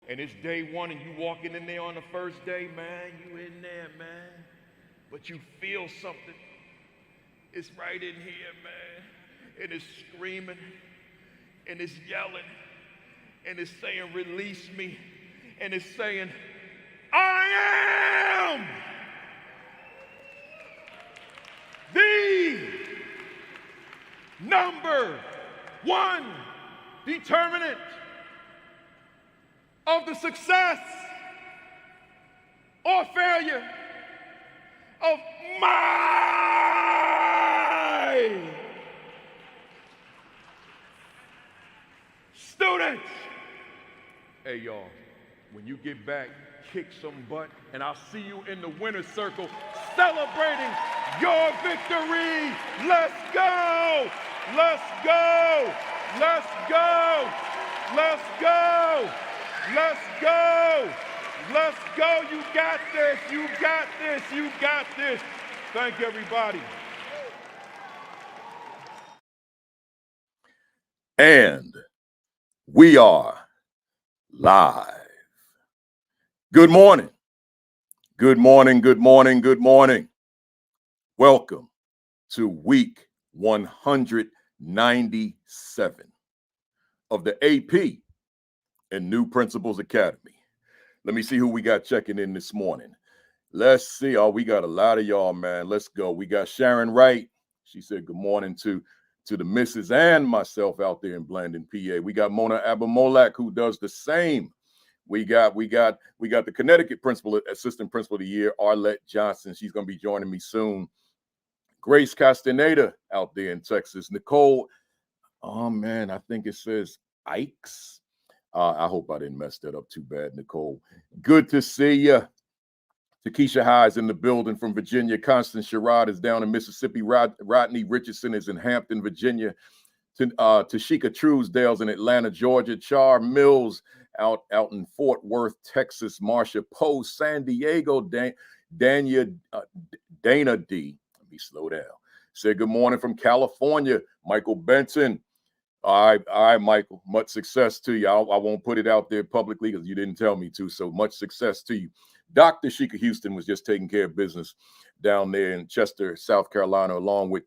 And it's day one and you walking in there on the first day, man, you in there, man. But you feel something. It's right in here, man. And it's screaming and it's yelling and it's saying, release me. And it's saying, I am the number one determinant of the success or failure of my students. Hey, y'all, when you get back, kick some butt, and I'll see you in the winner's circle celebrating your victory. Let's go! Let's go! Let's go! Let's go! Let's go! Let's go! You got this! You got this! You got this! Thank you, everybody. And we are live. Good morning. Good morning. Good morning. Good morning. Welcome to week 197 of the AP and New Principals Academy. Let me see who we got checking in this morning. Let's see. Oh, we got a lot of y'all, man. Let's go. We got Sharon Wright. She said good morning to the missus and myself out there in Blandon, PA. We got Mona Abamolak, who does the same. We got the Connecticut assistant principal of the year, Arlette Johnson. She's going to be joining me soon. Grace Castaneda out there in Texas. Nicole, oh man, I think it says Ikes. I hope I didn't mess that up too bad, Nicole. Good to see you. Takesha High is in the building from Virginia. Constance Sherrod is down in Mississippi. Rodney Richardson is in Hampton, Virginia. Tashika Truesdale's in Atlanta, Georgia. Char Mills out in Fort Worth, Texas. Marsha Poe, San Diego. Dana D. Let me slow down. Say good morning from California. Michael Benson. All right, Michael. Much success to you. I won't put it out there publicly because you didn't tell me to. So much success to you. Dr. Sheikah Houston was just taking care of business down there in Chester, South Carolina, along with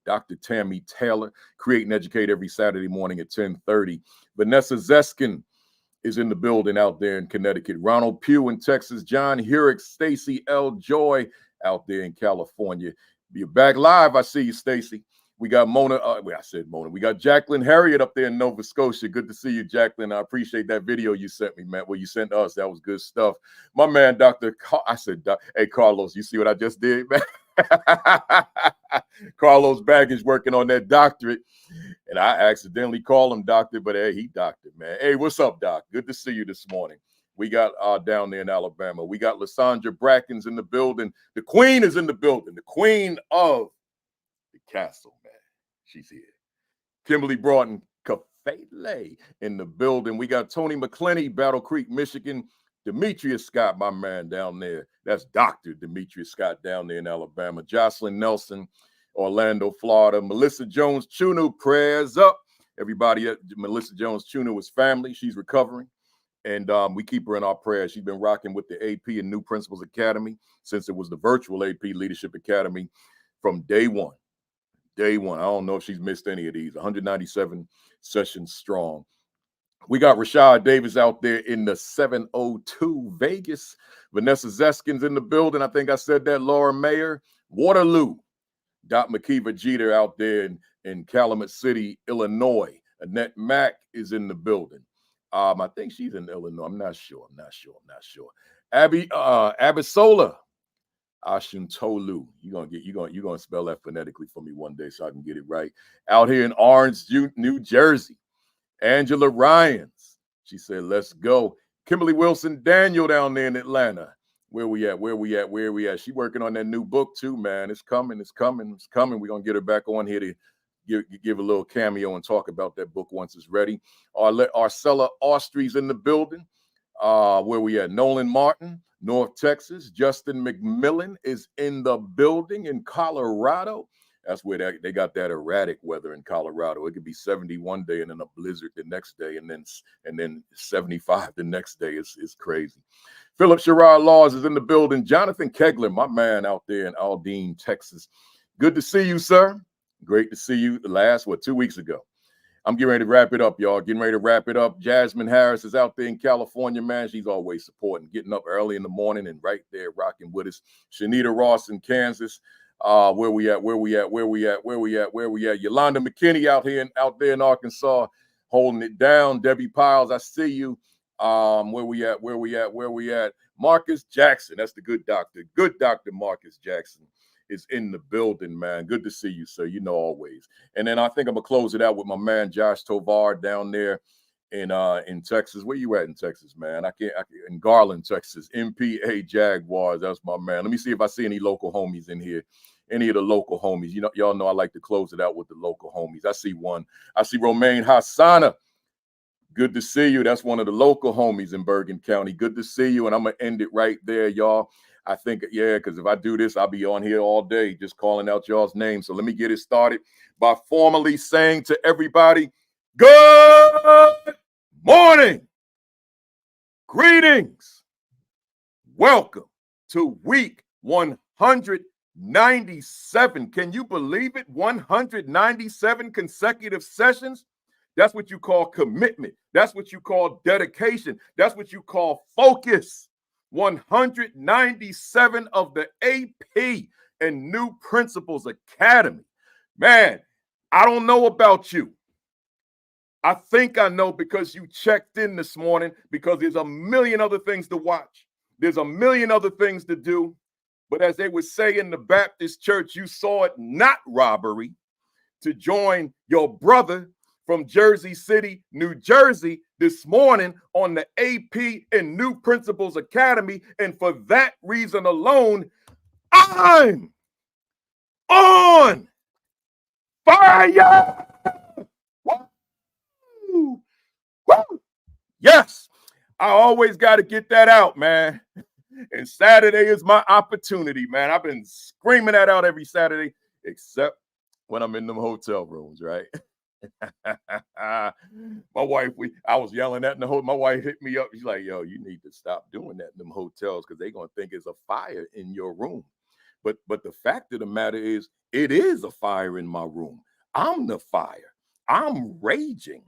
Dr. Tammy Taylor, Create and Educate every Saturday morning at 10:30. Vanessa Zeskin is in the building out there in Connecticut. Ronald Pugh in Texas. John Herrick, Stacy L. Joy out there in California. You're back live. I see you, Stacy. We got Mona. I said Mona. We got Jacqueline Harriet up there in Nova Scotia. Good to see you, Jacqueline. I appreciate that video you sent me, man. Well, you sent us. That was good stuff. My man, hey, Carlos, you see what I just did, man? Carlos Baggage working on that doctorate. And I accidentally called him doctor, but hey, he doctor, man. Hey, what's up, doc? Good to see you this morning. We got down there in Alabama. We got Lysandra Brackens in the building. The queen is in the building. The queen of the castle, man. She's here. Kimberly Broughton Kafele in the building. We got Tony McClenny, Battle Creek, Michigan. Demetrius Scott, my man down there. That's Dr. Demetrius Scott down there in Alabama. Jocelyn Nelson, Orlando, Florida. Melissa Jones Chunu, prayers up. Everybody at Melissa Jones Chunu is family. She's recovering. And we keep her in our prayers. She's been rocking with the AP and New Principals Academy since it was the virtual AP Leadership Academy from day one. Day one. I don't know if she's missed any of these. 197 sessions strong. We got Rashad Davis out there in the 702 Vegas. Vanessa Zeskin's in the building. I think I said that. Laura Mayer. Waterloo. Dot McKeever Jeter out there in Calumet City, Illinois. Annette Mack is in the building. I think she's in Illinois. I'm not sure. Abisola Ashuntolu. You're gonna spell that phonetically for me one day so I can get it right. Out here in Orange, New Jersey. Angela Ryans. She said, let's go. Kimberly Wilson Daniel down there in Atlanta. Where we at? She working on that new book too, man. It's coming. We're gonna get her back on here to give a little cameo and talk about that book once it's ready. Arcella Austries in the building. Where we at? Nolan Martin, North Texas. Justin McMillan is in the building in Colorado. That's where they got that erratic weather in Colorado. It could be 70 one day and then a blizzard the next day, and then 75 the next day. Is crazy. Philip Sherrod Laws is in the building. Jonathan Kegler, my man out there in Aldine, Texas. Good to see you, sir. Great to see you. The last, 2 weeks ago. I'm getting ready to wrap it up, y'all. Getting ready to wrap it up. Jasmine Harris is out there in California, man. She's always supporting, getting up early in the morning and right there rocking with us. Shanita Ross in Kansas. Where we at? Yolanda McKinney out there in Arkansas, holding it down. Debbie Piles, I see you. Where we at? Marcus Jackson. That's the good doctor. Good Dr. Marcus Jackson is in the building, man. Good to see you, sir. You know, always. And then I think I'm gonna close it out with my man Josh Tovar down there in Texas. Where you at in Texas, man? I can't in Garland, Texas. MPA Jaguars. That's my man. Let me see if I see any local homies in here. Any of the local homies. You know, y'all know I like to close it out with the local homies. I see one. I see Romaine Hassana. Good to see you. That's one of the local homies in Bergen County. Good to see you. And I'm gonna end it right there, y'all. I think, yeah, because if I do this, I'll be on here all day just calling out y'all's names. So let me get it started by formally saying to everybody, good morning, greetings, welcome to week 197. Can you believe it? 197 consecutive sessions. That's what you call commitment. That's what you call dedication. That's what you call focus. 197 of the AP and New Principals Academy. Man, I don't know about you. I think I know because you checked in this morning, because there's a million other things to watch. There's a million other things to do. But as they would say in the Baptist church, you saw it not robbery to join your brother from Jersey City, New Jersey, this morning on the AP and New Principals Academy. And for that reason alone, I'm on fire. Woo! Woo! Yes, I always got to get that out, man. And Saturday is my opportunity, man. I've been screaming that out every Saturday, except when I'm in them hotel rooms, right? My wife, I was yelling at in the hotel. My wife hit me up. She's like, yo, you need to stop doing that in them hotels because they're going to think it's a fire in your room. But the fact of the matter is, it is a fire in my room. I'm the fire. I'm raging.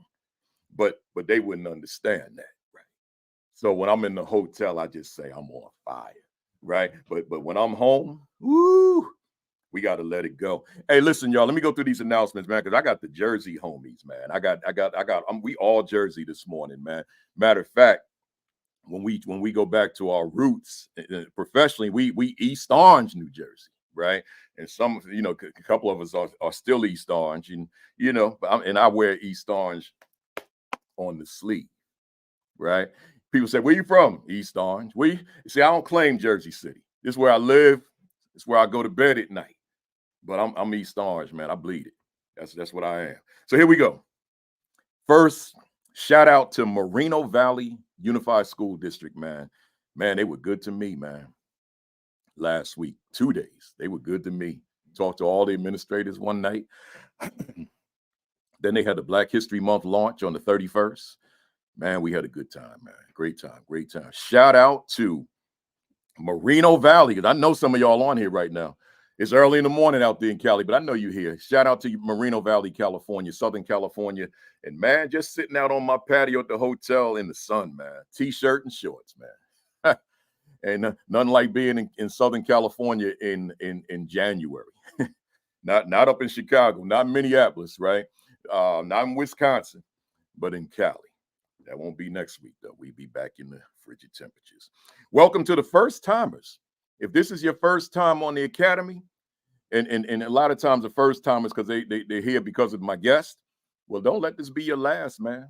But they wouldn't understand that, right? So when I'm in the hotel, I just say I'm on fire, right? But when I'm home, woo, we got to let it go. Hey, listen, y'all, let me go through these announcements, man, because I got the Jersey homies, man. We all Jersey this morning, man. Matter of fact, when we go back to our roots professionally, we East Orange, New Jersey, right? And some, a couple of us are still East Orange, and, I wear East Orange on the sleeve, right? People say, where you from? East Orange. See, I don't claim Jersey City. This is where I live. It's where I go to bed at night. But I'm East Orange, man. I bleed it. That's what I am. So here we go. First, shout out to Moreno Valley Unified School District, man. Man, they were good to me, man. Last week, 2 days, they were good to me. Talked to all the administrators one night. Then they had the Black History Month launch on the 31st. Man, we had a good time, man. Great time. Shout out to Moreno Valley, because I know some of y'all on here right now. It's early in the morning out there in Cali, but I know you're here. Shout out to Moreno Valley, California, Southern California. And, man, just sitting out on my patio at the hotel in the sun, man. T-shirt and shorts, man. And nothing like being in Southern California in January. Not up in Chicago, not in Minneapolis, right? Not in Wisconsin, but in Cali. That won't be next week, though. We'll be back in the frigid temperatures. Welcome to the first timers. If this is your first time on the Academy, and a lot of times the first timers, because they're here because of my guest, well, don't let this be your last, man.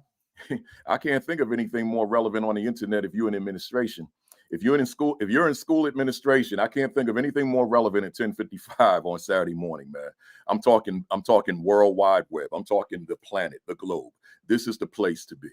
I can't think of anything more relevant on the internet if you're in administration. If you're in school administration, I can't think of anything more relevant at 10:55 on Saturday morning, man. I'm talking World Wide Web. I'm talking the planet, the globe. This is the place to be.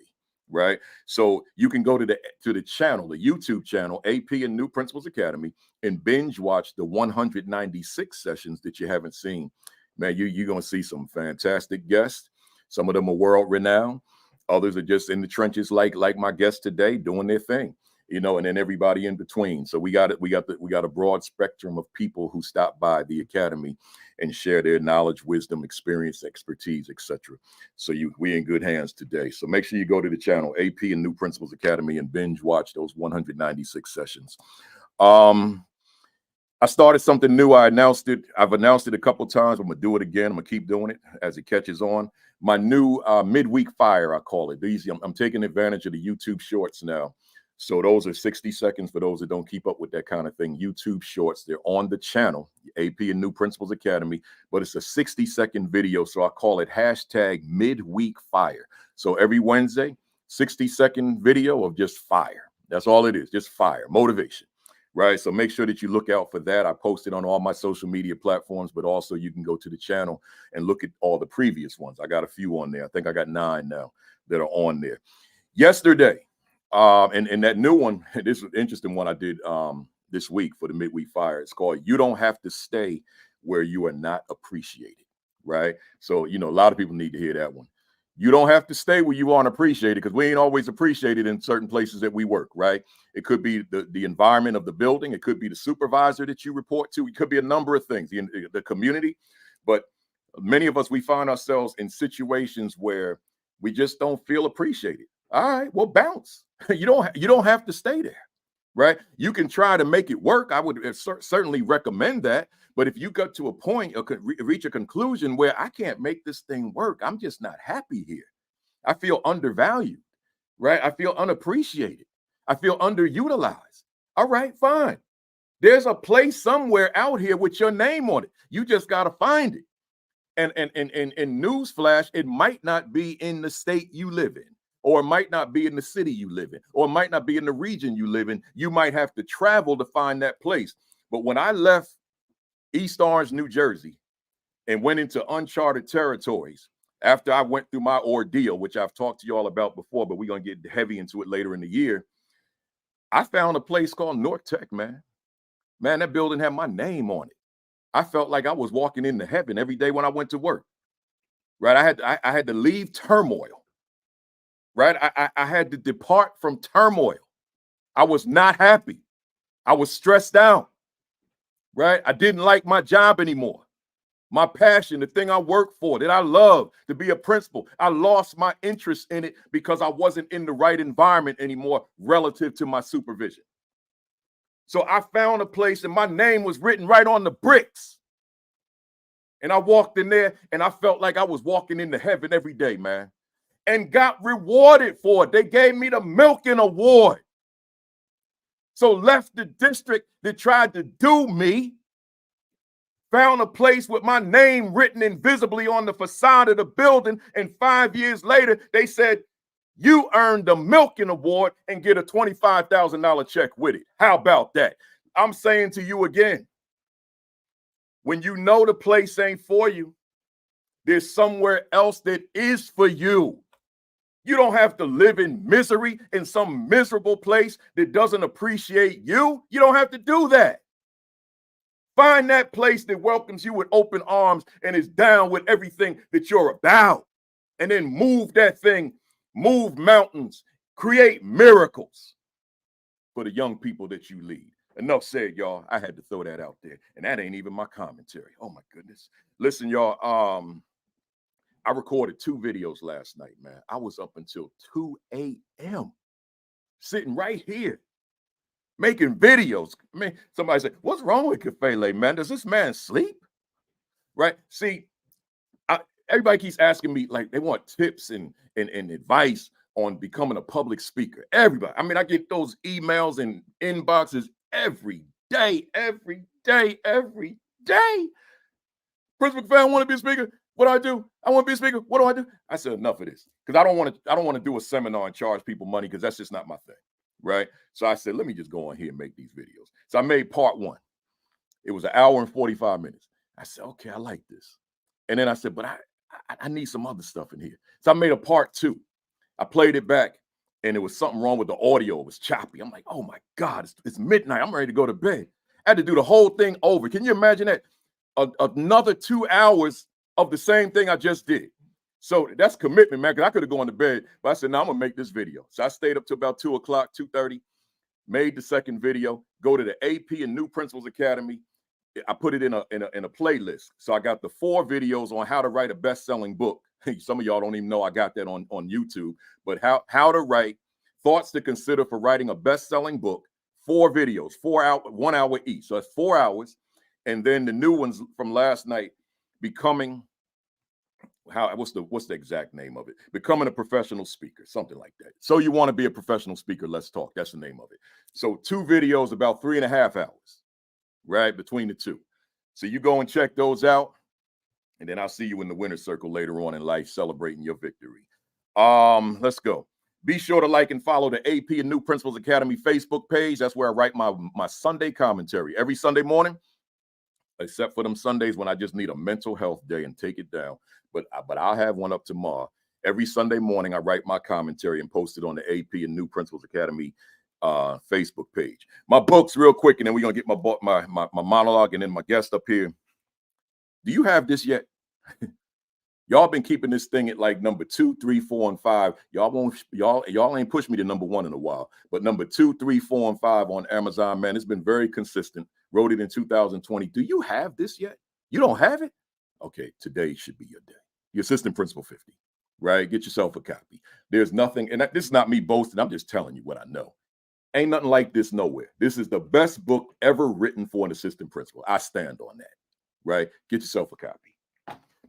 Right. So you can go to the channel, the YouTube channel, AP and New Principals Academy, and binge watch the 196 sessions that you haven't seen man, you're going to see some fantastic guests. Some of them are world renowned. Others are just in the trenches, like my guest today, doing their thing, you know, and then everybody in between. So we got a broad spectrum of people who stop by the academy and share their knowledge, wisdom, experience, expertise, etc. So we in good hands today. So make sure you go to the channel AP and New Principles Academy and binge watch those 196 sessions. I started something new. I've announced it a couple times. I'm gonna do it again. I'm gonna keep doing it as it catches on. My new midweek fire, I call it. I'm taking advantage of the YouTube shorts now. So those are 60 seconds for those that don't keep up with that kind of thing. YouTube shorts, they're on the channel, AP and New Principles Academy, but it's a 60-second video. So I call it hashtag midweek fire. So every Wednesday, 60-second video of just fire. That's all it is, just fire, motivation. Right. So make sure that you look out for that. I post it on all my social media platforms, but also you can go to the channel and look at all the previous ones. I got a few on there. I think I got 9 now that are on there. Yesterday, and that new one, this is an interesting one I did this week for the midweek fire. It's called "You Don't Have to Stay Where You Are Not Appreciated." Right. So, you know, a lot of people need to hear that one. You don't have to stay where you aren't appreciated, because we ain't always appreciated in certain places that we work, right? It could be the environment of the building. It could be the supervisor that you report to. It could be a number of things, the community. But many of us, we find ourselves in situations where we just don't feel appreciated. All right, well, bounce. You don't have to stay there, right? You can try to make it work. I would certainly recommend that. But if you got to a point or could reach a conclusion where I can't make this thing work, I'm just not happy here. I feel undervalued, right? I feel unappreciated. I feel underutilized. All right, fine. There's a place somewhere out here with your name on it. You just got to find it. And newsflash, it might not be in the state you live in, or it might not be in the city you live in, or it might not be in the region you live in. You might have to travel to find that place. But when I left East Orange, New Jersey, and went into uncharted territories after I went through my ordeal, which I've talked to you all about before, but we're going to get heavy into it later in the year. I found a place called North Tech, man. Man, that building had my name on it. I felt like I was walking into heaven every day when I went to work, right? I had to leave turmoil, right? I had to depart from turmoil. I was not happy. I was stressed out. Right? I didn't like my job anymore. My passion, the thing I worked for, that I love, to be a principal, I lost my interest in it because I wasn't in the right environment anymore relative to my supervision. So I found a place and my name was written right on the bricks. And I walked in there and I felt like I was walking into heaven every day, man, and got rewarded for it. They gave me the Milken Award. So left the district that tried to do me, found a place with my name written invisibly on the facade of the building, and 5 years later, they said, you earned the Milken Award and get a $25,000 check with it. How about that? I'm saying to you again, when you know the place ain't for you, there's somewhere else that is for you. You don't have to live in misery in some miserable place that doesn't appreciate you. You don't have to do that. Find that place that welcomes you with open arms and is down with everything that you're about. And then move that thing, move mountains, create miracles for the young people that you lead. Enough said, y'all. I had to throw that out there. And that ain't even my commentary. Oh, my goodness. Listen, y'all. I recorded 2 videos last night, man. I was up until 2 a.m. sitting right here making videos. I mean, somebody said, what's wrong with Kafele, man? Does this man sleep? Right? See, everybody keeps asking me, like, they want tips and advice on becoming a public speaker. Everybody. I mean, I get those emails and inboxes every day. Principal Kafele, I want to be a speaker. What do I do? I want to be a speaker. What do I do? I said, enough of this. Because I don't want to do a seminar and charge people money, because that's just not my thing. Right? So I said, let me just go on here and make these videos. So I made part 1. It was 1 hour and 45 minutes. I said, okay, I like this. And then I said, but I need some other stuff in here. So I made a part 2. I played it back, and there was something wrong with the audio. It was choppy. I'm like, oh my God, it's midnight. I'm ready to go to bed. I had to do the whole thing over. Can you imagine that? Another 2 hours of the same thing I just did. So that's commitment, man, because I could have gone to bed, but I said, no, I'm going to make this video. So I stayed up to about 2 o'clock, 2:30, made the second video, go to the AP and New Principals Academy. I put it in a playlist. So I got the 4 videos on how to write a best-selling book. Some of y'all don't even know I got that on YouTube. But how to write, thoughts to consider for writing a best-selling book, 4 videos, 4 hours, 1 hour each. So that's 4 hours. And then the new ones from last night, becoming what's the exact name of it? Becoming a professional speaker, something like that. So you want to be a professional speaker? Let's talk. That's the name of it. So 2 videos, about 3.5 hours. Right between the 2. So you go and check those out, and then I'll see you in the winner's circle later on in life, celebrating your victory. Let's go. Be sure to like and follow the AP and New Principals Academy Facebook page. That's where I write my Sunday commentary every Sunday morning, except for them Sundays when I just need a mental health day and take it down. But I'll have one up tomorrow. Every Sunday morning, I write my commentary and post it on the AP and New Principals Academy Facebook page. My books real quick, and then we're gonna get my monologue and then my guest up here. Do you have this yet? Y'all been keeping this thing at like number 2, 3, 4, and 5. Y'all ain't pushed me to number 1 in a while, but number 2, 3, 4, and 5 on Amazon, man, it's been very consistent. Wrote it in 2020. Do you have this yet? You don't have it? Okay, today should be your day. Your Assistant Principal 50, right? Get yourself a copy. There's nothing, and this is not me boasting. I'm just telling you what I know. Ain't nothing like this nowhere. This is the best book ever written for an assistant principal. I stand on that, right? Get yourself a copy.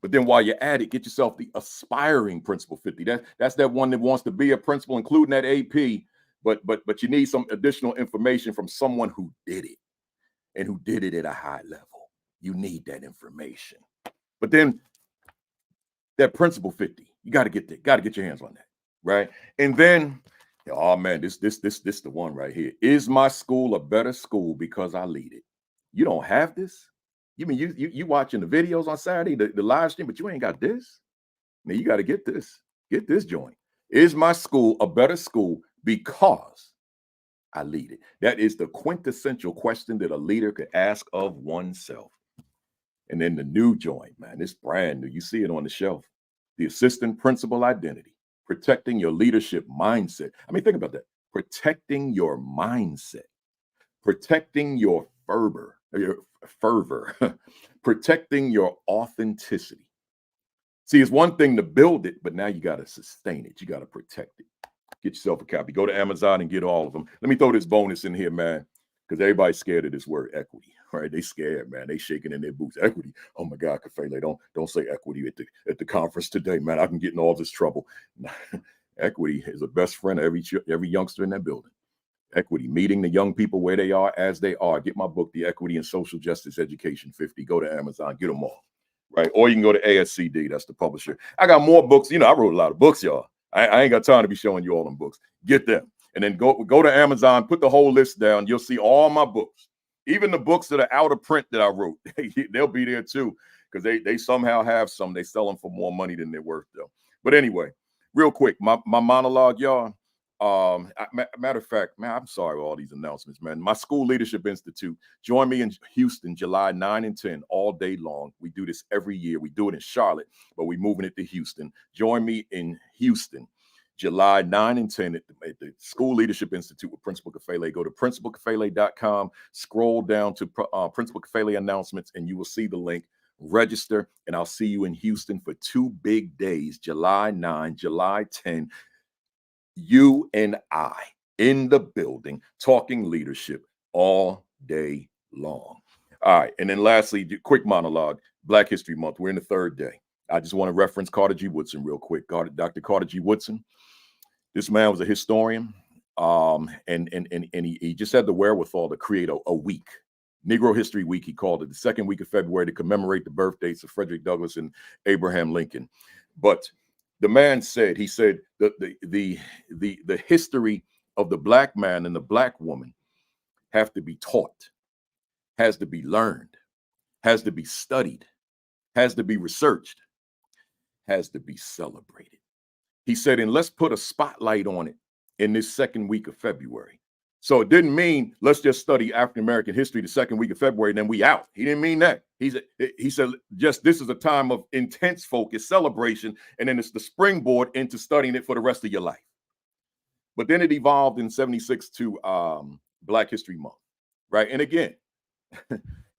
But then while you're at it, get yourself the Aspiring Principal 50. That's that one that wants to be a principal, including that AP, but you need some additional information from someone who did it and who did it at a high level. You need that information. But then that Principal 50, you got to get your hands on that, right? And then, oh man, this the one right here. Is my school a better school because I lead it? You don't have this? You mean you watching the videos on Saturday, the live stream, but you ain't got this? Now you got to get this. Get this joint. Is my school a better school because I lead it? That is the quintessential question that a leader could ask of oneself. And then the new joint, man, it's brand new. You see it on the shelf. The Assistant Principal Identity. Protecting your leadership mindset. I mean, think about that. Protecting your mindset. Protecting your fervor. Protecting your authenticity. See, it's one thing to build it, but now you got to sustain it. You got to protect it. Get yourself a copy. Go to Amazon and get all of them. Let me throw this bonus in here, man, because everybody's scared of this word equity. All right, they scared, man. They shaking in their boots. Equity. Oh my God, Kafele, don't say equity at the conference today, man. I can get in all this trouble. Equity is the best friend of every youngster in that building. Equity, meeting the young people where they are as they are. Get my book, The Equity and Social Justice Education 50. Go to Amazon, get them all. Right, or you can go to ASCD. That's the publisher. I got more books. You know, I wrote a lot of books, y'all. I ain't got time to be showing you all them books. Get them, and then go to Amazon. Put the whole list down. You'll see all my books. Even the books that are out of print that I wrote, they'll be there too, because they somehow have some. They sell them for more money than they're worth, though. But anyway, real quick, my monologue, y'all. Matter of fact, man, I'm sorry for all these announcements, man. My School Leadership Institute. Join me in Houston, July 9 and 10, all day long. We do this every year. We do it in Charlotte, but we're moving it to Houston. Join me in Houston, July 9 and 10 at the School Leadership Institute with Principal Kafele. Go to principalkafele.com, scroll down to Principal Kafele announcements, and you will see the link. Register, and I'll see you in Houston for 2 big days, July 9, July 10. You and I in the building talking leadership all day long. All right. And then lastly, quick monologue, Black History Month. We're in the 3rd day. I just want to reference Carter G. Woodson real quick. Dr. Carter G. Woodson. This man was a historian. And he just had the wherewithal to create a week. Negro History Week, he called it, the 2nd week of February, to commemorate the birthdates of Frederick Douglass and Abraham Lincoln. But the man said, the history of the Black man and the Black woman have to be taught, has to be learned, has to be studied, has to be researched, has to be celebrated. He said, and let's put a spotlight on it in this 2nd week of February. So it didn't mean let's just study African American history the second week of February and then we out. He didn't mean that. He said just this is a time of intense focus, celebration, and then it's the springboard into studying it for the rest of your life. But then it evolved in '76 to Black History Month, right? And again,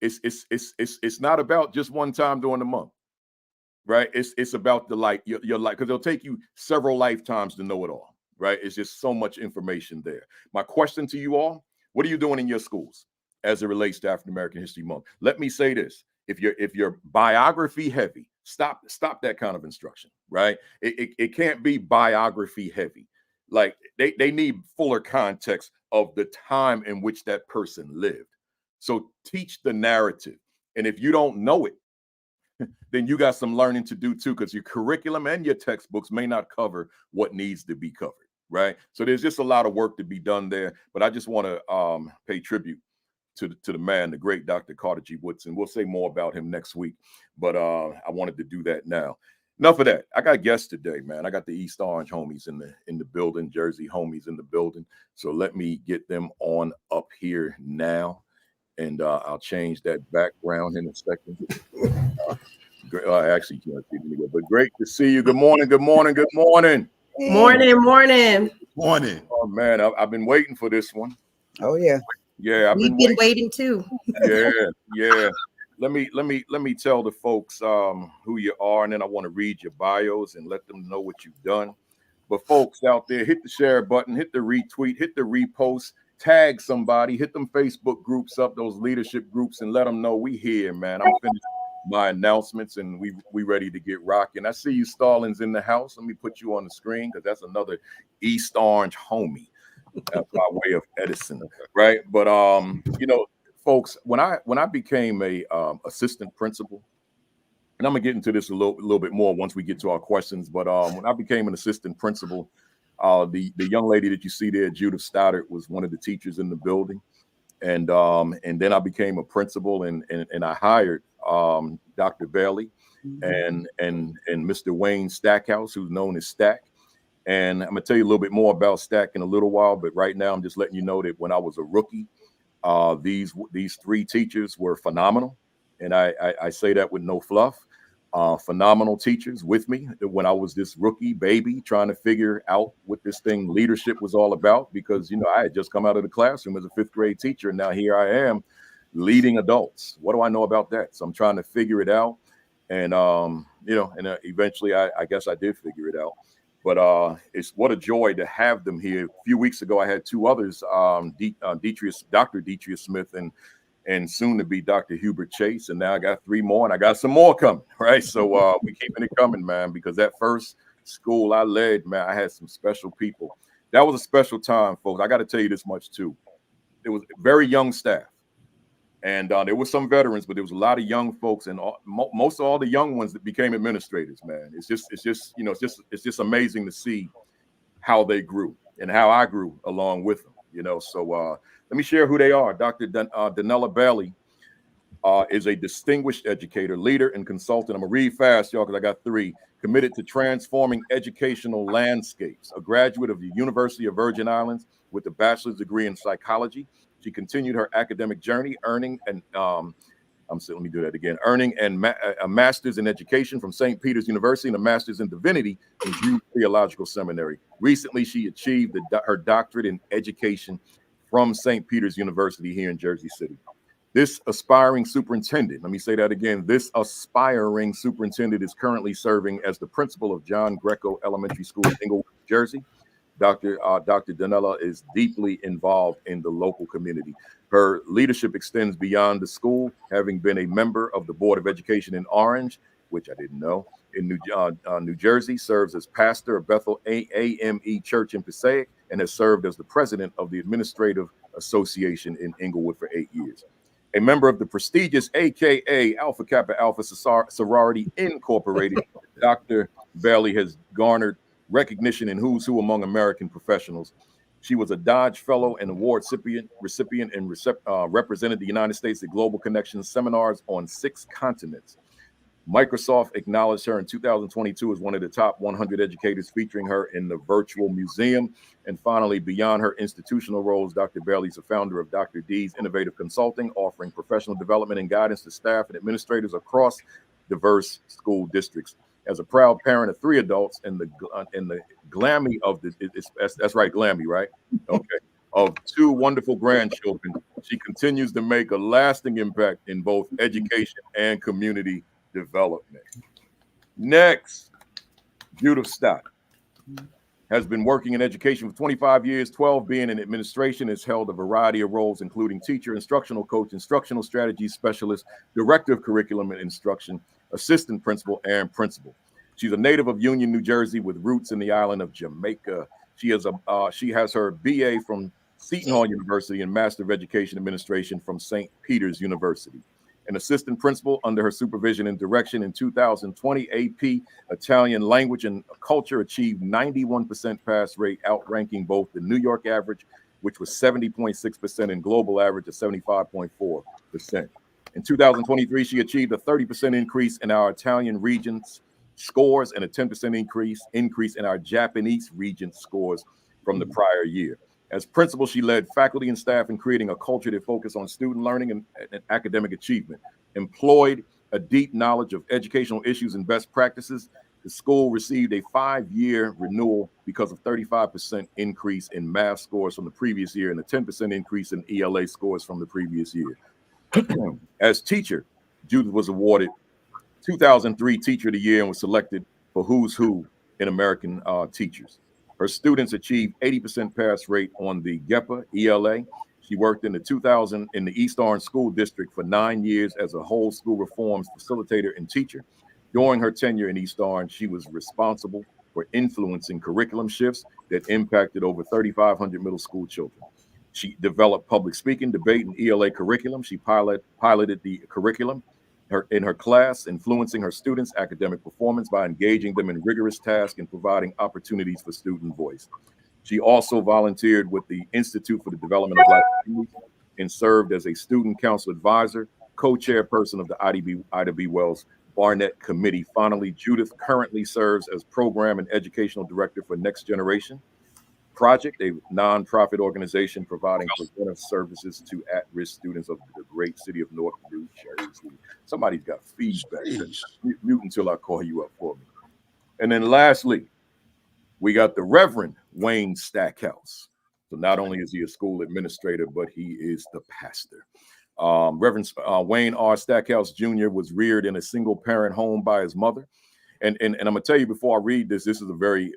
it's not about just one time during the month, right? It's about the your life, because it'll take you several lifetimes to know it all, right? It's just so much information there. My question to you all: what are you doing in your schools as it relates to African American History Month? Let me say this: if you're biography heavy, stop that kind of instruction, right? It can't be biography heavy. Like they need fuller context of the time in which that person lived. So teach the narrative. And if you don't know it, then you got some learning to do too, because your curriculum and your textbooks may not cover what needs to be covered, right? So there's just a lot of work to be done there. But I just want to pay tribute to the man, the great Dr. Carter G. Woodson. We'll say more about him next week, but I wanted to do that now. Enough of that. I got guests today, man. I got the East Orange homies in the building, Jersey homies in the building. So let me get them on up here now, and I'll change that background in a second. I actually can't see anywhere, but great to see you. Good morning. Good morning. Good morning. Morning. Morning. Morning. Oh man, I've been waiting for this one. Oh yeah. Yeah, We've been waiting too. Yeah. Let me tell the folks who you are, and then I want to read your bios and let them know what you've done. But folks out there, hit the share button, hit the retweet, hit the repost, tag somebody, hit them Facebook groups up, those leadership groups, and let them know we here, man. I'm finished my announcements and we ready to get rocking. I see you, Stallings, in the house. Let me put you on the screen because that's another East Orange homie. That's by way of Edison, right? But folks, when I became a assistant principal, and I'm gonna get into this a little bit more once we get to our questions. But when I became an assistant principal, the young lady that you see there, Judith Stoddart, was one of the teachers in the building, and then I became a principal, and I hired Dr. Bailey and Mr. Wayne Stackhouse, who's known as Stack. And I'm gonna tell you a little bit more about Stack in a little while, but right now I'm just letting you know that when I was a rookie, these three teachers were phenomenal, and I say that with no fluff. Phenomenal teachers with me when I was this rookie baby trying to figure out what this thing leadership was all about, because I had just come out of the classroom as a fifth grade teacher, and now here I am leading adults. What do I know about that? So I'm trying to figure it out, and eventually I guess I did figure it out. But it's what a joy to have them here. A few weeks ago, I had two others, Dr. Detrius Smith and soon to be Dr. Hubert Chase. And now I got three more, and I got some more coming, right? So we keeping it coming, man, because that first school I led, man, I had some special people. That was a special time, folks. I got to tell you this much, too. It was very young staff. And there were some veterans, but there was a lot of young folks, and most of all the young ones that became administrators. Man, it's just amazing to see how they grew and how I grew along with them. So let me share who they are. Dr. Daniela Bailey is a distinguished educator, leader, and consultant. I'm gonna read fast, y'all, because I got three. Committed to transforming educational landscapes. A graduate of the University of Virgin Islands with a bachelor's degree in psychology. She continued her academic journey, earning a master's in education from St. Peter's University and a master's in divinity from Jewish Theological Seminary. Recently, she achieved her doctorate in education from St. Peter's University here in Jersey City. This aspiring superintendent, let me say that again, this aspiring superintendent is currently serving as the principal of John Greco Elementary School in Englewood, New Jersey. Dr. Daniela is deeply involved in the local community. Her leadership extends beyond the school, having been a member of the Board of Education in Orange, which I didn't know, in New Jersey, serves as pastor of Bethel AME Church in Passaic, and has served as the president of the Administrative Association in Englewood for 8 years. A member of the prestigious AKA Alpha Kappa Alpha Sorority Incorporated, Dr. Bailey has garnered recognition in who's who among American professionals. She was a Dodge Fellow and Award recipient and represented the United States at Global Connections seminars on 6 continents. Microsoft acknowledged her in 2022 as one of the top 100 educators, featuring her in the virtual museum. And finally, beyond her institutional roles, Dr. Bailey is a founder of Dr. D's Innovative Consulting, offering professional development and guidance to staff and administrators across diverse school districts. As a proud parent of 3 adults and the glammy of the, that's right, glammy, right? Okay. Of 2 wonderful grandchildren, she continues to make a lasting impact in both education and community development. Next, Judith Stoddart has been working in education for 25 years, 12 being in administration, has held a variety of roles, including teacher, instructional coach, instructional strategy specialist, director of curriculum and instruction, assistant principal, and principal. She's a native of Union, New Jersey, with roots in the island of Jamaica. She has her BA from Seton Hall University and Master of Education Administration from St. Peter's University. An assistant principal under her supervision and direction in 2020, AP Italian Language and Culture achieved 91% pass rate, outranking both the New York average, which was 70.6%, and global average of 75.4%. In 2023, she achieved a 30% increase in our Italian region's scores and a 10% increase in our Japanese region scores from the prior year. As principal, she led faculty and staff in creating a culture that focused on student learning and academic achievement, employed a deep knowledge of educational issues and best practices. The school received a 5-year renewal because of 35% increase in math scores from the previous year and a 10% increase in ELA scores from the previous year. As teacher, Judith was awarded 2003 Teacher of the Year and was selected for Who's Who in American Teachers. Her students achieved 80% pass rate on the GEPA ELA. She worked in the East Orange School District for 9 years as a whole school reforms facilitator and teacher. During her tenure in East Orange, she was responsible for influencing curriculum shifts that impacted over 3,500 middle school children. She developed public speaking, debate, and ELA curriculum. She piloted the curriculum in her class, influencing her students' academic performance by engaging them in rigorous tasks and providing opportunities for student voice. She also volunteered with the Institute for the Development of Black Students and served as a student council advisor, co-chairperson of the Ida B. Wells Barnett Committee. Finally, Judith currently serves as program and educational director for Next Generation Project, a nonprofit organization providing preventive services to at-risk students of the great city of North New Jersey. Somebody's got feedback. Mute until I call you up for me. And then lastly, we got the Reverend Wayne Stackhouse. So not only is he a school administrator, but he is the pastor. Reverend Wayne R. Stackhouse Jr. was reared in a single-parent home by his mother. And I'm gonna tell you before I read this, this is a very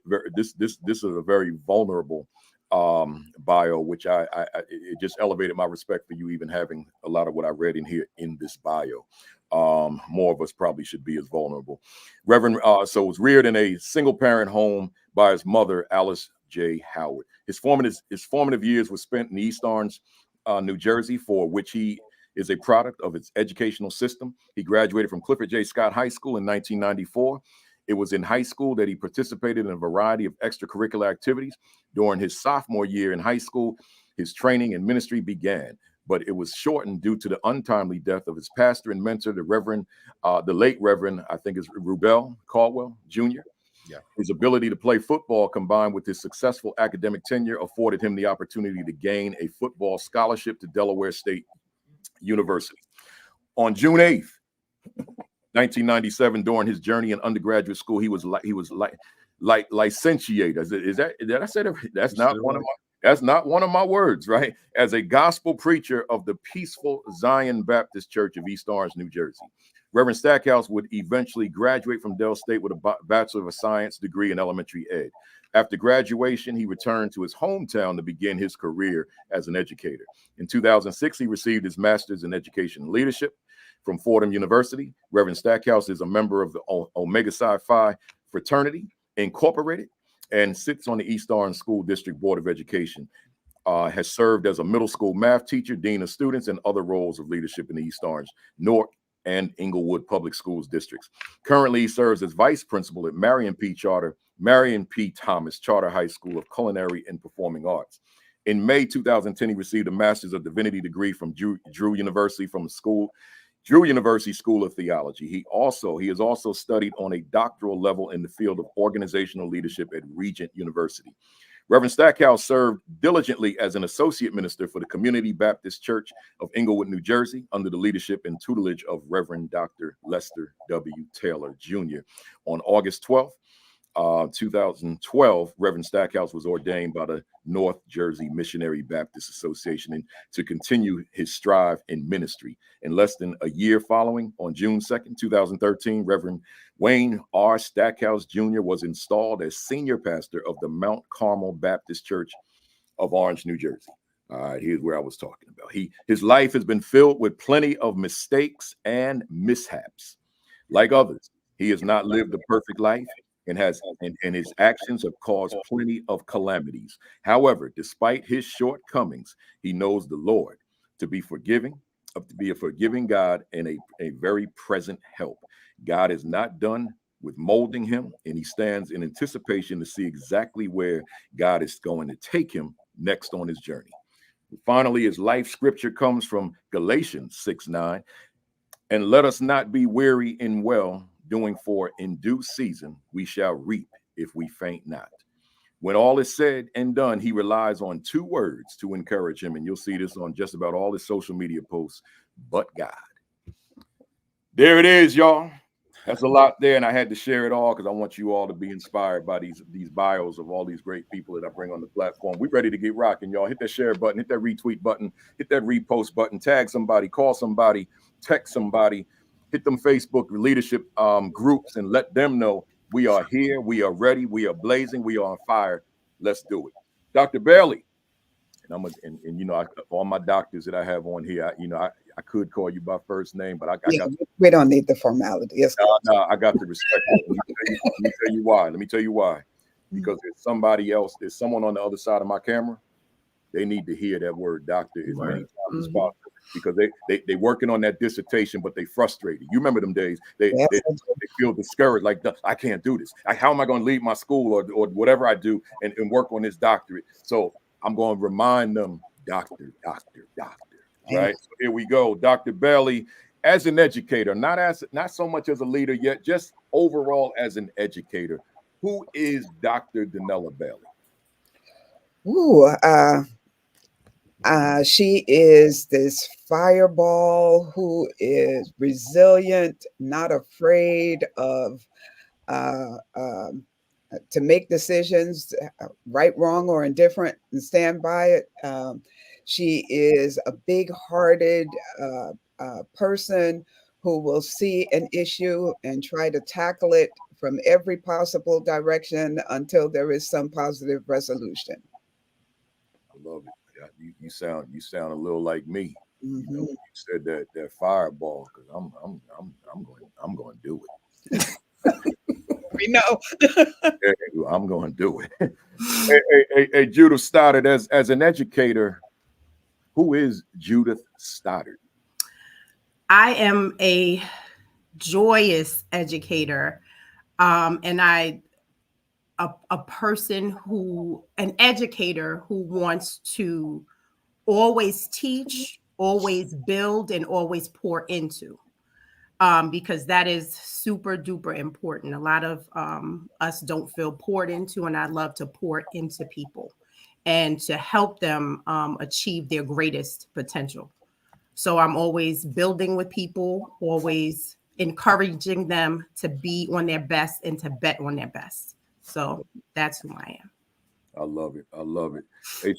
vulnerable bio, which it just elevated my respect for you, even having a lot of what I read in here in this bio. More of us probably should be as vulnerable. Reverend so was reared in a single parent home by his mother, Alice J. Howard. His formative years were spent in East Orange, New Jersey, for which he is a product of its educational system. He graduated from Clifford J. Scott High School in 1994. It was in high school that he participated in a variety of extracurricular activities. During his sophomore year in high school, his training and ministry began, but it was shortened due to the untimely death of his pastor and mentor, the late Reverend, I think is Rubel Caldwell Jr. Yeah. His ability to play football combined with his successful academic tenure afforded him the opportunity to gain a football scholarship to Delaware State University. On June 8th, 1997, during his journey in undergraduate school, he was licentiated. Did I say that? That's not one of my words, right? As a gospel preacher of the Peaceful Zion Baptist Church of East Orange, New Jersey. Reverend Stackhouse would eventually graduate from Del State with a Bachelor of Science degree in elementary ed. After graduation, he returned to his hometown to begin his career as an educator. In 2006, he received his master's in education and leadership from Fordham University. Reverend Stackhouse is a member of the Omega Psi Phi Fraternity Incorporated and sits on the East Orange School District Board of Education. Has served as a middle school math teacher, dean of students, and other roles of leadership in the East Orange, Newark, and Inglewood Public Schools districts. Currently, he serves as vice principal at Marion P. Thomas Charter High School of Culinary and Performing Arts. In May 2010, he received a Master's of Divinity degree from Drew University from the School Drew University School of Theology. He has also studied on a doctoral level in the field of organizational leadership at Regent University. Reverend Stackhouse served diligently as an associate minister for the Community Baptist Church of Englewood, New Jersey, under the leadership and tutelage of Reverend Dr. Lester W. Taylor, Jr. On August 12th, 2012, Reverend Stackhouse was ordained by the North Jersey Missionary Baptist Association and to continue his strive in ministry. In less than a year following, on June 2nd, 2013, Reverend Wayne R. Stackhouse Jr. was installed as senior pastor of the Mount Carmel Baptist Church of Orange, New Jersey. All right, here's where I was talking about. His life has been filled with plenty of mistakes and mishaps. Like others, he has not lived a perfect life and his actions have caused plenty of calamities. However, despite his shortcomings, he knows the Lord to be a forgiving God and a very present help. God is not done with molding him, and he stands in anticipation to see exactly where God is going to take him next on his journey. Finally, his life scripture comes from Galatians 6:9. And let us not be weary in well doing, for in due season we shall reap if we faint not. When all is said and done, he relies on two words to encourage him. And you'll see this on just about all his social media posts, but God. There it is, y'all. That's a lot there, and I had to share it all because I want you all to be inspired by these bios of all these great people that I bring on the platform. We're ready to get rocking, y'all. Hit that share button, hit that retweet button, hit that repost button, tag somebody, call somebody, text somebody, hit them Facebook leadership groups and let them know we are here, we are ready, we are blazing, we are on fire. Let's do it. Dr. Bailey, and you know, all my doctors that I have on here, I could call you by first name, but we don't need the formality. Yes. No, I got to respect it. Let me tell you why. Let me tell you why. Because there's someone on the other side of my camera. They need to hear that word doctor as many times as possible. Because they working on that dissertation, but they frustrated. You remember them days? They feel discouraged, like I can't do this. How am I going to leave my school or whatever I do and work on this doctorate? So I'm going to remind them, doctor. Right. So here we go. Dr. Bailey, as an educator, not so much as a leader yet, just overall as an educator, who is Dr. Daniela Bailey? She is this fireball who is resilient, not afraid of to make decisions, right, wrong, or indifferent, and stand by it. She is a big-hearted person who will see an issue and try to tackle it from every possible direction until there is some positive resolution. I love it. You sound a little like me. Mm-hmm. You know, you said that fireball, because I'm going to do it. We know. I'm going to do it. Hey, Judith Stoddart, as an educator, who is Judith Stoddart? I am a joyous educator, and a person an educator who wants to always teach, always build, and always pour into, because that is super duper important. A lot of us don't feel poured into, and I love to pour into people and to help them achieve their greatest potential. So I'm always building with people, always encouraging them to be on their best and to bet on their best. So that's who I am. I love it. Hey,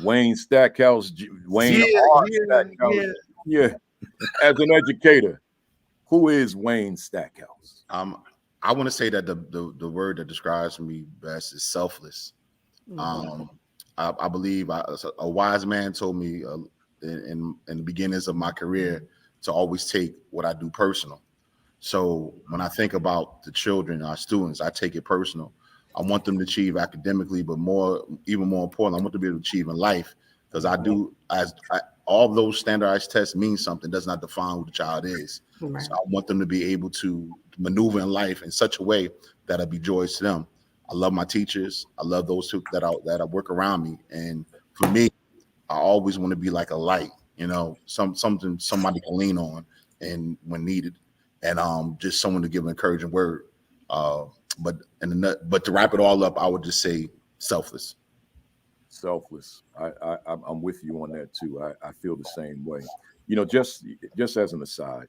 Wayne Stackhouse, Stackhouse. Yeah. As an educator, who is Wayne Stackhouse? I want to say that the word that describes me best is selfless. I believe a wise man told me in the beginnings of my career to always take what I do personal. So when I think about the children, our students, I take it personal. I want them to achieve academically, but even more important, I want them to be able to achieve in life, because all those standardized tests mean something. It does not define who the child is. Right. So I want them to be able to maneuver in life in such a way that it'll be joyous to them. I love my teachers. I love those who that work around me. And for me, I always want to be like a light, something somebody can lean on. and when needed, and just someone to give an encouraging word. But to wrap it all up, I would just say selfless. Selfless. I'm with you on that too. I feel the same way. You know, just as an aside,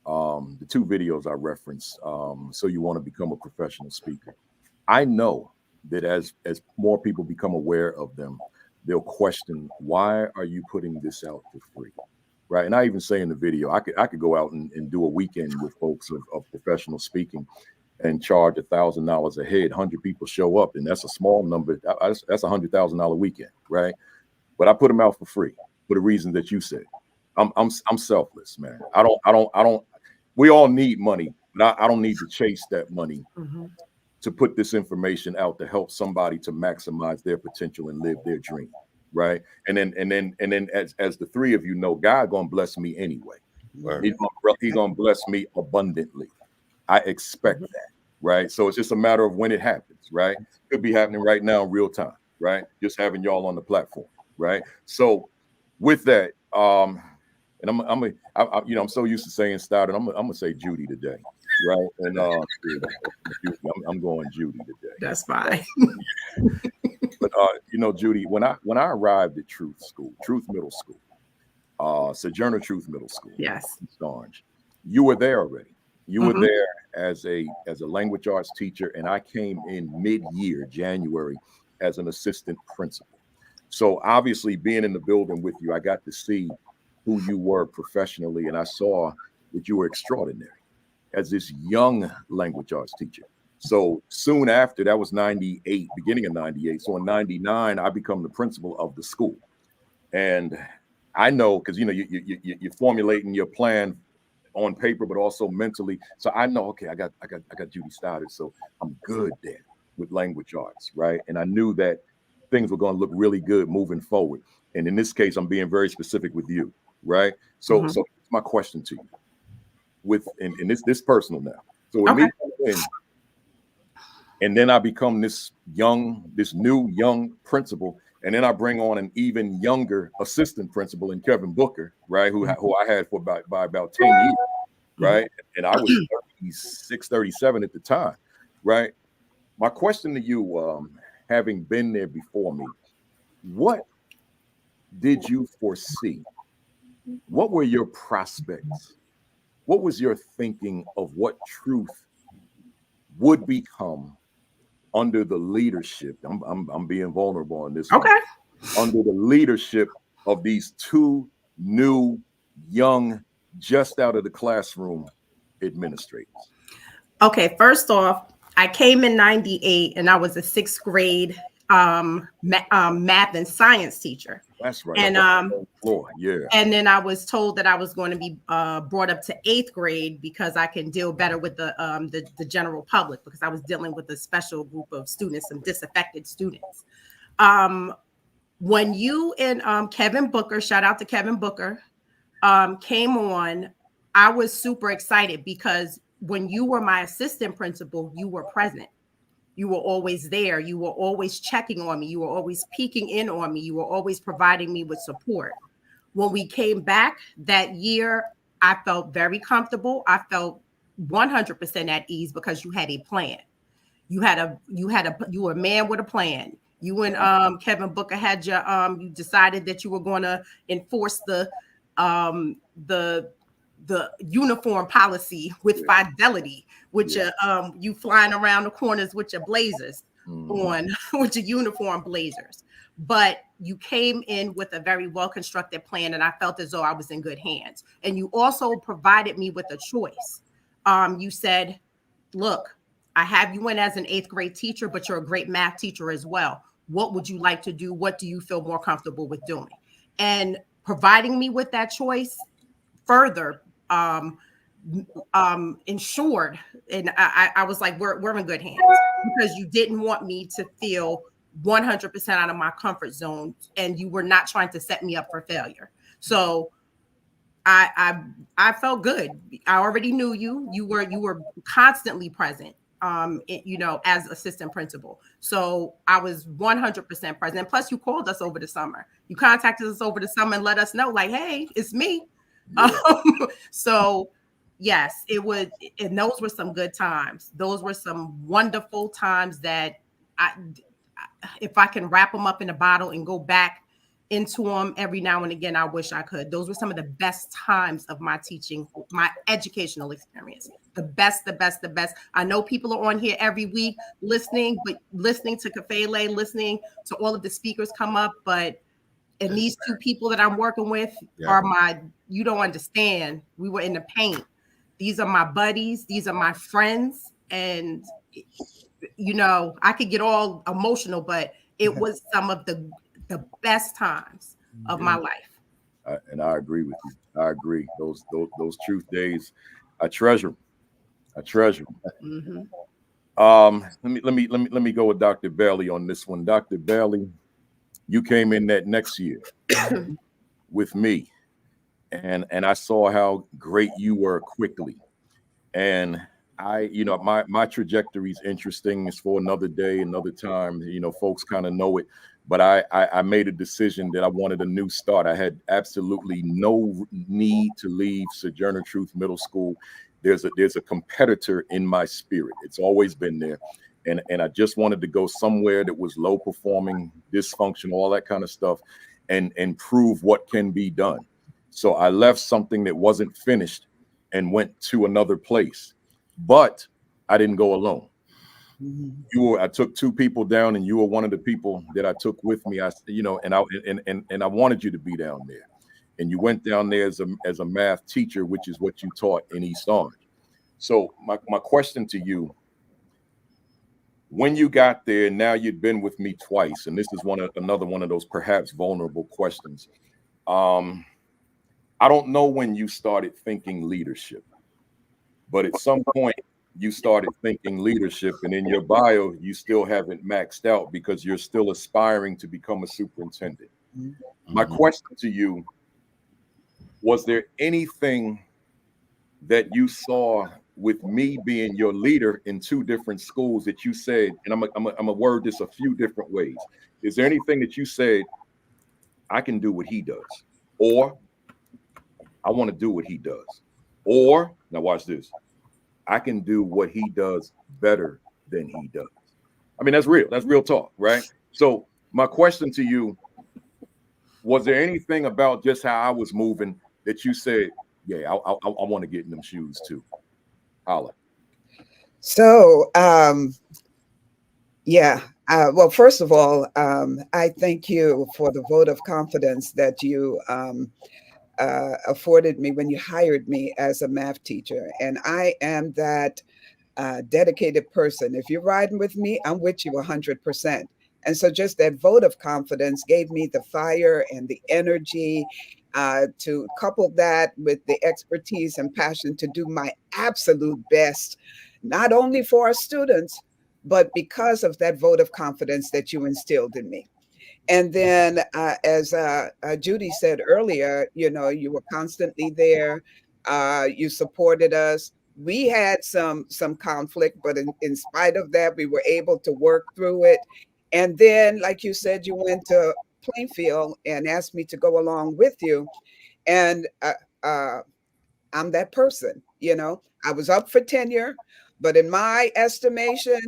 the two videos I referenced, so you want to become a professional speaker. I know that as more people become aware of them, they'll question, why are you putting this out for free? Right. And I even say in the video, I could go out and do a weekend with folks of professional speaking and charge $1,000 a head. 100 people show up, and that's a small number. That's $100,000 weekend, right? But I put them out for free for the reasons that you said. I'm selfless, man. I don't. We all need money, but I don't need to chase that money to put this information out to help somebody to maximize their potential and live their dream, right? And then as the three of you know, God gonna bless me anyway. He's gonna bless me abundantly. I expect that, right? So it's just a matter of when it happens, right? Could be happening right now in real time, right? Just having y'all on the platform, right? So with that, and I'm so used to saying Stoddart, I'm gonna say Judy today, right? And I'm going Judy today. That's fine. But you know, Judy, when I arrived at Truth Middle School, Sojourner Truth Middle School, Yes, Orange, you were there already. You were there as a language arts teacher, and I came in mid-year, January, as an assistant principal. So obviously, being in the building with you, I got to see who you were professionally, and I saw that you were extraordinary as this young language arts teacher. So soon after, that was 98, beginning of 98. So in 99, I become the principal of the school. And I know, because you know, you're formulating your plan on paper, but also mentally. So I know, okay, I got Judy started, so I'm good there with language arts, right? And I knew that things were going to look really good moving forward. And in this case, I'm being very specific with you, right? So my question to you, and this personal now. So with me coming in, and then I become this new young principal, and then I bring on an even younger assistant principal in Kevin Booker, right? Who I had for about 10 years, right? And I was 36, 37 at the time, right? My question to you, having been there before me, what did you foresee? What were your prospects? What was your thinking of what Truth would become under the leadership? I'm being vulnerable on this. Okay. One. Under the leadership of these two new, young, just out of the classroom administrators. Okay. First off, I came in 98 and I was a 6th grade math and science teacher. That's right. And yeah. And then I was told that I was going to be brought up to 8th grade because I can deal better with the general public, because I was dealing with a special group of students, some disaffected students. When you and Kevin Booker, shout out to Kevin Booker, came on, I was super excited because when you were my assistant principal, you were present. You were always there. You were always checking on me. You were always peeking in on me. You were always providing me with support. When we came back that year, I felt very comfortable. I felt 100% at ease because you had a plan. You were a man with a plan. You and Kevin Booker had your you decided that you were going to enforce the uniform policy with fidelity, with your you flying around the corners with your blazers on, with your uniform blazers. But you came in with a very well-constructed plan, and I felt as though I was in good hands. And you also provided me with a choice. You said, look, I have you in as an 8th grade teacher, but you're a great math teacher as well. What would you like to do? What do you feel more comfortable with doing? And providing me with that choice further ensured, and I was like, we're in good hands, because you didn't want me to feel 100% out of my comfort zone, and you were not trying to set me up for failure. So I felt good. I already knew you. You were constantly present, as assistant principal. So I was 100% present. And plus, you called us over the summer. You contacted us over the summer and let us know, like, hey, it's me. Yeah. So yes, it would, and those were some good times. Those were some wonderful times that I, if I can wrap them up in a bottle and go back into them every now and again, I wish I could. Those were some of the best times of my teaching, my educational experience. The best, the best, the best. I know people are on here every week listening, but listening to Kafele, listening to all of the speakers come up, but and these two people that I'm working with are my, you don't understand. We were in the paint. These are my buddies. These are my friends. And, you know, I could get all emotional, but it was some of the best times of my life. And I agree with you. I agree. Those truth days, I treasure them. I treasure them. Let me go with Dr. Bailey on this one. Dr. Bailey, you came in that next year with me, and I saw how great you were quickly. And my trajectory is interesting. It's for another day, another time. You know, folks kind of know it, but I made a decision that I wanted a new start. I had absolutely no need to leave Sojourner Truth Middle School. There's a competitor in my spirit. It's always been there. And I just wanted to go somewhere that was low performing, dysfunctional, all that kind of stuff, and prove what can be done. So I left something that wasn't finished and went to another place. But I didn't go alone. I took two people down, and you were one of the people that I took with me. And I wanted you to be down there. And you went down there as a math teacher, which is what you taught in East Orange. So my question to you, when you got there, now you'd been with me twice, and this is another one of those perhaps vulnerable questions. I don't know when you started thinking leadership, but at some point you started thinking leadership, and in your bio, you still haven't maxed out because you're still aspiring to become a superintendent. My question to you, was there anything that you saw with me being your leader in two different schools that you said, and I'm gonna word this a few different ways. Is there anything that you said, I can do what he does, or I want to do what he does, or now watch this, I can do what he does better than he does? I mean, that's real talk, right? So my question to you, was there anything about just how I was moving that you said, yeah, I want to get in them shoes too? Holla. So, well, first of all, I thank you for the vote of confidence that you afforded me when you hired me as a math teacher. And I am that dedicated person. If you're riding with me, I'm with you 100%. And so just that vote of confidence gave me the fire and the energy to couple that with the expertise and passion to do my absolute best, not only for our students, but because of that vote of confidence that you instilled in me. And then, as Judy said earlier, you know, you were constantly there. You supported us. We had some conflict, but in spite of that, we were able to work through it. And then, like you said, you went to Plainfield and asked me to go along with you. And I'm that person, you know. I was up for tenure, but in my estimation,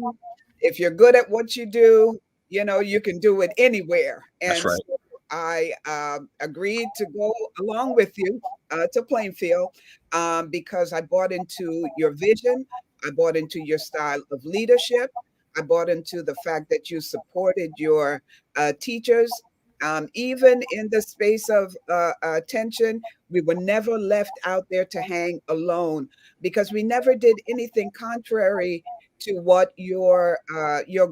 if you're good at what you do, you know, you can do it anywhere. That's And right. so I agreed to go along with you to Plainfield because I bought into your vision. I bought into your style of leadership. I bought into the fact that you supported your teachers. Even in the space of tension, we were never left out there to hang alone because we never did anything contrary to what your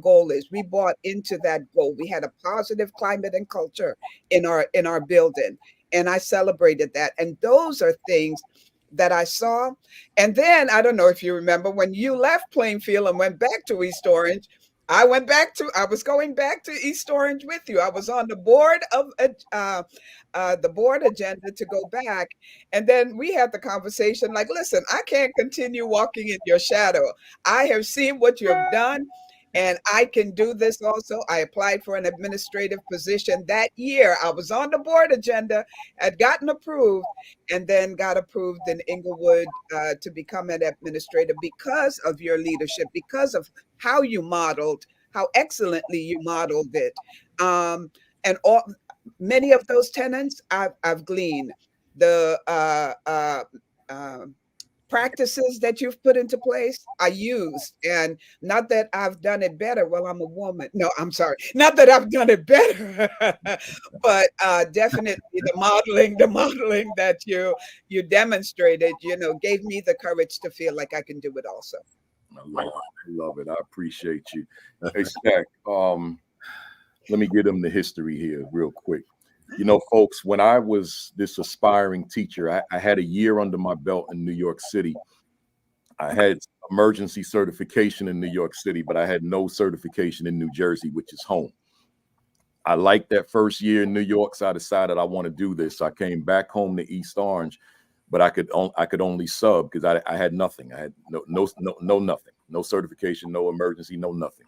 goal is. We bought into that goal. We had a positive climate and culture in our building, and I celebrated that. And those are things that I saw. And then I don't know if you remember when you left Plainfield and went back to East Orange. I was going back to East Orange with you. I was on the board of the board agenda to go back. And then we had the conversation like, listen, I can't continue walking in your shadow. I have seen what you have done. and I can do this also. I applied for an administrative position that year. I was on the board agenda, had gotten approved, and then got approved in Inglewood to become an administrator because of your leadership, because of how you modeled, how excellently you modeled it. And all many of those tenants I've gleaned. The practices that you've put into place, I used. And not that I've done it better. Well, I'm a woman. No, I'm sorry. Not that I've done it better, but definitely the modeling that you demonstrated, gave me the courage to feel like I can do it also. I love it. I appreciate you. Hey, Stack, let me give them the history here real quick. Folks, when I was this aspiring teacher, I had a year under my belt in New York City. I had emergency certification in New York City, but I had no certification in New Jersey, which is home. I liked that first year in New York, so I decided I want to do this. So I came back home to East Orange, but I could only sub because I had nothing. I had no nothing, no certification, no emergency, no nothing.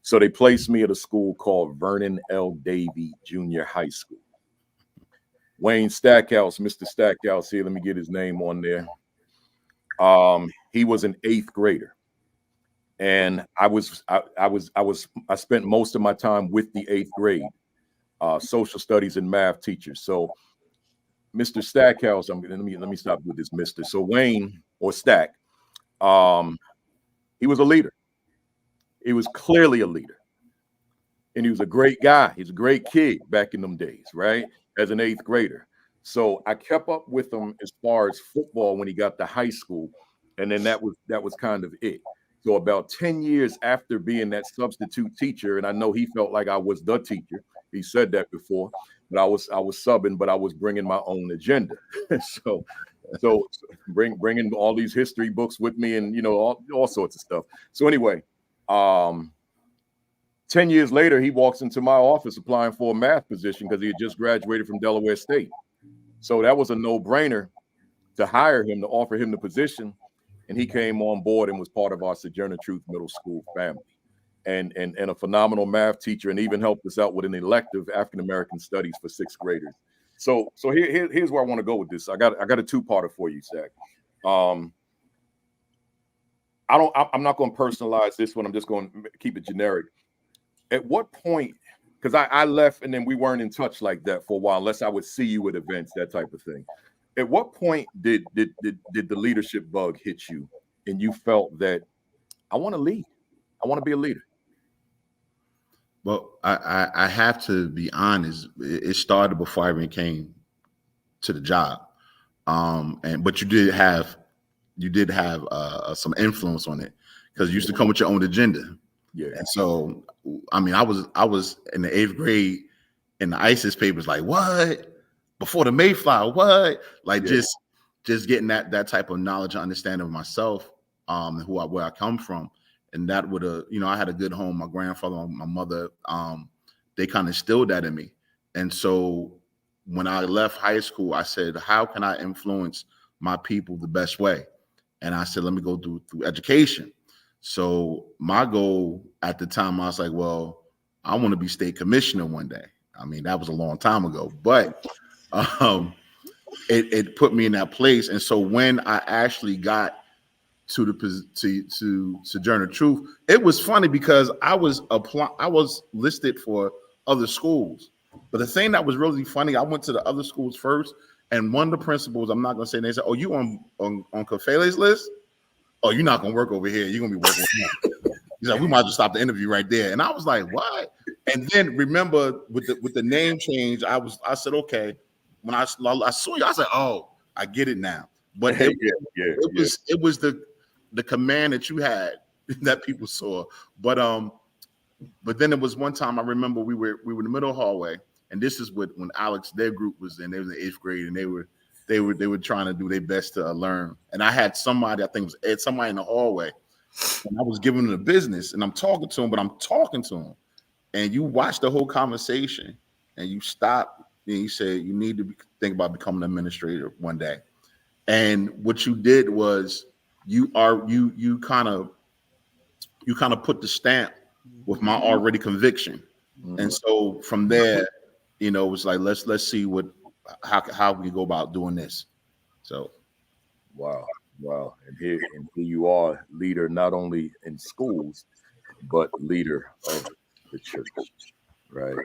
So they placed me at a school called Vernon L. Davey Junior High School. Wayne Stackhouse, Mr. Stackhouse here, let me get his name on there. He was an 8th grader. And I spent most of my time with the 8th grade, social studies and math teachers. So Mr. Stackhouse, let me stop with this Mr. So Wayne or Stack, he was a leader. He was clearly a leader. And he was a great guy. He's a great kid back in them days, right? As an 8th grader. So I kept up with him as far as football when he got to high school. And then that was kind of it. So about 10 years after being that substitute teacher, and I know he felt like I was the teacher. He said that before, but I was subbing, but I was bringing my own agenda. so bringing all these history books with me and, all sorts of stuff. So anyway, 10 years later, he walks into my office applying for a math position because he had just graduated from Delaware State. So that was a no-brainer to hire him, to offer him the position. And he came on board and was part of our Sojourner Truth Middle School family. And a phenomenal math teacher, and even helped us out with an elective African-American studies for 6th graders. So here's where I want to go with this. I got a 2-parter for you, Zach. I'm not going to personalize this one. I'm just going to keep it generic. At what point, because I left and then we weren't in touch like that for a while, unless I would see you at events, that type of thing. At what point did the leadership bug hit you and you felt that I want to lead? I want to be a leader? Well, I have to be honest. It started before I even came to the job. But you did have some influence on it because you used to come with your own agenda. Yeah. And so, I mean, I was in the 8th grade in the ISIS papers, like, what? Before the Mayflower, what? Like, yeah. just getting that type of knowledge and understanding of myself, and where I come from. And that would have, I had a good home. My grandfather, my mother, they kind of instilled that in me. And so when I left high school, I said, how can I influence my people the best way? And I said, let me go through education. So my goal at the time, I was like, well, I want to be state commissioner one day. I mean, that was a long time ago, but it put me in that place. And so when I actually got to Sojourner Truth, it was funny because I was listed for other schools. But the thing that was really funny, I went to the other schools first, and one of the principals, I'm not going to say, they said, oh, you on Kafele's list? Oh, you're not going to work over here. You're going to be working with him. He's like, we might just stop the interview right there. And I was like, what? And then remember with the name change, I said, okay. When I saw you, I said, oh, I get it now. But it was the command that you had that people saw. But then there was one time I remember we were in the middle hallway, and this is when Alex, their group was in. They was in 8th grade, and they were trying to do their best to learn. And I had somebody, I think it was Ed, somebody in the hallway, and I was giving them the business, and I'm talking to him, and you watch the whole conversation, and you stop, and you say, you need to think about becoming an administrator one day. And what you did was you kind of put the stamp with my already conviction. And so from there, you know, it was like, let's see how we go about doing this. So Wow. And here you are, leader not only in schools, but leader of the church. Right.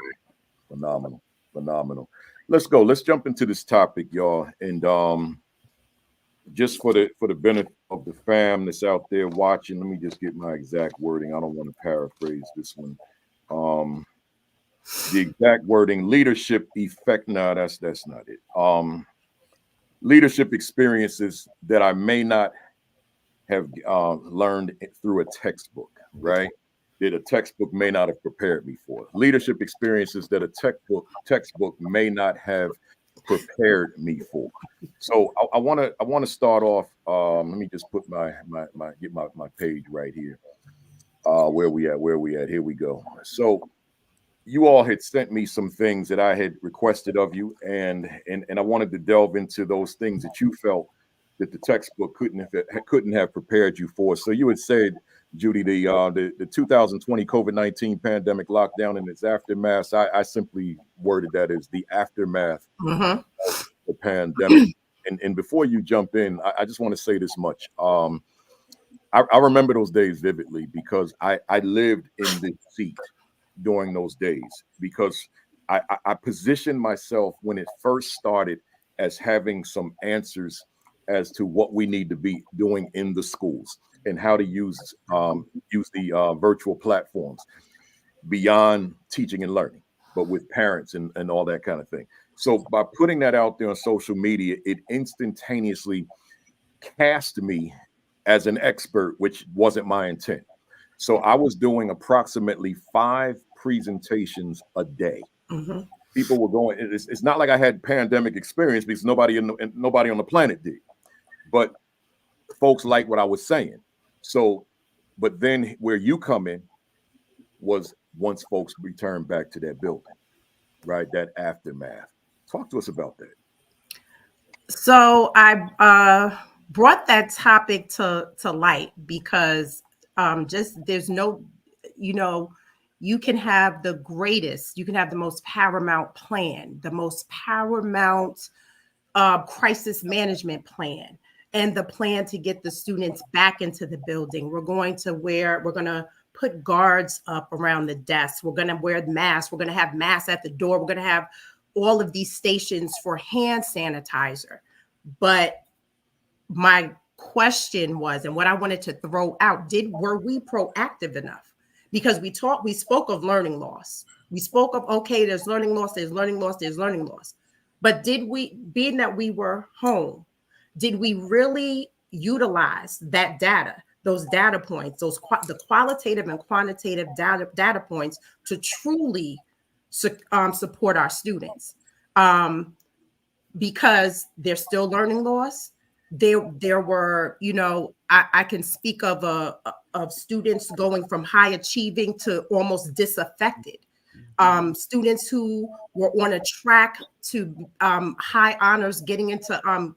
Phenomenal. Let's go. Let's jump into this topic, y'all. And just for the benefit of the fam that's out there watching, let me just get my exact wording. I don't want to paraphrase this one. The exact wording: leadership effect. No, that's not it. Leadership experiences that I may not have learned through a textbook, right? That a textbook may not have prepared me for. Leadership experiences that a textbook may not have prepared me for. So I want to start off. Let me just put my page right here. Where we at? Here we go. So you all had sent me some things that I had requested of you, and I wanted to delve into those things that you felt that the textbook couldn't have prepared you for. So you had said, Judy, the 2020 COVID-19 pandemic lockdown and its aftermath. I simply worded that as the aftermath of the pandemic. And before you jump in, I just want to say this much. I remember those days vividly because I lived in the seat during those days, because I positioned myself when it first started as having some answers as to what we need to be doing in the schools and how to use the virtual platforms beyond teaching and learning, but with parents and all that kind of thing. So by putting that out there on social media, it instantaneously cast me as an expert, which wasn't my intent. So I was doing approximately 5 presentations a day. People were going. It's not like I had pandemic experience because nobody on the planet did, but folks liked what I was saying. So, but then where you come in was once folks returned back to that building, right? That aftermath. Talk to us about that. So I brought that topic to light because just there's no, you can have the greatest, you can have the most paramount plan, the most paramount crisis management plan, and the plan to get the students back into the building. We're going to put guards up around the desks. We're going to wear masks. We're going to have masks at the door. We're going to have all of these stations for hand sanitizer. But my question was, and what I wanted to throw out, were we proactive enough? Because we spoke of learning loss. We spoke of, okay, there's learning loss. But did we, being that we were home, did we really utilize that data, those data points, the qualitative and quantitative data points to truly support our students? Because there's still learning loss. There were, I can speak of students going from high achieving to almost disaffected. Students who were on a track to high honors, getting into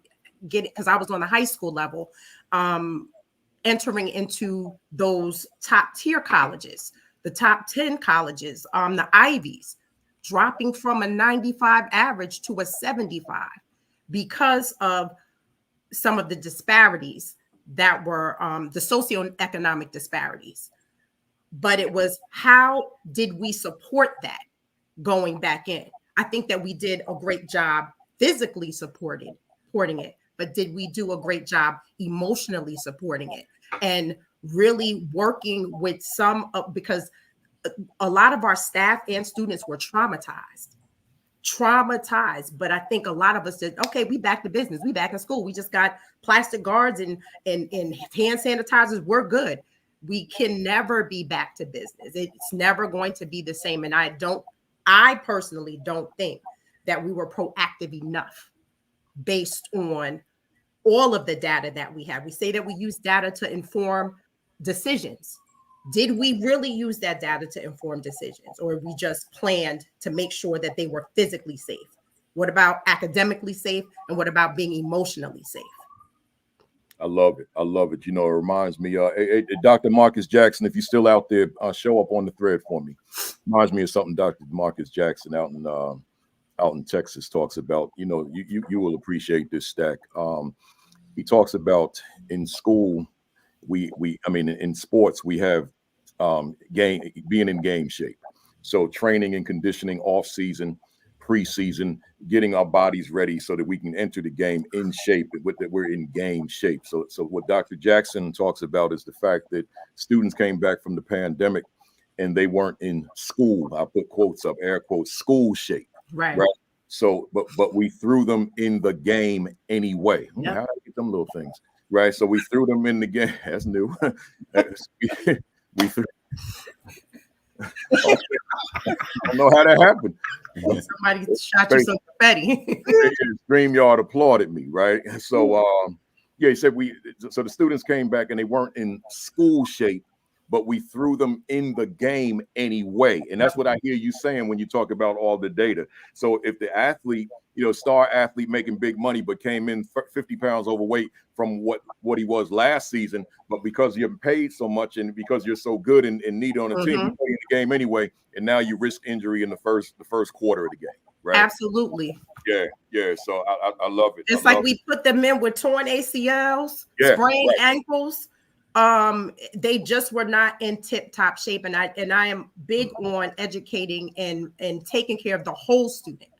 because I was on the high school level, entering into those top tier colleges, the top 10 colleges, the Ivies, dropping from a 95 average to a 75 because of some of the disparities that were the socioeconomic disparities. But it was, how did we support that going back in? I think that we did a great job physically supporting it, but did we do a great job emotionally supporting it and really working with because a lot of our staff and students were traumatized, but I think a lot of us said, okay, we back to business. We back in school. We just got plastic guards and hand sanitizers. We're good. We can never be back to business. It's never going to be the same. And I personally don't think that we were proactive enough based on all of the data that we have. We say that we use data to inform decisions. Did we really use that data to inform decisions, or we just planned to make sure that they were physically safe? What about academically safe? And what about being emotionally safe? I love it. I love it. You know, it reminds me, Dr. Marcus Jackson, if you're still out there, show up on the thread for me. Reminds me of something Dr. Marcus Jackson out in Texas talks about. You know, you will appreciate this, Stack. He talks about in school, I mean, in sports, we have being in game shape. So training and conditioning off season, preseason, getting our bodies ready so that we can enter the game in shape, with that we're in game shape. So what Dr. Jackson talks about is the fact that students came back from the pandemic and they weren't in school. I put quotes up, air quotes, school shape. Right. So, but we threw them in the game anyway. Yep. How do I get them little things? Right. So we threw them in the game. That's new. we threw. I don't know how that happened. Somebody shot you some confetti. StreamYard applauded me, right? So yeah, he said so the students came back and they weren't in school shape, but we threw them in the game anyway. And that's what I hear you saying when you talk about all the data. So if the athlete, star athlete making big money, but came in 50 pounds overweight from what he was last season, but because you're paid so much and because you're so good and needed on the team, you play in the game anyway, and now you risk injury in the first quarter of the game, right? Absolutely. Yeah. So I love it. It's like we put them in with torn ACLs, sprained ankles. They just were not in tip-top shape, and I am big on educating and taking care of the whole student,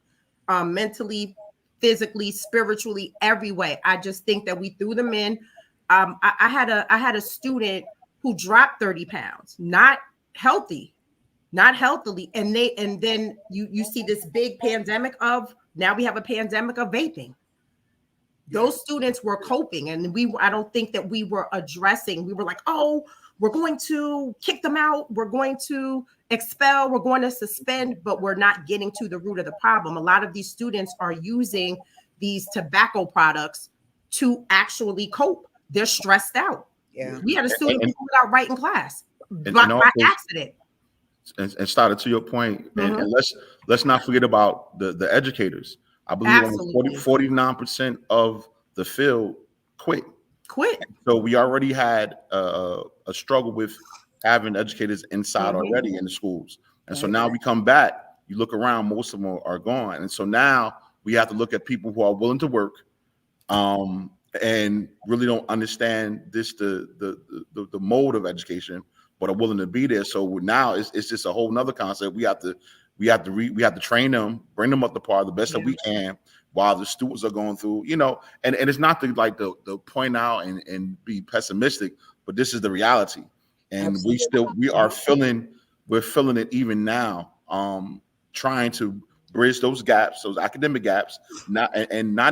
mentally, physically, spiritually, every way. I just think that we threw them in. I had a student who dropped 30 pounds, not healthily, and then you see this big pandemic now we have a pandemic of vaping. Those students were coping, and I don't think that we were addressing. We were like, oh, we're going to kick them out, we're going to expel, we're going to suspend, but we're not getting to the root of the problem. A lot of these students are using these tobacco products to actually cope. They're stressed out. Yeah. We had a student who was out right in class by accident. And started to your point, and let's not forget about the educators. I believe 49% of the field quit. So we already had a struggle with having educators inside already in the schools. And so now we come back, you look around, most of them are gone. And so now we have to look at people who are willing to work and really don't understand the mode of education, but are willing to be there. So now it's just a whole nother concept. We have to train them, bring them up to par the best that we can while the students are going through, and it's not to point out and be pessimistic, but this is the reality. And we're feeling it even now, trying to bridge those gaps, those academic gaps, not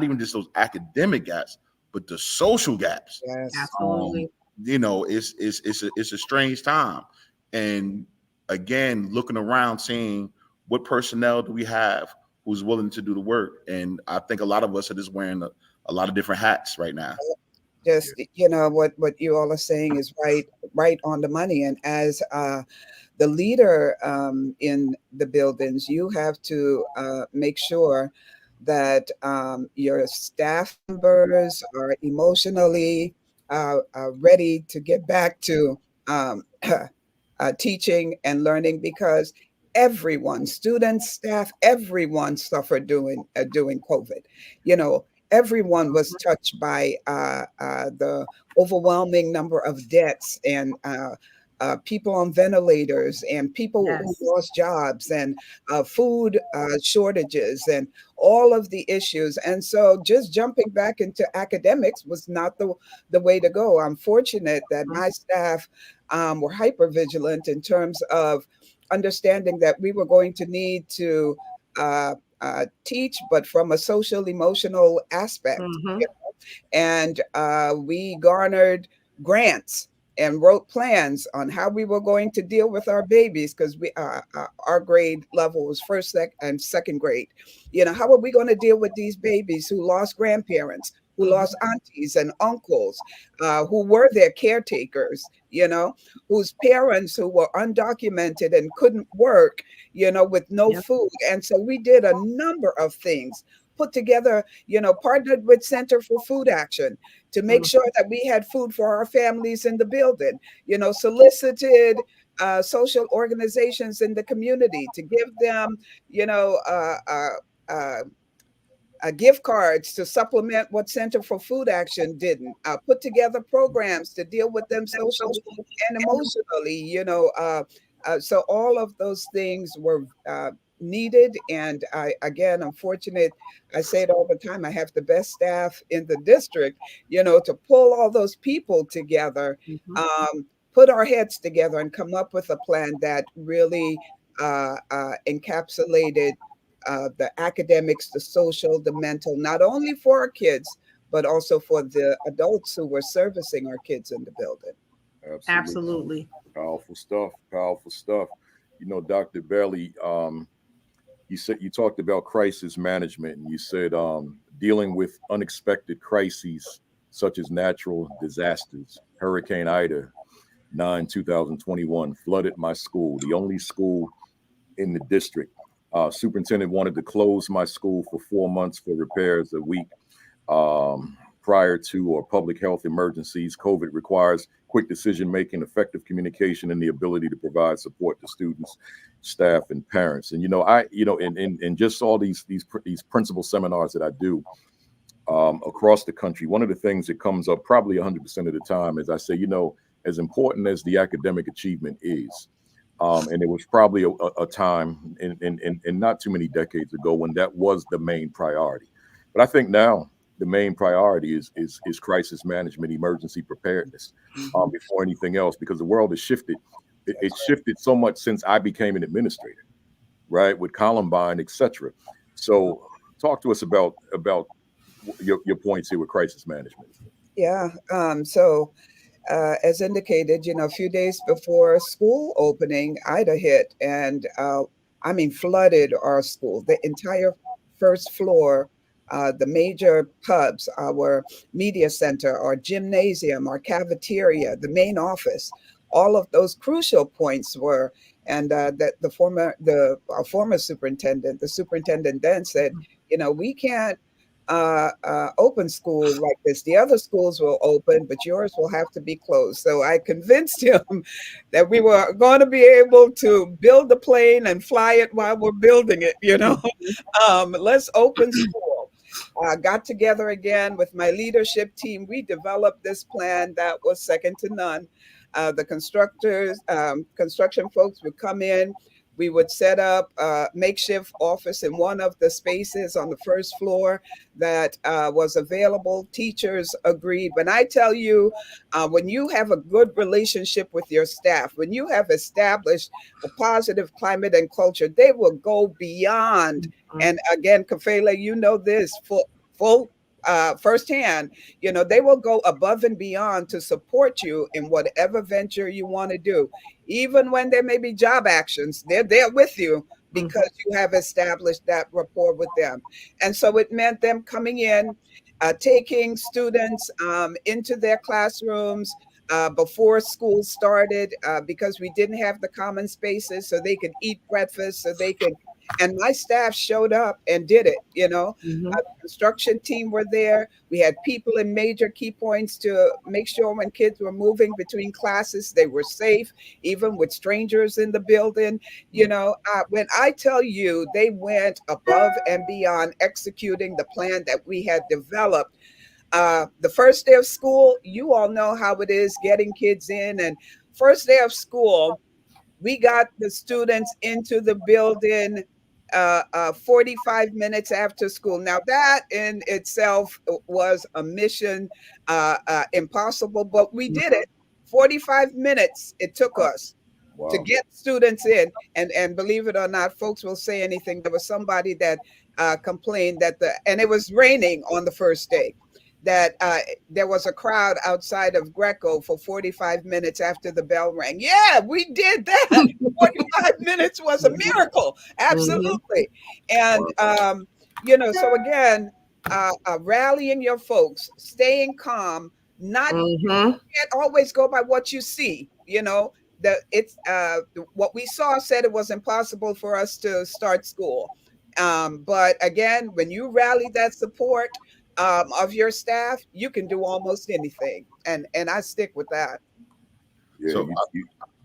even just those academic gaps, but the social gaps. Yes. Absolutely. It's a strange time. And again, looking around, seeing what personnel do we have who's willing to do the work. And I think a lot of us are just wearing a lot of different hats right now. Just, what you all are saying is right on the money. And as the leader in the buildings, you have to make sure that your staff members are emotionally ready to get back to teaching and learning, because everyone, students, staff, everyone suffered during COVID. Everyone was touched by the overwhelming number of deaths and people on ventilators and people who lost jobs and food shortages and all of the issues. And so just jumping back into academics was not the way to go. I'm fortunate that my staff were hyper vigilant in terms of understanding that we were going to need to teach, but from a social emotional aspect. And we garnered grants and wrote plans on how we were going to deal with our babies, because our grade level was first and second grade. How are we going to deal with these babies who lost grandparents, who lost aunties and uncles, who were their caretakers, whose parents who were undocumented and couldn't work, with no food. And so we did a number of things put together, partnered with Center for Food Action to make sure that we had food for our families in the building, solicited social organizations in the community to give them, uh, gift cards to supplement what Center for Food Action didn't. Put together programs to deal with them socially and emotionally. So all of those things were needed. And again, I'm fortunate. I say it all the time. I have the best staff in the district. To pull all those people together, put our heads together, and come up with a plan that really encapsulated the academics, the social, the mental, not only for our kids, but also for the adults who were servicing our kids in the building. Absolutely. Powerful stuff. Powerful stuff. Dr. Bailey, you talked about crisis management, and you said dealing with unexpected crises such as natural disasters. Hurricane Ida, 2021, flooded my school, the only school in the district. Superintendent wanted to close my school for 4 months for repairs a week prior to or public health emergencies. COVID requires quick decision making, effective communication, and the ability to provide support to students, staff, and parents. And in just all these principal seminars that I do across the country, one of the things that comes up probably 100% of the time is I say, as important as the academic achievement is. And there was probably a time in not too many decades ago when that was the main priority. But I think now the main priority is crisis management, emergency preparedness before anything else, because the world has shifted. It's shifted so much since I became an administrator, right, with Columbine, etc. So talk to us about your points here with crisis management. Yeah. As indicated, a few days before school opening, Ida hit and flooded our school, the entire first floor, the major pubs, our media center, our gymnasium, our cafeteria, the main office. All of those crucial points were, and that our former superintendent, the superintendent then said, we can't open school like this. The other schools will open, but yours will have to be closed. So I convinced him that we were going to be able to build the plane and fly it while we're building it. Let's open school. Got together again with my leadership team. We developed this plan that was second to none. The construction folks would come in. We would set up a makeshift office in one of the spaces on the first floor that was available. Teachers agreed. When I tell you, when you have a good relationship with your staff, when you have established a positive climate and culture, they will go beyond. And again, Kafele, this full firsthand, they will go above and beyond to support you in whatever venture you want to do. Even when there may be job actions, they're there with you because you have established that rapport with them. And so it meant them coming in, taking students into their classrooms before school started because we didn't have the common spaces so they could eat breakfast, so they could. And my staff showed up and did it, The construction team were there. We had people in major key points to make sure when kids were moving between classes, they were safe, even with strangers in the building. When I tell you they went above and beyond executing the plan that we had developed. The first day of school, you all know how it is getting kids in. And first day of school, we got the students into the building 45 minutes after school. Now, that in itself was a mission impossible, but we did it. 45 minutes it took us to get students in. And believe it or not, folks will say anything. There was somebody that complained and it was raining on the first day, that there was a crowd outside of Greco for 45 minutes after the bell rang. Yeah, we did that. 45 minutes was a miracle. Absolutely. And, so again, rallying your folks, staying calm, you can't always go by what you see, what we saw said it was impossible for us to start school. But again, when you rally that support of your staff, you can do almost anything. And I stick with that. Yeah, So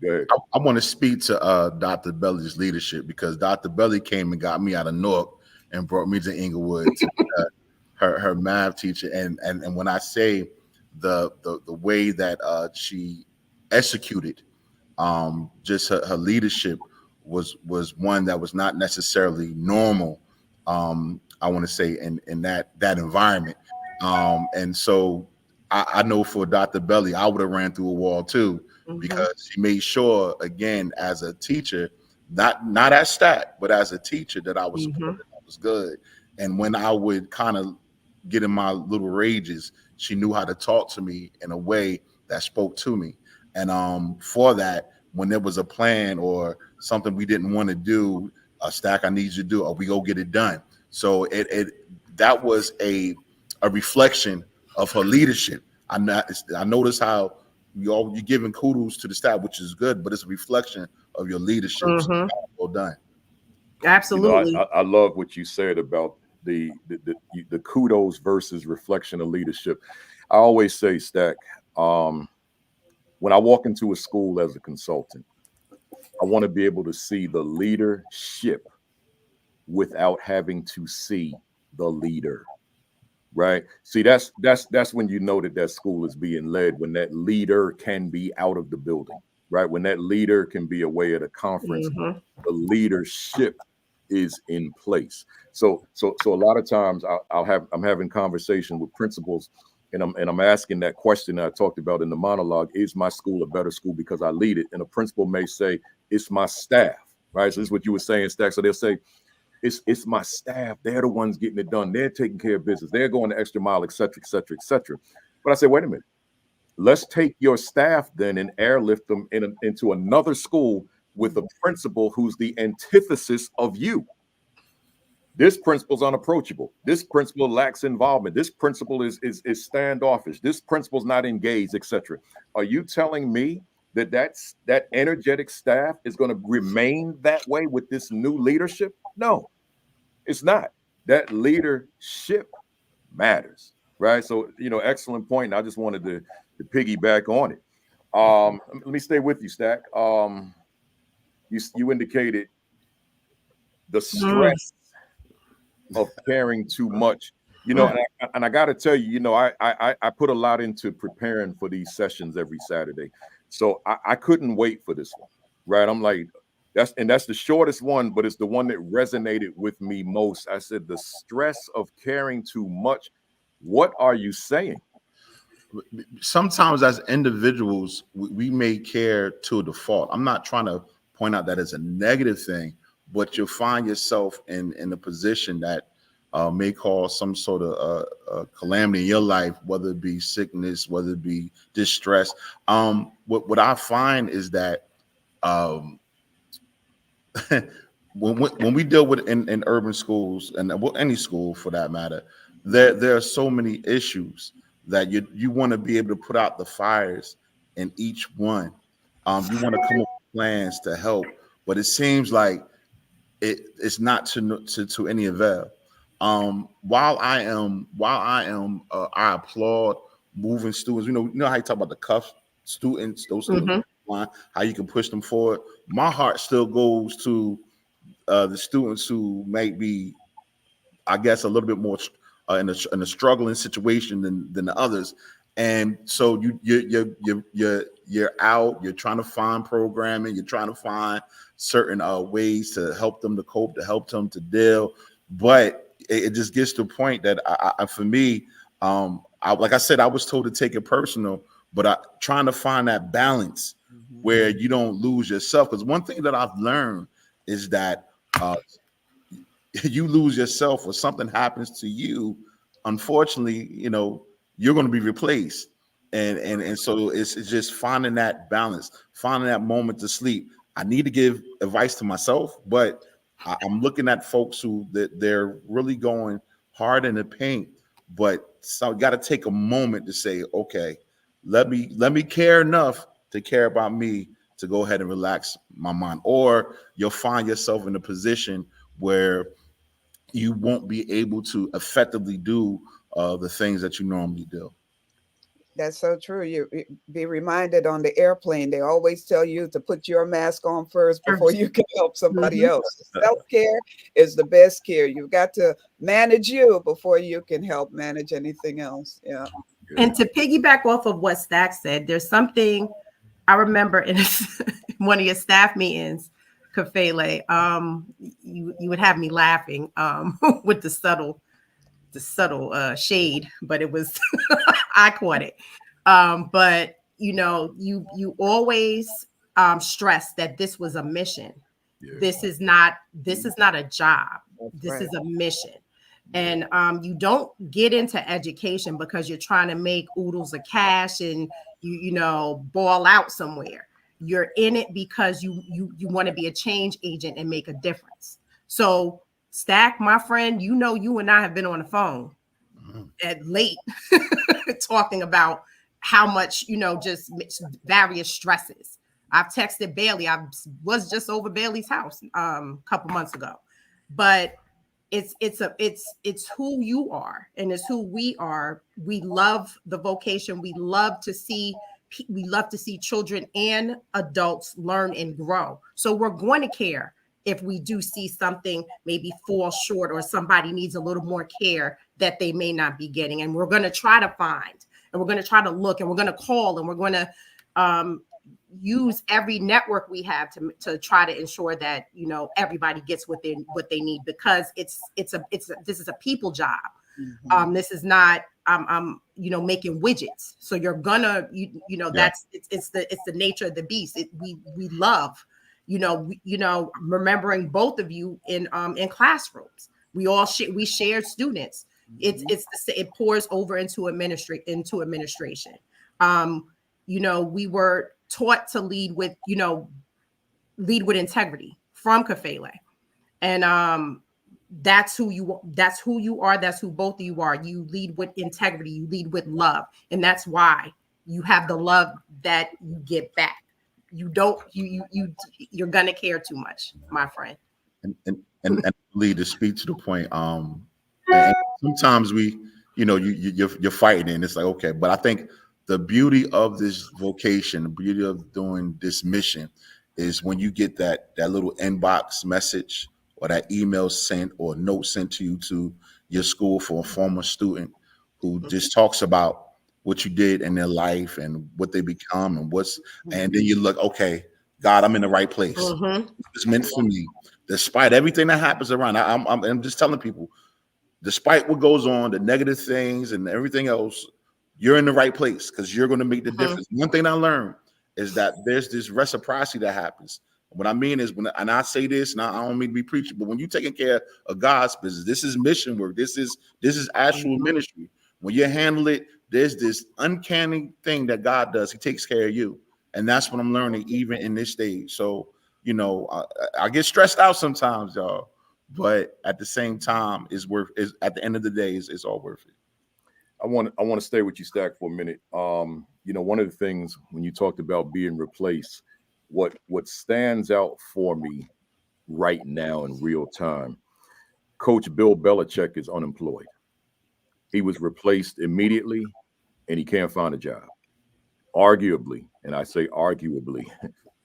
go ahead. I want to speak to Dr. Belly's leadership, because Dr. Belly came and got me out of Newark and brought me to Inglewood to her math teacher. And when I say the way that she executed, just her leadership was one that was not necessarily normal. I want to say in that environment. And so I know for Dr. Belly, I would have ran through a wall too, because she made sure, again, as a teacher, not as Stack, but as a teacher, that I was supported, that was good. And when I would kind of get in my little rages, she knew how to talk to me in a way that spoke to me. And for that, when there was a plan or something we didn't want to do, a Stack, I need you to do, or we go get it done. So that was a reflection of her leadership. I notice how you're giving kudos to the staff, which is good, but it's a reflection of your leadership. So well done. Absolutely. I love what you said about the kudos versus reflection of leadership. I always say, Stack, when I walk into a school as a consultant, I want to be able to see the leadership without having to see the leader. Right. See, that's when you know that school is being led, when that leader can be out of the building, right? When that leader can be away at a conference, the leadership is in place. So a lot of times I'm having conversation with principals, and I'm asking that question that I talked about in the monologue: is my school a better school because I lead it? And a principal may say, it's my staff, right? So this is what you were saying, Stack. So they'll say, it's my staff. They're the ones getting it done. They're taking care of business. They're going the extra mile, et cetera, et cetera, et cetera. But I say, wait a minute. Let's take your staff then and airlift them into another school with a principal who's the antithesis of you. This principal's unapproachable. This principal lacks involvement. This principal is standoffish. This principal's not engaged, et cetera. Are you telling me that energetic staff is going to remain that way with this new leadership? No, it's not. That leadership matters, right? So, excellent point. And I just wanted to piggyback on it. Let me stay with you, Stack. You indicated the stress of caring too much. And I got to tell you, I put a lot into preparing for these sessions every Saturday. So I couldn't wait for this one, right? I'm like, that's the shortest one, but it's the one that resonated with me most. I said, the stress of caring too much. What are you saying? Sometimes as individuals, we may care to a default. I'm not trying to point out that as a negative thing, but you'll find yourself in a position that may cause some sort of calamity in your life, whether it be sickness, whether it be distress. What I find is that when we deal with in urban schools, and any school for that matter, there are so many issues that you want to be able to put out the fires in each one. You want to come up with plans to help, but it seems like it's not to any avail. While I I applaud moving students. You know how you talk about the cuff students, those students, how you can push them forward. My heart still goes to the students who might be, I guess, a little bit more in a struggling situation than the others. And so you're out, you're trying to find programming, you're trying to find certain ways to help them to cope, to help them to deal. But it just gets to a point that for me, like I said, I was told to take it personal, but trying to find that balance where you don't lose yourself. Because one thing that I've learned is that you lose yourself or something happens to you, unfortunately, you're going to be replaced. And so it's just finding that balance, finding that moment to sleep. I need to give advice to myself, but I'm looking at folks who they're really going hard in the paint, but so got to take a moment to say, okay, let me care enough to care about me to go ahead and relax my mind. Or you'll find yourself in a position where you won't be able to effectively do the things that you normally do. That's so true. You be reminded on the airplane, they always tell you to put your mask on first before you can help somebody else. Self-care is the best care. You've got to manage you before you can help manage anything else. Yeah. And to piggyback off of what Stack said, there's something I remember in one of your staff meetings, Kafele, you would have me laughing with the subtle shade, but it was I caught it. But you always stress that this was a mission. Yeah. This is not a job. That's This right. is a mission. And you don't get into education because you're trying to make oodles of cash and you ball out somewhere. You're in it because you want to be a change agent and make a difference. So Stack, my friend, you and I have been on the phone at late talking about how much, just various stresses. I've texted Bailey. I was just over Bailey's house a couple months ago, but it's who you are and it's who we are. We love the vocation. We love to see children and adults learn and grow. So we're going to care if we do see something maybe fall short or somebody needs a little more care that they may not be getting. And we're going to try to find, and we're going to try to look, and we're going to call, and we're going to use every network we have to try to ensure that everybody gets what they need, because this is a people job. This is not I'm making widgets. So you're gonna that's it's the nature of the beast. We love remembering both of you in classrooms. We shared students. It pours over into administration. We were taught to lead with integrity from Kafele. And that's who you are. That's who both of you are. You lead with integrity, you lead with love. And that's why you have the love that you get back. You're gonna care too much, my friend. And Lee, to speak to the point, and sometimes you're fighting and it's like, okay, but I think the beauty of this vocation, the beauty of doing this mission is when you get that little inbox message or that email sent or note sent to you to your school for a former student who just talks about what you did in their life and what they become and then you look, okay, God, I'm in the right place. It's meant for me. Despite everything that happens around, I'm just telling people, despite what goes on, the negative things and everything else, you're in the right place because you're going to make the difference. One thing I learned is that there's this reciprocity that happens. What I mean is and I say this, and I don't mean to be preaching, but when you're taking care of God's business, this is mission work. This is actual ministry. When you handle it, there's this uncanny thing that God does. He takes care of you. And that's what I'm learning even in this stage. So, I get stressed out sometimes, y'all, but at the same time, at the end of the day, it's all worth it. I want to stay with you, Stack, for a minute. One of the things when you talked about being replaced, what stands out for me right now in real time, Coach Bill Belichick is unemployed. He was replaced immediately, and he can't find a job. Arguably, and I say arguably,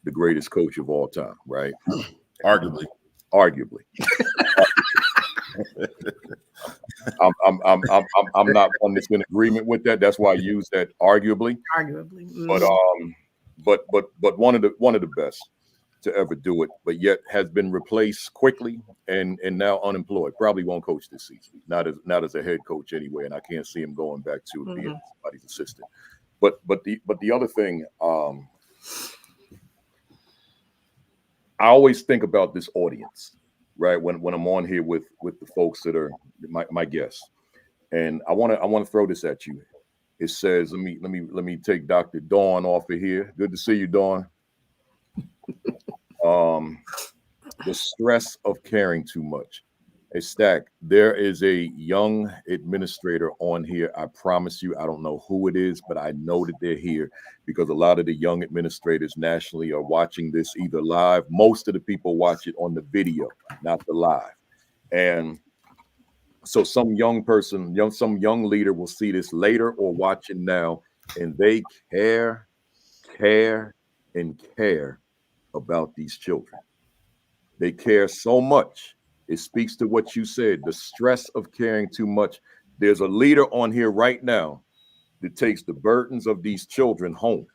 the greatest coach of all time, right? Arguably. I'm not one that's in agreement with that. That's why I use that arguably. But one of the best to ever do it, but yet has been replaced quickly and now unemployed. Probably won't coach this season. Not as a head coach anyway, and I can't see him going back to being somebody's assistant. But the other thing, I always think about this audience, right? When I'm on here with the folks that are my guests, and I want to throw this at you. It says, let me take Dr. Dawn off of here. Good to see you, Dawn. The stress of caring too much. Hey, Stack, there is a young administrator on here. I promise you, I don't know who it is, but I know that they're here because a lot of the young administrators nationally are watching this either live. Most of the people watch it on the video, not the live. And So some young person, some young leader will see this later or watch it now, and they care, and care about these children. They care so much. It speaks to what you said, the stress of caring too much. There's a leader on here right now that takes the burdens of these children home,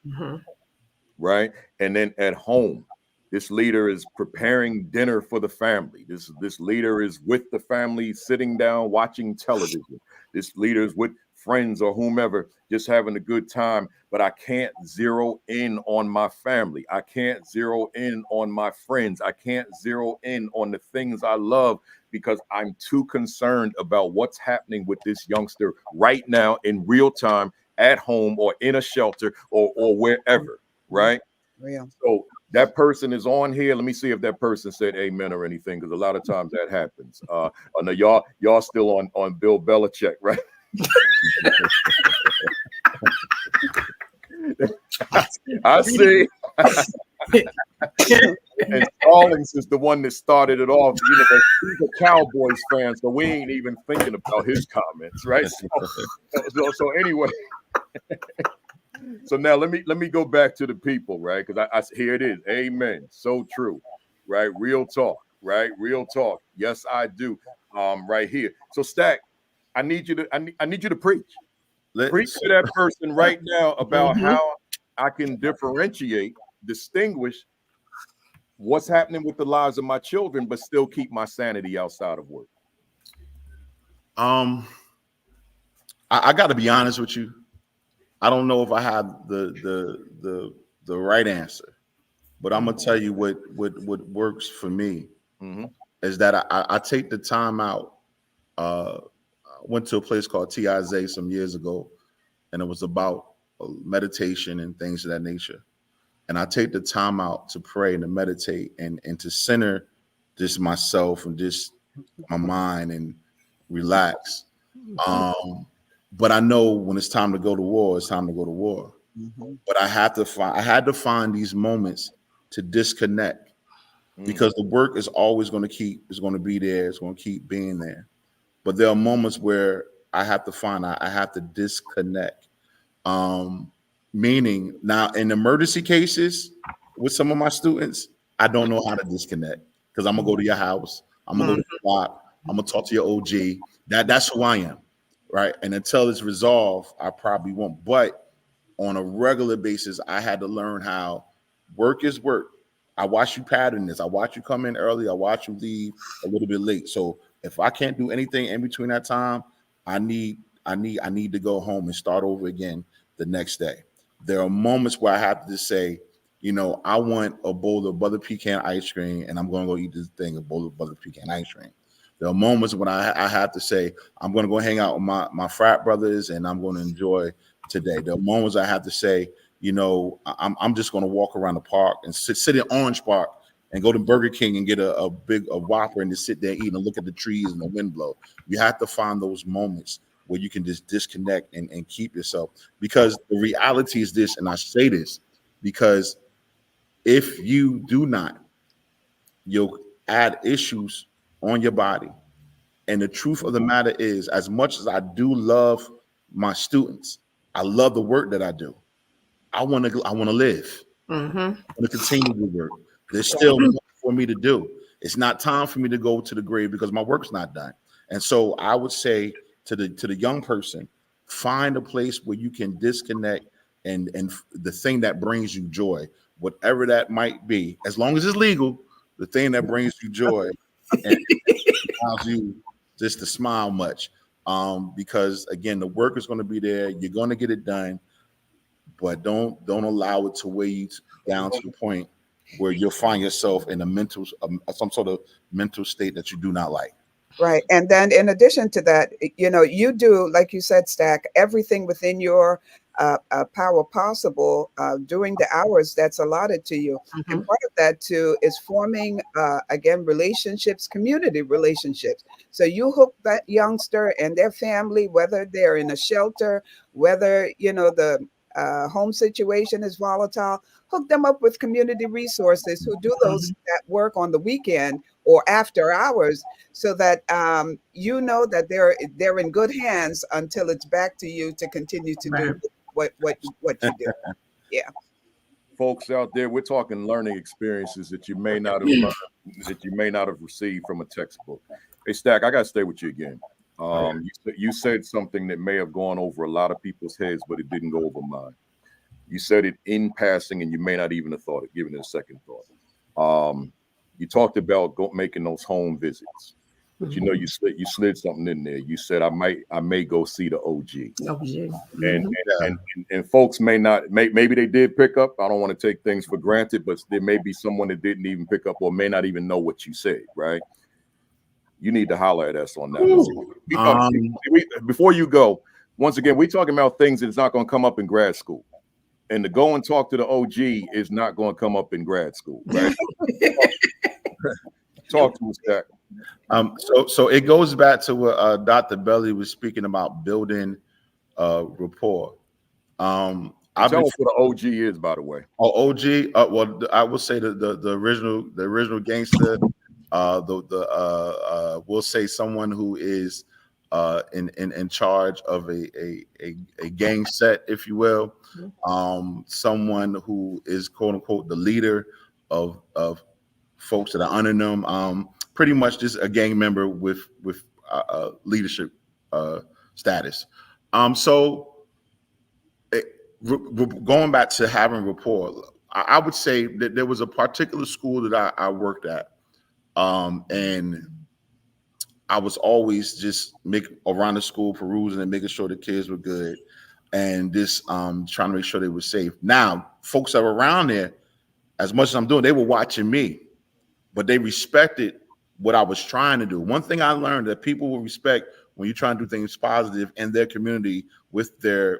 right? And then at home, this leader is preparing dinner for the family. This leader is with the family, sitting down, watching television. This leader is with friends or whomever, just having a good time. But I can't zero in on my family. I can't zero in on my friends. I can't zero in on the things I love because I'm too concerned about what's happening with this youngster right now in real time at home or in a shelter or wherever, right? Real. So that person is on here. Let me see if that person said amen or anything, because a lot of times that happens. I know y'all still on Bill Belichick, right? I see. And Stallings is the one that started it off. You know, he's a Cowboys fan, so we ain't even thinking about his comments, right? So anyway. So now let me go back to the people, right? Because I here it is. Amen. So true, right? Real talk, right? Real talk. Yes, I do. Right here. So Stack, I need you to preach. Preach to that person right now about how I can differentiate, distinguish what's happening with the lives of my children, but still keep my sanity outside of work. I got to be honest with you. I don't know if I have the right answer, but I'm gonna tell you what works for me is that I take the time out. I went to a place called TIZ some years ago, and it was about meditation and things of that nature. And I take the time out to pray and to meditate and to center just myself and just my mind and relax. But I know when it's time to go to war, it's time to go to war. But I had to find these moments to disconnect because the work is always going to be there. It's going to keep being there. But there are moments where I have to disconnect. Meaning now in emergency cases with some of my students, I don't know how to disconnect because I'm gonna go to your house, I'm gonna go to the block, I'm gonna talk to your OG. That's who I am, right? And until it's resolved, I probably won't. But on a regular basis, I had to learn how work is work. I watch you pattern this. I watch you come in early. I watch you leave a little bit late. So if I can't do anything in between that time, I need to go home and start over again the next day. There are moments where I have to say, you know, I want a bowl of butter pecan ice cream, and I'm going to go eat this thing, a bowl of butter pecan ice cream. There are moments when I have to say, I'm going to go hang out with my frat brothers, and I'm going to enjoy today. There are moments I have to say, you know, I'm just going to walk around the park and sit in Orange Park and go to Burger King and get a Whopper and just sit there eating and look at the trees and the wind blow. You have to find those moments where you can just disconnect and keep yourself. Because the reality is this, and I say this, because if you do not, you'll add issues on your body. And the truth of the matter is, as much as I do love my students, I love the work that I do. I want to live. I want to continue to work. There's still more for me to do. It's not time for me to go to the grave because my work's not done. And so I would say to the young person, find a place where you can disconnect and the thing that brings you joy, whatever that might be, as long as it's legal, the thing that brings you joy and allows you just to smile much. Because again, the work is going to be there. You're going to get it done, but don't allow it to weigh you down to the point where you'll find yourself in some sort of mental state that you do not like. Right. And then in addition to that, you know, you do, like you said, Stack, everything within your power possible during the hours that's allotted to you. And part of that, too, is forming, again, relationships, community relationships. So you hook that youngster and their family, whether they're in a shelter, whether, you know, the home situation is volatile, hook them up with community resources who do that work on the weekend or after hours, so that you know that they're in good hands until it's back to you to continue to do what you do. Yeah. Folks out there, we're talking learning experiences that you may not have learned, that you may not have received from a textbook. Hey, Stack, I got to stay with you again. You said something that may have gone over a lot of people's heads, but it didn't go over mine. You said it in passing, and you may not even have thought it, given it a second thought. You talked about making those home visits, but you know, you slid something in there. You said I may go see the OG. And folks maybe they did pick up. I don't want to take things for granted, but there may be someone that didn't even pick up or may not even know what you said, right? You need to holler at us on that. Before you go, once again, we're talking about things that's not going to come up in grad school. And to go and talk to the OG is not going to come up in grad school, right? Talk to us, Jack. So it goes back to what Dr. Belly was speaking about, building rapport. Tell us what the OG is, by the way. Oh, OG. Well, I will say the original gangster. We'll say someone who is in charge of a gang set, if you will. Someone who is quote unquote the leader of folks that are under them. Pretty much just a gang member with leadership status. So going back to having rapport, I would say that there was a particular school that I worked at, and I was always just around the school perusing and making sure the kids were good, and just trying to make sure they were safe. Now, folks that were around there, as much as I'm doing, they were watching me, but they respected what I was trying to do. One thing I learned that people will respect when you're trying to do things positive in their community with their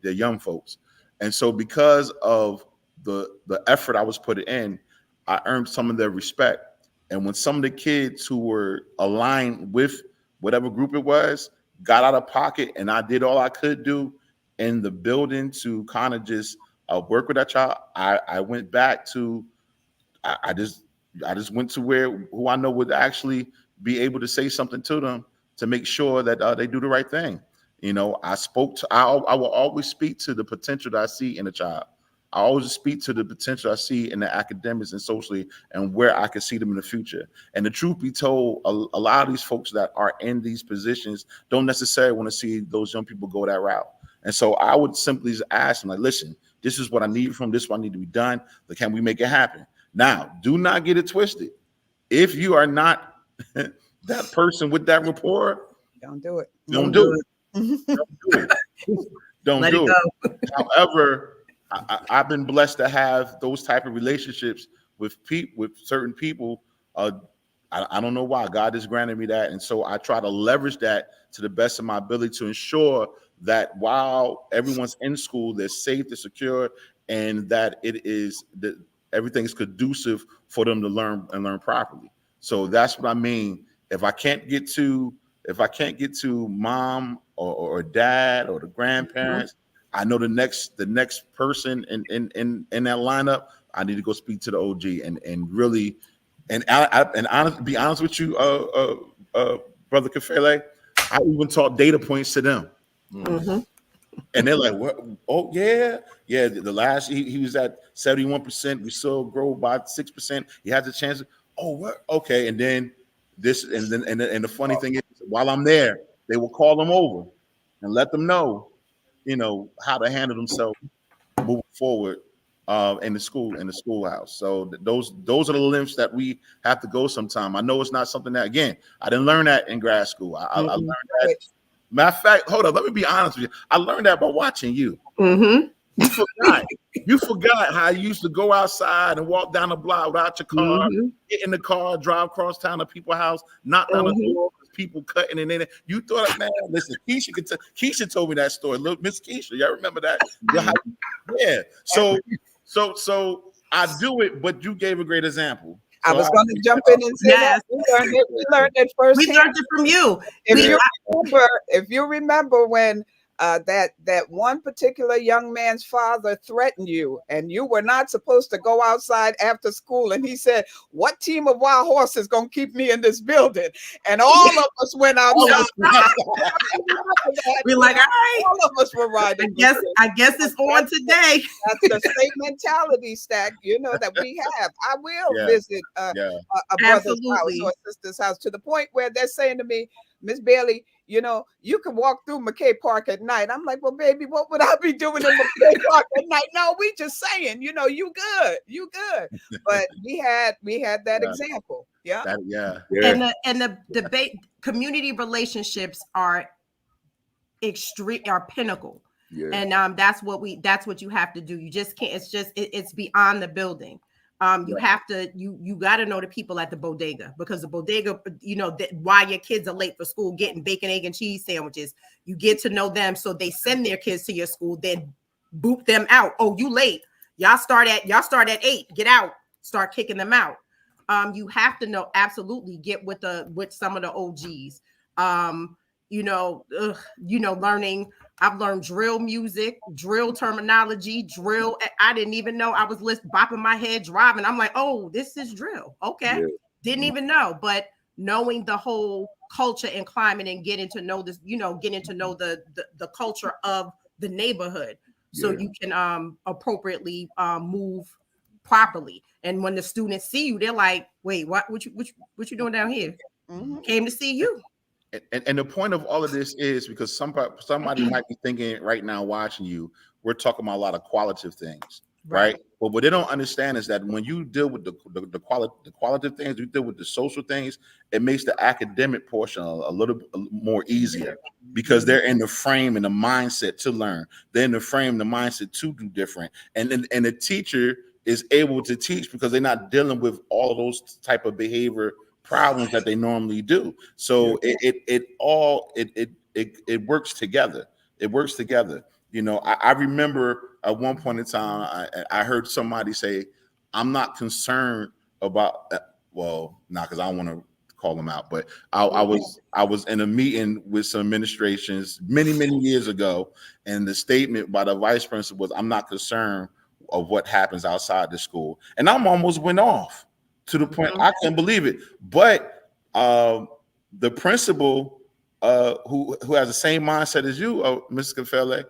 young folks. And so because of the effort I was putting in, I earned some of their respect. And when some of the kids who were aligned with whatever group it was got out of pocket, and I did all I could do in the building to kind of just work with that child, I went back to, I just went to who I know would actually be able to say something to them to make sure that they do the right thing. You know, I will always speak to the potential that I see in a child. I always speak to the potential I see in the academics and socially and where I can see them in the future. And the truth be told, a lot of these folks that are in these positions don't necessarily want to see those young people go that route. And so I would simply just ask them, like, listen, this is what I need from this, what I need to be done. But can we make it happen? Now, do not get it twisted. If you are not that person with that rapport, don't do it. Don't do it. Don't do it. However, I've been blessed to have those type of relationships with certain people. I don't know why God has granted me that, and so I try to leverage that to the best of my ability to ensure that while everyone's in school, they're safe, they're secure, and that everything's conducive for them to learn and learn properly. So that's what I mean. If I can't get to mom or dad or the grandparents, I know the next person in that lineup, I need to go speak to the OG and really be honest with you, Brother Kafele, I even taught data points to them. Mm-hmm. And they're like, what? Oh, yeah. The last he was at 71%. We still grow by 6%. He has a chance. Oh, what? Okay. And then the funny thing is, while I'm there, they will call them over and let them know, how to handle themselves moving forward in the schoolhouse. So those are the lengths that we have to go sometime. I know it's not something that, again, I didn't learn that in grad school. I learned that. Matter of fact, hold up, let me be honest with you. I learned that by watching you. Mm-hmm. You forgot how you used to go outside and walk down the block without your car, get in the car, drive across town to people's house, knock down the door, people cutting and in. You thought, man, listen, Keisha told me that story. Look, Miss Keisha, y'all remember that? Yeah. So I do it, but you gave a great example. So I was going to jump in and say that we learned it first. We learned it from you. If you remember when that one particular young man's father threatened you, and you were not supposed to go outside after school. And he said, "What team of wild horses gonna keep me in this building?" And all of us went outside. We're like, all right, all of us were riding. I guess it's on today. That's the same mentality, Stack, that we have. I will visit a brother's house or a sister's house, to the point where they're saying to me, "Miss Bailey, you can walk through McKay Park at night." I'm like, "Well, baby, what would I be doing in McKay Park at night?" No, we just saying, you good. But we had that example. Yeah. And the debate, community relationships are pinnacle. Yeah. And that's what you have to do. You just can't, it's beyond the building. You have to, you got to know the people at the bodega, because the bodega, why your kids are late for school getting bacon, egg, and cheese sandwiches. You get to know them, so they send their kids to your school, then boot them out. "Oh, you late. Y'all start at 8. Get out." Start kicking them out. You have to know, absolutely, get with some of the OGs. Learning. I've learned drill music, drill terminology, drill. I didn't even know. I was bopping my head driving. I'm like, "Oh, this is drill." Okay. Yeah. Didn't even know. But knowing the whole culture and climate, and getting to know this, getting to know the culture of the neighborhood, so you can appropriately move properly. And when the students see you, they're like, "Wait, what you doing down here?" Mm-hmm. Came to see you. And the point of all of this is because somebody might be thinking right now, watching you, we're talking about a lot of qualitative things, right? But what they don't understand is that when you deal with the qualitative things, you deal with the social things, it makes the academic portion a little more easier, because they're in the frame and the mindset to learn. They're in the frame, the mindset to do different. And the teacher is able to teach because they're not dealing with all of those type of behavior problems that they normally do. So it works together. It works together. I remember at one point in time, I heard somebody say, "I'm not concerned about," not because I don't want to call them out, but I was in a meeting with some administrations many years ago, and the statement by the vice principal was, "I'm not concerned of what happens outside the school," and I'm almost went off. To the point I can't believe it. But the principal, who has the same mindset as you, Mr. Kafele,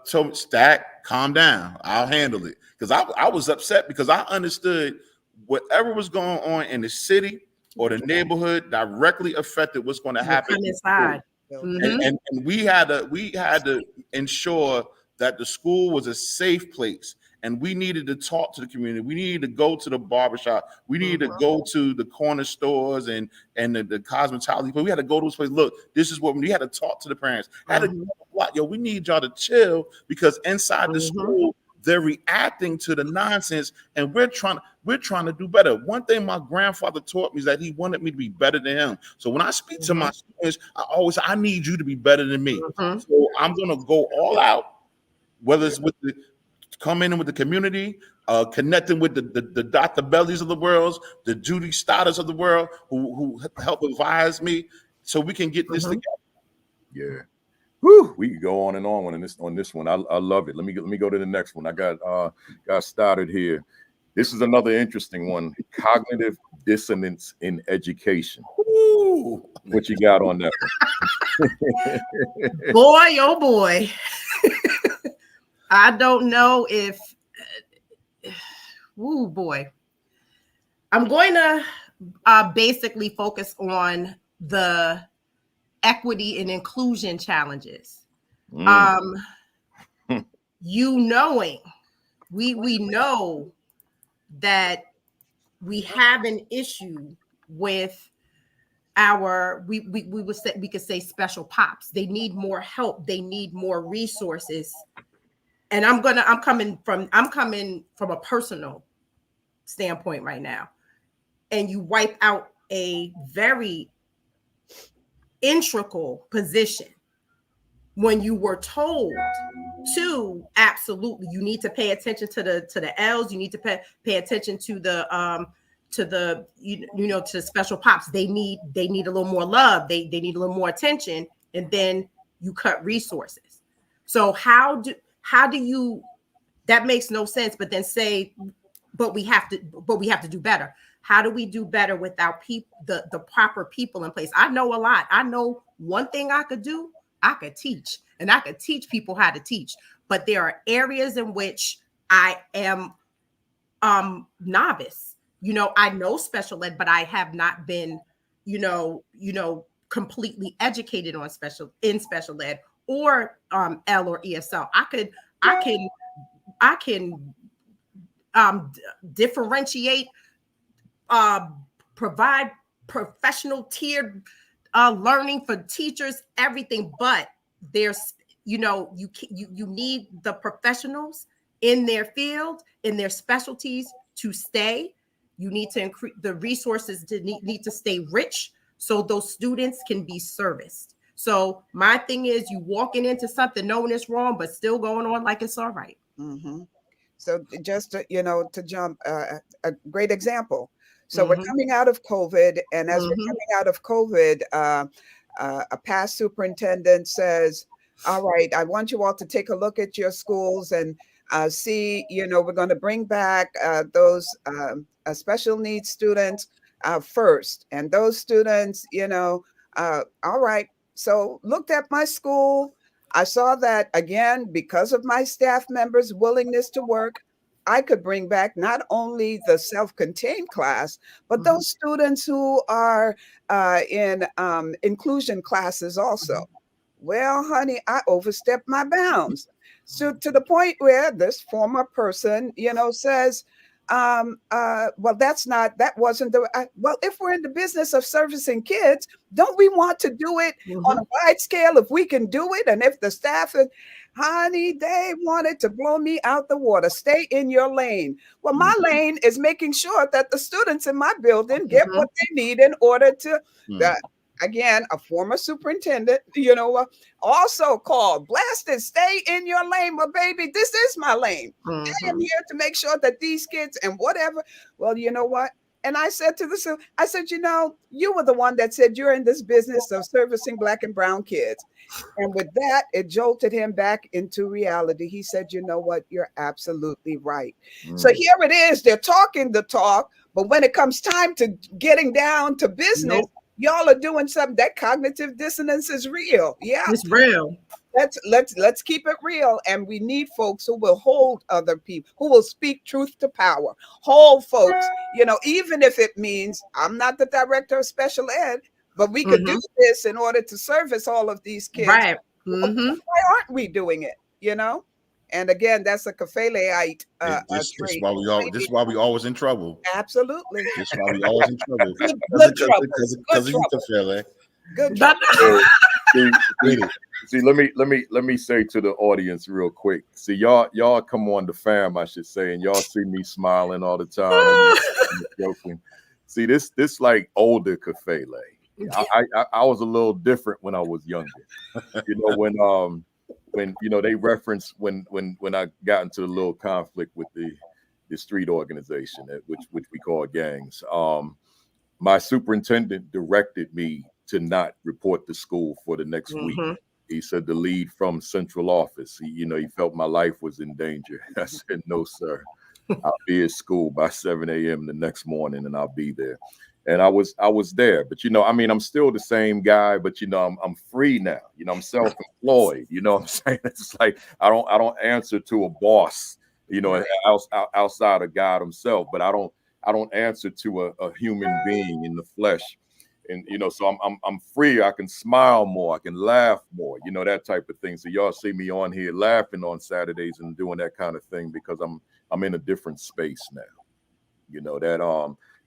told Stack, "Calm down. I'll handle it." Because I was upset, because I understood whatever was going on in the city or the neighborhood directly affected what's going to happen inside. And we had to ensure that the school was a safe place. And we needed to talk to the community. We needed to go to the barbershop. We needed to go to the corner stores and the cosmetology. But we had to go to this place. Look, this is what we had to talk to the parents. Had to we need y'all to chill, because inside the school they're reacting to the nonsense, and we're trying to do better. One thing my grandfather taught me is that he wanted me to be better than him. So when I speak to my students, I need you to be better than me. So I'm gonna go all out, whether it's with coming in with the community, connecting with the Dr. Bellies of the world, the Judy Stoddarts of the world, who help advise me, so we can get this together. Yeah. Whew, we could go on and on on this one. I love it. Let me go to the next one. I got started here. This is another interesting one: cognitive dissonance in education. Ooh. What you got on that one? Boy, oh boy. I don't know if, boy. I'm going to basically focus on the equity and inclusion challenges. We know that we have an issue with we could say special pops. They need more help. They need more resources. And I'm coming from a personal standpoint right now. And you wipe out a very integral position when you were told to absolutely, you need to pay attention to the L's, you need to pay attention to the to special pops. They need a little more love, they need a little more attention, and then you cut resources. So how do you, that makes no sense, but then say, but we have to do better. How do we do better without the proper people in place? I know a lot. I know one thing I could do, I could teach, and I could teach people how to teach. But there are areas in which I am novice. I know special ed, but I have not been, completely educated on special ed or L or ESL. I can differentiate, provide professional tiered learning for teachers, everything. But there's, you need the professionals in their field, in their specialties to stay. You need to increase the resources to need to stay rich so those students can be serviced. So my thing is, you walking into something knowing it's wrong, but still going on like it's all right. Mm-hmm. So just to jump, a great example. So we're coming out of COVID, and as we're coming out of COVID, a past superintendent says, all right, I want you all to take a look at your schools and see, we're going to bring back those special needs students first. And those students, all right. So looked at my school. I saw that, again, because of my staff members' willingness to work, I could bring back not only the self-contained class, but those students who are in inclusion classes also. Well, honey, I overstepped my bounds. So to the point where this former person, says, well, that wasn't well, if we're in the business of servicing kids, don't we want to do it on a wide scale if we can do it? And if the staff is, honey, they wanted to blow me out the water. Stay in your lane. Well, my lane is making sure that the students in my building get what they need in order to, again, a former superintendent, also called, blasted, stay in your lane. Well, baby, this is my lane. I am here to make sure that these kids and whatever. Well, you know what? And I said to you were the one that said you're in this business of servicing Black and brown kids. And with that, it jolted him back into reality. He said, you know what? You're absolutely right. So here it is. They're talking the talk, but when it comes time to getting down to business, y'all are doing something. That cognitive dissonance is real. Yeah, it's real. Let's keep it real. And we need folks who will hold other people, who will speak truth to power. Hold folks, even if it means I'm not the director of special ed, but we could do this in order to service all of these kids. Right. Why aren't we doing it? And again, that's a Kafeleite this trait. is why we always in trouble. Absolutely. This is why we always in trouble. Because of you, Kafele. Good trouble. See, let me say to the audience real quick. See, y'all come on the fam, I should say, and y'all see me smiling all the time. I'm joking. See, this like older Kafele. I was a little different when I was younger. When they reference when I got into a little conflict with the street organization, which we call gangs. My superintendent directed me to not report to school for the next week. He said to leave from central office. He felt my life was in danger. I said, no, sir. I'll be at school by 7 a.m. the next morning, and I'll be there. And I was there, but I'm still the same guy, but I'm free now. I'm self-employed. You know what I'm saying? It's like I don't answer to a boss, outside of God himself, but I don't answer to a human being in the flesh. And so I'm free. I can smile more. I can laugh more. That type of thing. So y'all see me on here laughing on Saturdays and doing that kind of thing because I'm in a different space now.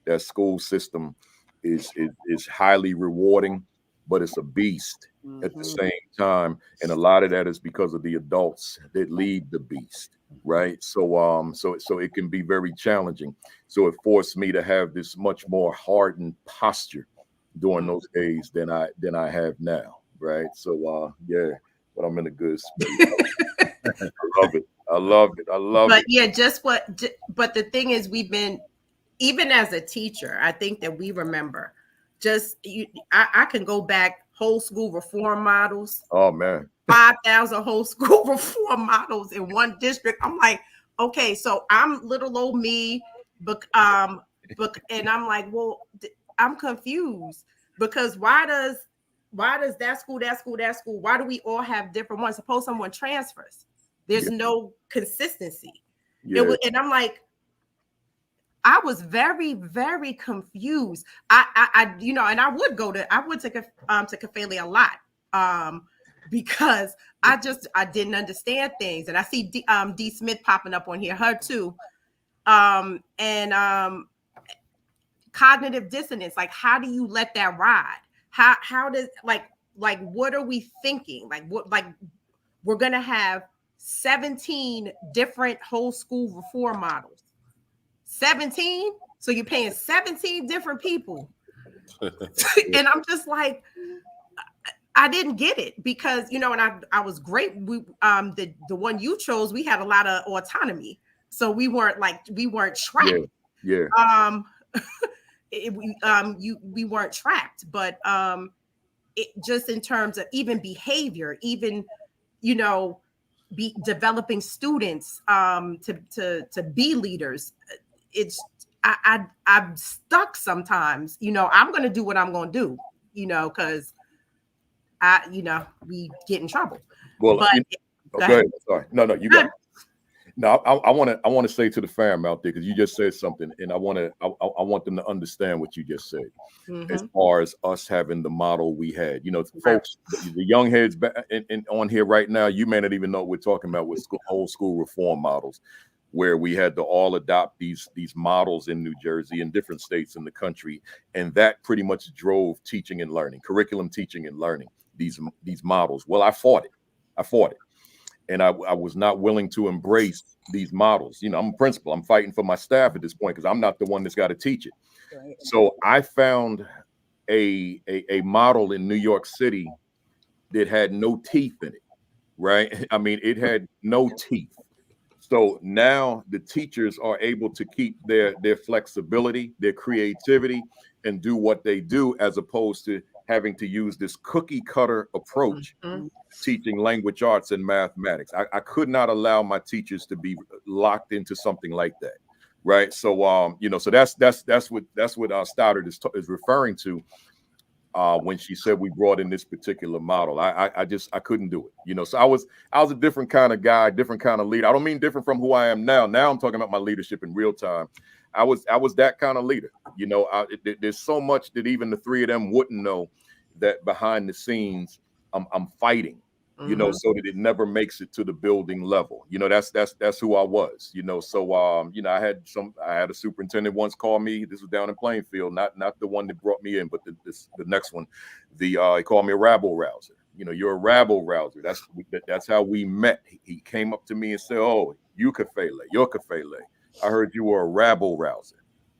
That school system is highly rewarding, but it's a beast at the same time. And a lot of that is because of the adults that lead the beast, right? So it can be very challenging. So it forced me to have this much more hardened posture during those days than I have now, right? So but I'm in a good space. I love it. But yeah, but the thing is, we've been, even as a teacher, I think that we remember I can go back whole school reform models. Oh man. 5,000 whole school reform models in one district. I'm like, okay, so I'm little old me, but and I'm like, well, I'm confused because why does that school, why do we all have different ones? Suppose someone transfers, there's no consistency. And I'm like, I was very, very confused. I you know, and I would to Kafele a lot, because I didn't understand things, and I see D Smith popping up on here, her too, and cognitive dissonance. Like, how do you let that ride? How does like what are we thinking? Like what, like we're gonna have 17 different whole school reform models. 17, so you're paying 17 different people. And I'm just like, I didn't get it, because and I was great. We the one you chose, we had a lot of autonomy, so we weren't trapped. We weren't trapped, but it just in terms of even behavior, even be developing students to be leaders. I'm stuck sometimes. I'm going to do what I'm going to do, because we get in trouble. Well, but, go ahead. Sorry. No, you got it. No, I want to say to the fam out there, because you just said something, and I want them to understand what you just said. Mm-hmm. As far as us having the model we had, folks, the young heads on here right now, you may not even know what we're talking about with whole school reform models, where we had to all adopt these models in New Jersey and different states in the country, and that pretty much drove teaching and learning, curriculum teaching and learning, these models. Well, I fought it. And I was not willing to embrace these models. I'm a principal. I'm fighting for my staff at this point because I'm not the one that's got to teach it. Right. So I found a model in New York City that had no teeth in it, right? I mean, it had no teeth. So now the teachers are able to keep their flexibility, their creativity, and do what they do, as opposed to having to use this cookie cutter approach, teaching language arts and mathematics. I could not allow my teachers to be locked into something like that, right? So so that's what Stoddart is referring to when she said we brought in this particular model. I couldn't do it, So I was a different kind of guy, different kind of leader. I don't mean different from who I am now. Now I'm talking about my leadership in real time. I was that kind of leader. There's so much that even the three of them wouldn't know, that behind the scenes I'm fighting, so that it never makes it to the building level. That's who I was. So I had a superintendent once call me. This was down in Plainfield, not the one that brought me in, but the next one. He called me a rabble rouser. You're a rabble rouser. That's how we met. He came up to me and said, "Oh, you're Kafele. I heard you were a rabble rouser."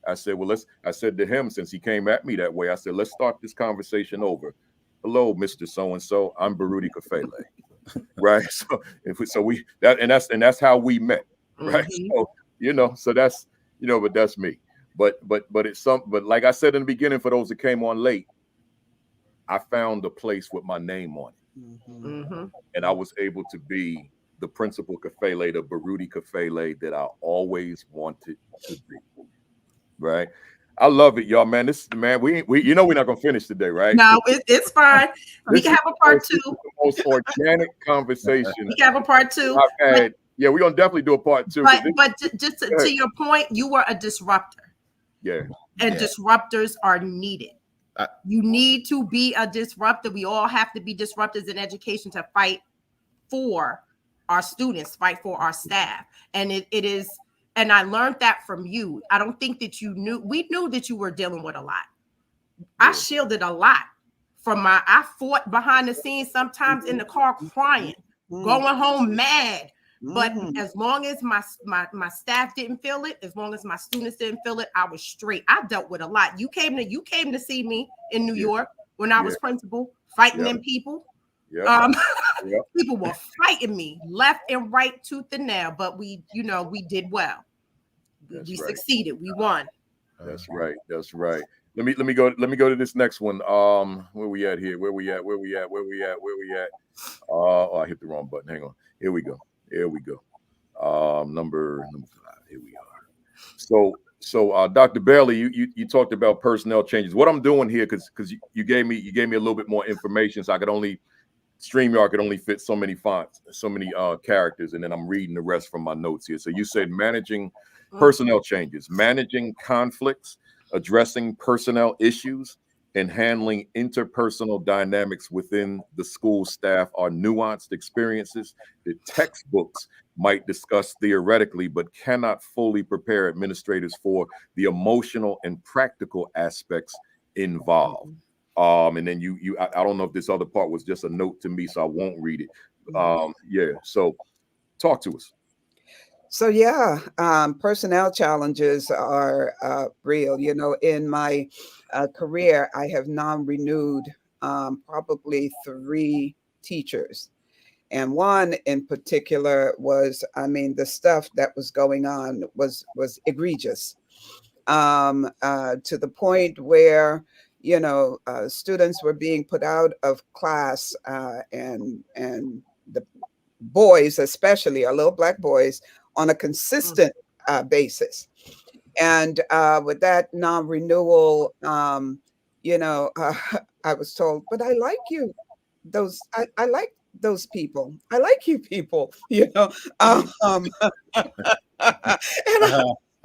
I said, well, I said to him, since he came at me that way, I said, let's start this conversation over. Hello, Mr. So-and-so, I'm Baruti Kafele. Right. So that's how we met. Right. So, so that's, but that's me. But like I said in the beginning, for those that came on late, I found a place with my name on it. And I was able to be the Principal Kafele, the Baruti Kafele that I always wanted to be. Right. I love it, y'all, man. We we're not gonna finish today, right? No, it's fine. We can have a part two. The most organic conversation. We can have a part two. I've had. Yeah, we're gonna definitely do a part two. But just to your point, you were a disruptor. Yeah. And disruptors are needed. You need to be a disruptor. We all have to be disruptors in education to fight for our students, fight for our staff. And it is. And I learned that from you. I don't think that you knew. We knew that you were dealing with a lot. I shielded a lot I fought behind the scenes, sometimes in the car crying, going home mad. But as long as my staff didn't feel it, as long as my students didn't feel it, I was straight. I dealt with a lot. You came to see me in New York when I was principal, fighting them people. People were fighting me left and right, tooth and nail, but we did well. We succeeded. We won. That's right. let me go to this next one. Where we at here? Where we at? Oh, I hit the wrong button. Hang on. Here we go. Number 5. Here we are. So Dr. Bailey, you talked about personnel changes. What I'm doing here, because you gave me a little bit more information, so StreamYard could only fit so many fonts, so many characters, and then I'm reading the rest from my notes here. So you said managing personnel changes, managing conflicts, addressing personnel issues, and handling interpersonal dynamics within the school staff are nuanced experiences that textbooks might discuss theoretically, but cannot fully prepare administrators for the emotional and practical aspects involved. And then I don't know if this other part was just a note to me, so I won't read it. Yeah. So talk to us. So yeah, personnel challenges are real. You know, in my career, I have non-renewed probably 3 teachers. And one in particular was, I mean, the stuff that was going on was egregious, to the point where, you know, students were being put out of class, and the boys, especially our little black boys, on a consistent basis. And with that non-renewal, you know, I was told, but I like you. I like those people. I like you people, you know. And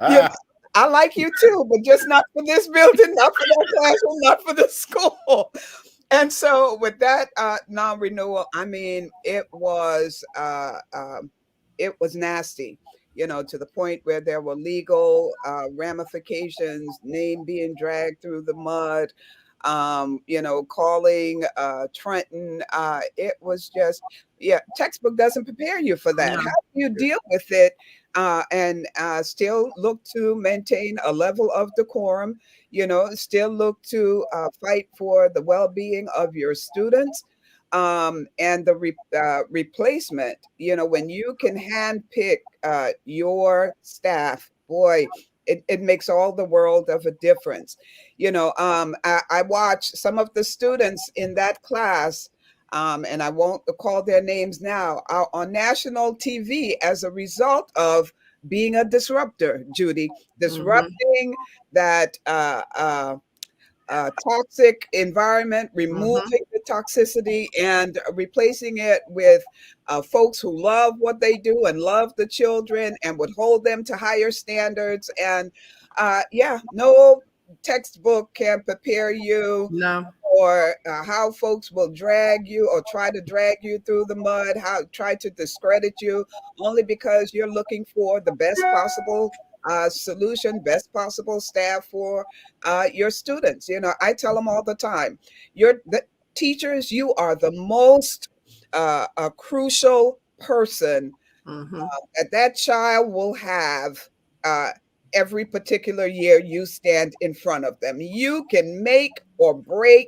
yeah, I like you too, but just not for this building, not for that classroom, not for the school. And so with that non-renewal, I mean, it was nasty, you know, to the point where there were legal ramifications, name being dragged through the mud, you know, calling Trenton. It was just, yeah, textbook doesn't prepare you for that. No. How do you deal with it and still look to maintain a level of decorum, you know, still look to fight for the well-being of your students, and the replacement, you know, when you can handpick your staff, boy, it makes all the world of a difference. You know, I watch some of the students in that class, and I won't call their names now, are on national TV as a result of being a disruptor, Judy, disrupting that toxic environment, removing the toxicity and replacing it with folks who love what they do and love the children and would hold them to higher standards. And yeah, no textbook can prepare you No. or how folks will drag you or try to drag you through the mud, how try to discredit you only because you're looking for the best possible solution, best possible staff for your students. You know, I tell them all the time, the teachers, you are the most a crucial person that child will have every particular year you stand in front of them. You can make or break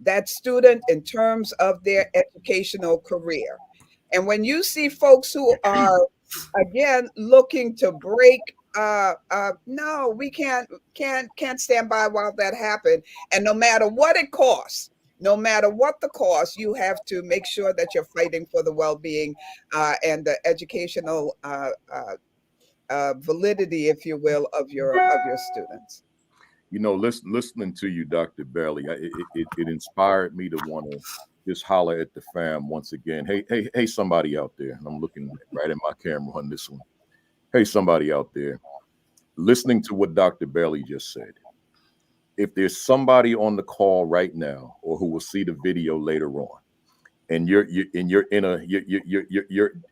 that student in terms of their educational career. And when you see folks who are, again, looking to break, no, we can't stand by while that happened. And no matter what it costs, no matter what the cost, you have to make sure that you're fighting for the well-being and the educational validity, if you will, of your students. You know, listening to you, Dr. Bailey, it inspired me to want to just holler at the fam once again. Hey, somebody out there. And I'm looking right at my camera on this one. Hey, somebody out there, listening to what Dr. Bailey just said. If there's somebody on the call right now, or who will see the video later on, and you're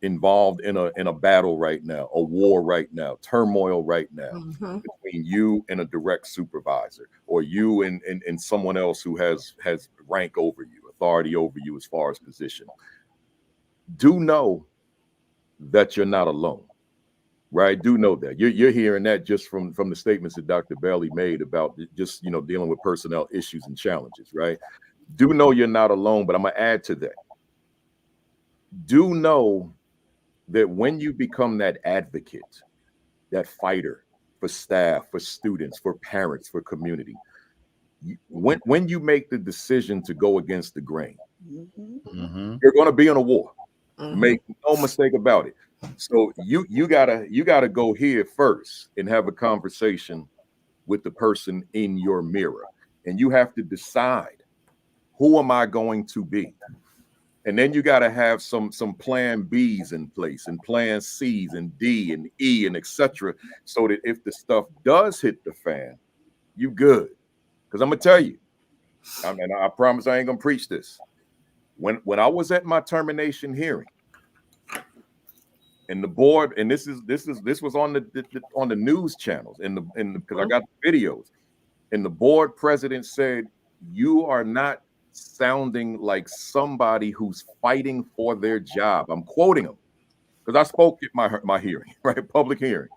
involved in a battle right now, a war right now, turmoil right now, between you and a direct supervisor, or you and someone else who has rank over you, authority over you as far as position, do know that you're not alone. Right? Do know that you're hearing that just from the statements that Dr. Bailey made about just, you know, dealing with personnel issues and challenges, right? Do know you're not alone, but I'm gonna add to that. Do know that when you become that advocate, that fighter for staff, for students, for parents, for community, when you make the decision to go against the grain, Mm-hmm. you're going to be in a war. Mhm. Make no mistake about it. So you gotta go here first and have a conversation with the person in your mirror, and you have to decide, who am I going to be? And then you got to have some plan B's in place, and plan C's and D and E and etc. So that if the stuff does hit the fan, you good. Because I'm gonna tell you, I promise I ain't gonna preach this. When I was at my termination hearing, and the board, and this was on the news channels, because I got the videos, and the board president said, "You are not sounding like somebody who's fighting for their job." I'm quoting him because I spoke at my hearing, right, public hearing.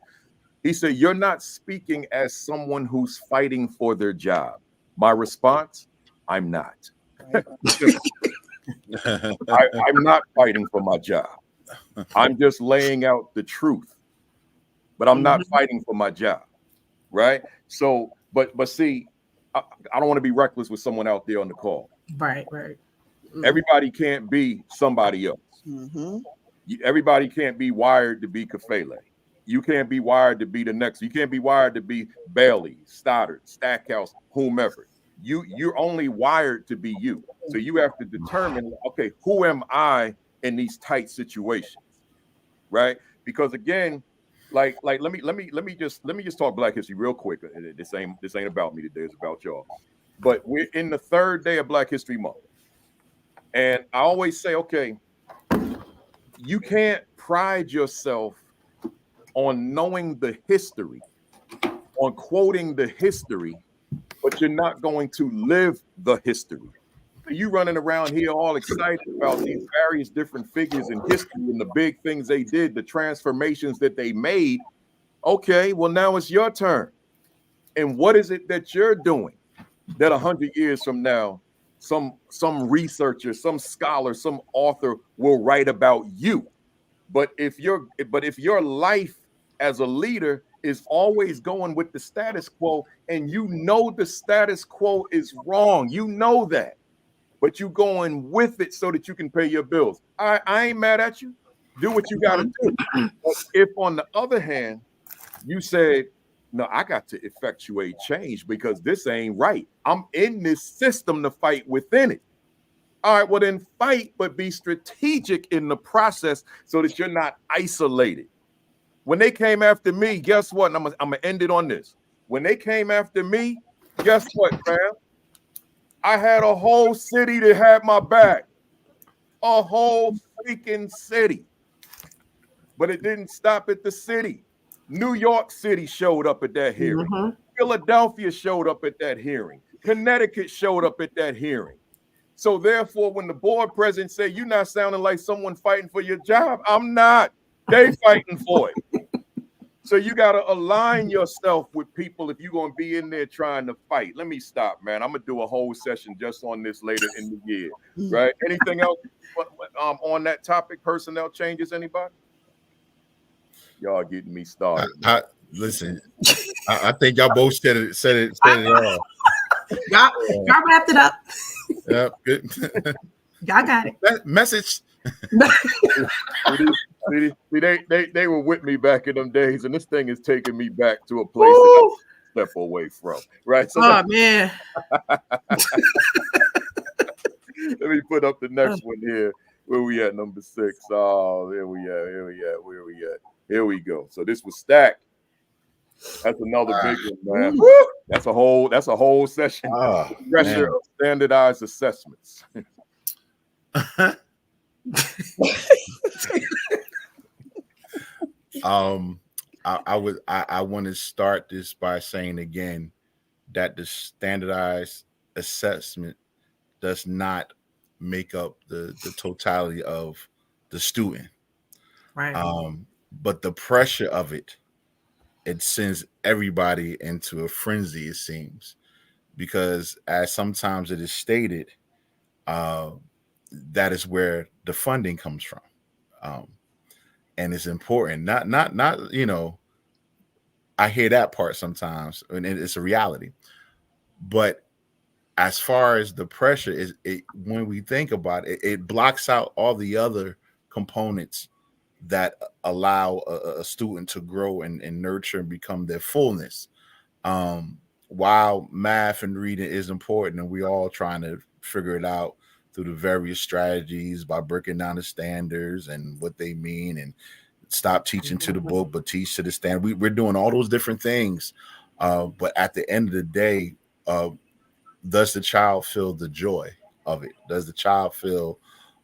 He said, "You're not speaking as someone who's fighting for their job." My response, I'm not. I'm not fighting for my job. I'm just laying out the truth, but I'm not fighting for my job, right? So, but see, I don't want to be reckless with someone out there on the call. Right. Everybody can't be somebody else. Everybody can't be wired to be Kafele. You can't be wired to be the next. You can't be wired to be Bailey, Stoddart, Stackhouse, whomever. You're only wired to be you. So you have to determine, okay, who am I in these tight situations, right? Because again, like let me just talk Black history real quick. This ain't about me today. It's about y'all. But we're in the third day of Black History Month, and I always say, okay, you can't pride yourself on knowing the history, on quoting the history, but you're not going to live the history. So you running around here all excited about these various different figures in history and the big things they did, the transformations that they made. Okay, well, now it's your turn. And what is it that you're doing that 100 years from now, some researcher, some scholar, some author will write about you? But if your life as a leader is always going with the status quo, and you know the status quo is wrong, you know that, but you going with it so that you can pay your bills. I ain't mad at you. Do what you got to do. But if on the other hand, you said, no, I got to effectuate change because this ain't right. I'm in this system to fight within it. All right, well then fight, but be strategic in the process so that you're not isolated. When they came after me, guess what? And I'm gonna end it on this. When they came after me, guess what, fam? I had a whole city that had my back. A whole freaking city. But it didn't stop at the city. New York City showed up at that hearing. Philadelphia showed up at that hearing. Connecticut showed up at that hearing. So therefore, when the board president say you're not sounding like someone fighting for your job, I'm not. They fighting for it. So you got to align yourself with people if you're going to be in there trying to fight. Let me stop, man. I'm going to do a whole session just on this later in the year, right? Anything else on that topic, personnel changes, anybody? Y'all getting me started. Listen, I think y'all both said it all. Y'all wrapped it up. Yep, good. Y'all got it. That message. See, they were with me back in them days, and this thing is taking me back to a place that I step away from. Right? So man. Let me put up the next one here. Where we at? Number 6. Oh, here we at. Where we at? Here we go. So this was Stack. That's another big one, man. That's a whole session. Pressure of standardized assessments. I want to start this by saying again that the standardized assessment does not make up the totality of the student. Right. But the pressure of it sends everybody into a frenzy, it seems, because as sometimes it is stated, that is where the funding comes from. And it's important. Not, you know, I hear that part sometimes, and it's a reality. But as far as the pressure is, when we think about it, it blocks out all the other components that allow a student to grow and nurture and become their fullness. While math and reading is important, and we all trying to figure it out through the various strategies by breaking down the standards and what they mean, and stop teaching to the book but teach to the standard. We're doing all those different things, but at the end of the day, does the child feel the joy of it? Does the child feel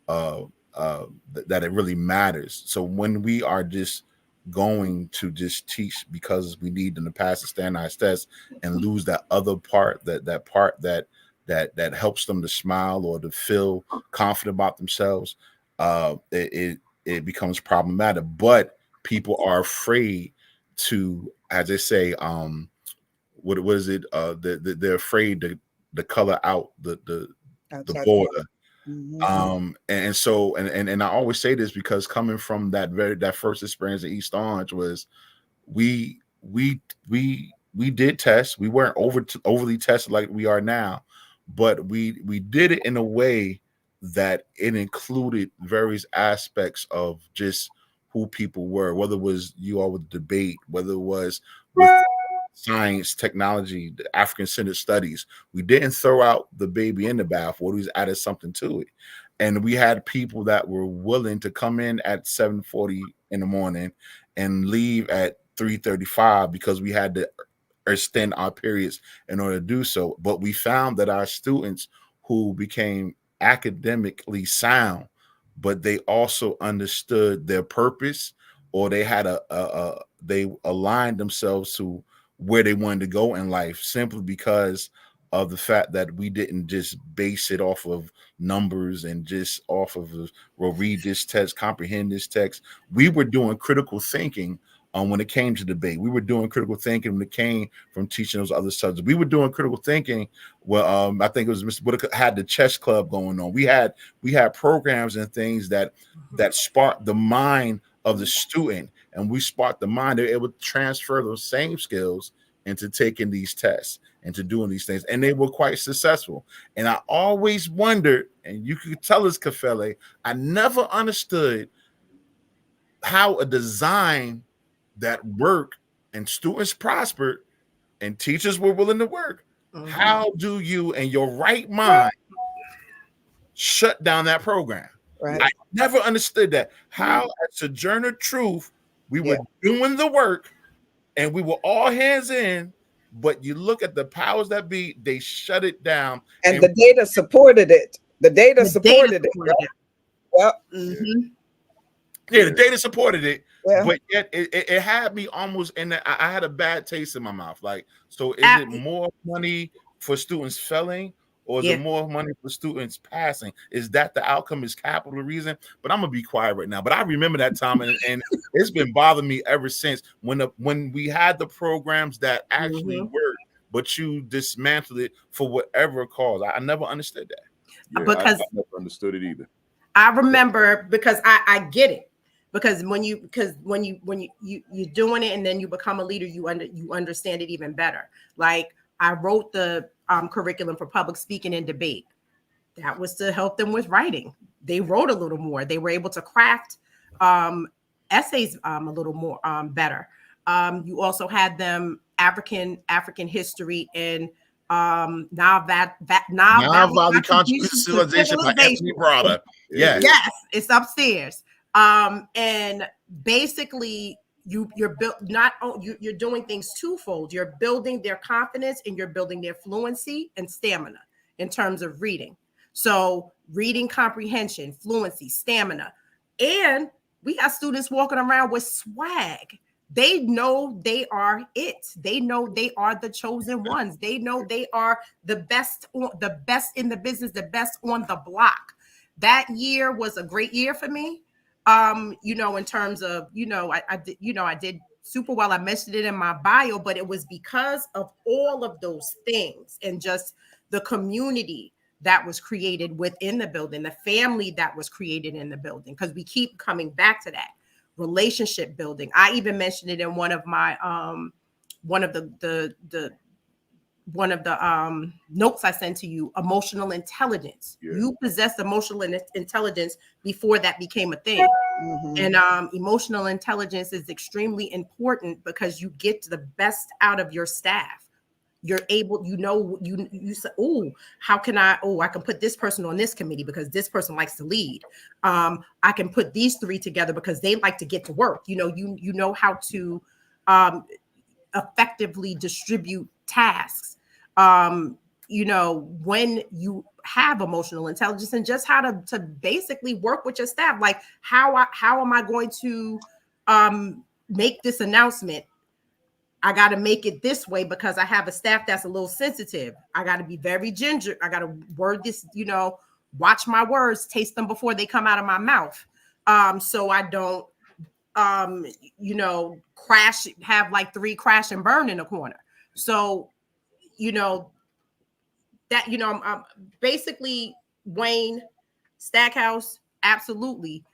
that it really matters? So when we are just going to just teach because we need them to pass the standardized test and lose that other part, that part that helps them to smile or to feel confident about themselves, it becomes problematic. But people are afraid to, as they say, what is it? They're afraid to color out the Outside border. Mhm. And I always say this because coming from that first experience at East Orange was we did test. We weren't overly tested like we are now, but we did it in a way that it included various aspects of just who people were, whether it was you all with debate, whether it was with science, technology, the African-centered studies. We didn't throw out the baby in the bathwater. We added something to it. And we had people that were willing to come in at 7:40 in the morning and leave at 3:35 because we had to extend our periods in order to do so. But we found that our students who became academically sound, but they also understood their purpose, or they had they aligned themselves to where they wanted to go in life, simply because of the fact that we didn't just base it off of numbers and just off of, well, read this text, comprehend this text. We were doing critical thinking when it came to debate. We were doing critical thinking when it came from teaching those other subjects. We were doing critical thinking. Well, I think it was Mr. Whitaker had the chess club going on. We had programs and things that sparked the mind of the student, and we sparked the mind. They're able to transfer those same skills into taking these tests and to doing these things, and they were quite successful. And I always wondered, and you could tell us, Kafele, I never understood how a design that worked and students prospered and teachers were willing to work. How do you, in your right mind, shut down that program? Right. I never understood that. How at Sojourner Truth, we were doing the work and we were all hands in, but you look at the powers that be, they shut it down. And the data supported it. The data supported it. Right? Well, yeah, the data supported it, yeah. but yet it had me almost in the, I had a bad taste in my mouth. Like, so is it more money for students failing, or is it more money for students passing? Is that the outcome? Is capital the reason? But I'm gonna be quiet right now. But I remember that time, and it's been bothering me ever since when we had the programs that actually worked, but you dismantled it for whatever cause. I never understood that. Yeah, because I never understood it either. I remember, because I get it. Because when you're doing it and then you become a leader, you understand it even better. Like, I wrote the curriculum for public speaking and debate. That was to help them with writing. They wrote a little more. They were able to craft essays a little more better. You also had them African history and Nile Valley Contribution Civilization by Anthony Brother. Yes, it's upstairs. And basically you're doing things twofold. You're building their confidence and you're building their fluency and stamina in terms of reading. So reading comprehension, fluency, stamina. And we have students walking around with swag. They know they are it. They know they are the chosen ones. They know they are the best in the business, the best on the block. That year was a great year for me. In terms of, I did super well. I mentioned it in my bio, but it was because of all of those things and just the community that was created within the building, the family that was created in the building, because we keep coming back to that relationship building. I even mentioned it in one of my, one of the one of the notes I sent to you, emotional intelligence. Yeah. You possessed emotional intelligence before that became a thing. Mhm. And emotional intelligence is extremely important because you get the best out of your staff. You're able, you say, oh, how can I can put this person on this committee because this person likes to lead. I can put these three together because they like to get to work. You know how to effectively distribute tasks. When you have emotional intelligence and just how to basically work with your staff, like how am I going to make this announcement? I got to make it this way because I have a staff that's a little sensitive. I got to be very ginger. I got to word this, watch my words, taste them before they come out of my mouth. So I don't, crash, have like 3 crash and burn in a corner. So, I'm basically Wayne, Stackhouse, absolutely.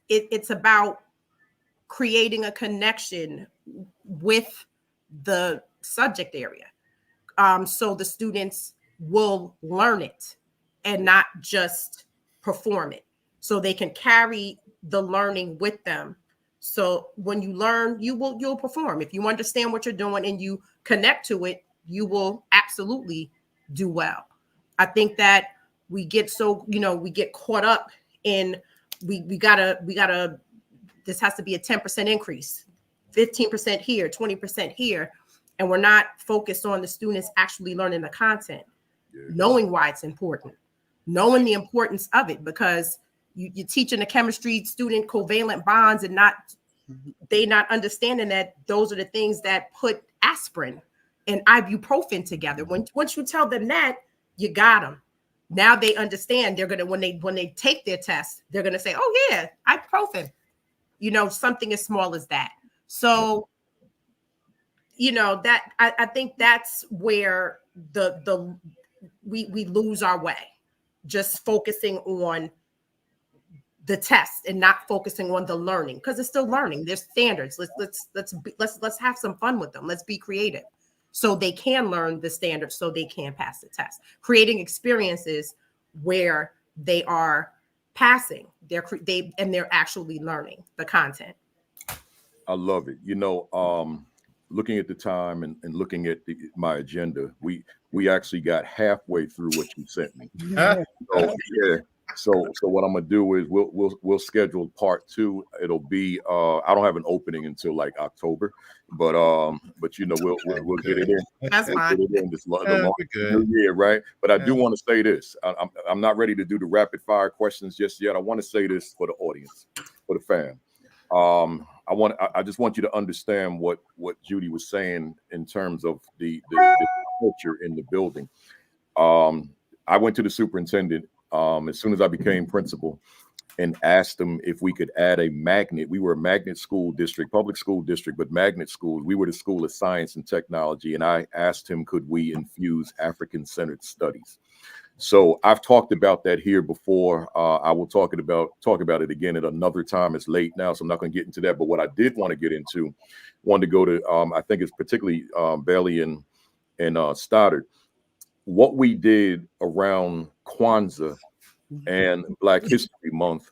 It's about creating a connection with the subject area, so the students will learn it and not just perform it, so they can carry the learning with them. So when you learn, you'll perform. If you understand what you're doing and you connect to it, you will absolutely do well. I think that we get caught up in we gotta this has to be a 10% increase, 15% here, 20% here. And we're not focused on the students actually learning the content, knowing why it's important, knowing the importance of it, because you're teaching a chemistry student covalent bonds and they not understanding that those are the things that put aspirin and ibuprofen together. Once you tell them that, you got them. Now they understand. They're gonna, when they take their test, they're gonna say, "Oh yeah, ibuprofen." Something as small as that. So, that I think that's where we lose our way, just focusing on the test and not focusing on the learning, because it's still learning. There's standards. Let's have some fun with them. Let's be creative so they can learn the standards, so they can pass the test. Creating experiences where they are passing, they're actually learning the content. I love it. Looking at the time and looking at my agenda, we actually got halfway through what you sent me. So yeah. So what I'm gonna do is we'll schedule part 2. It'll be I don't have an opening until like October, but we'll get it in. That's fine. Get it in this the new year, right? But I do want to say this. I'm not ready to do the rapid fire questions just yet. I want to say this for the audience, for the fam. I just want you to understand what Judy was saying in terms of the culture in the building. I went to the superintendent as soon as I became principal and asked them if we could add a magnet. We were a magnet school district, public school district, but magnet schools. We were the School of Science and Technology, and I asked him, could we infuse African-centered studies? So I've talked about that here before. I will talk about it again at another time. It's late now, so I'm not going to get into that. But what I did want to get into, wanted to go to, I think it's particularly Bailey and Stoddart, what we did around Kwanzaa and Black History Month.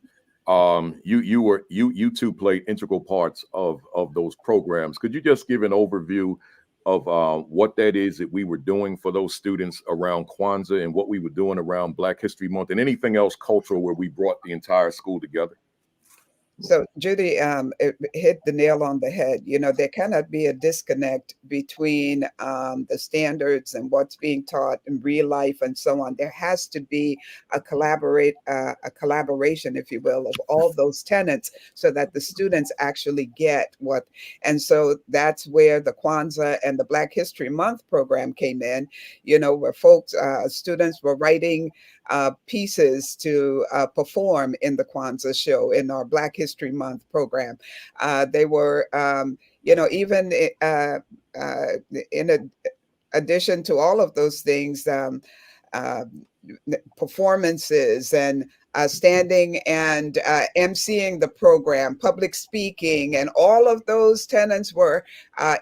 You two played integral parts of those programs. Could you just give an overview of what that is that we were doing for those students around Kwanzaa and what we were doing around Black History Month and anything else cultural where we brought the entire school together? So Judy it hit the nail on the head. There cannot be a disconnect between the standards and what's being taught in real life and so on. There has to be a collaboration, if you will, of all those tenets so that the students actually get what. And so that's where the Kwanzaa and the Black History Month program came in, where students were writing pieces to perform in the Kwanzaa show in our Black History Month program. They were, even in addition to all of those things, performances and standing and emceeing the program, public speaking, and all of those tenets were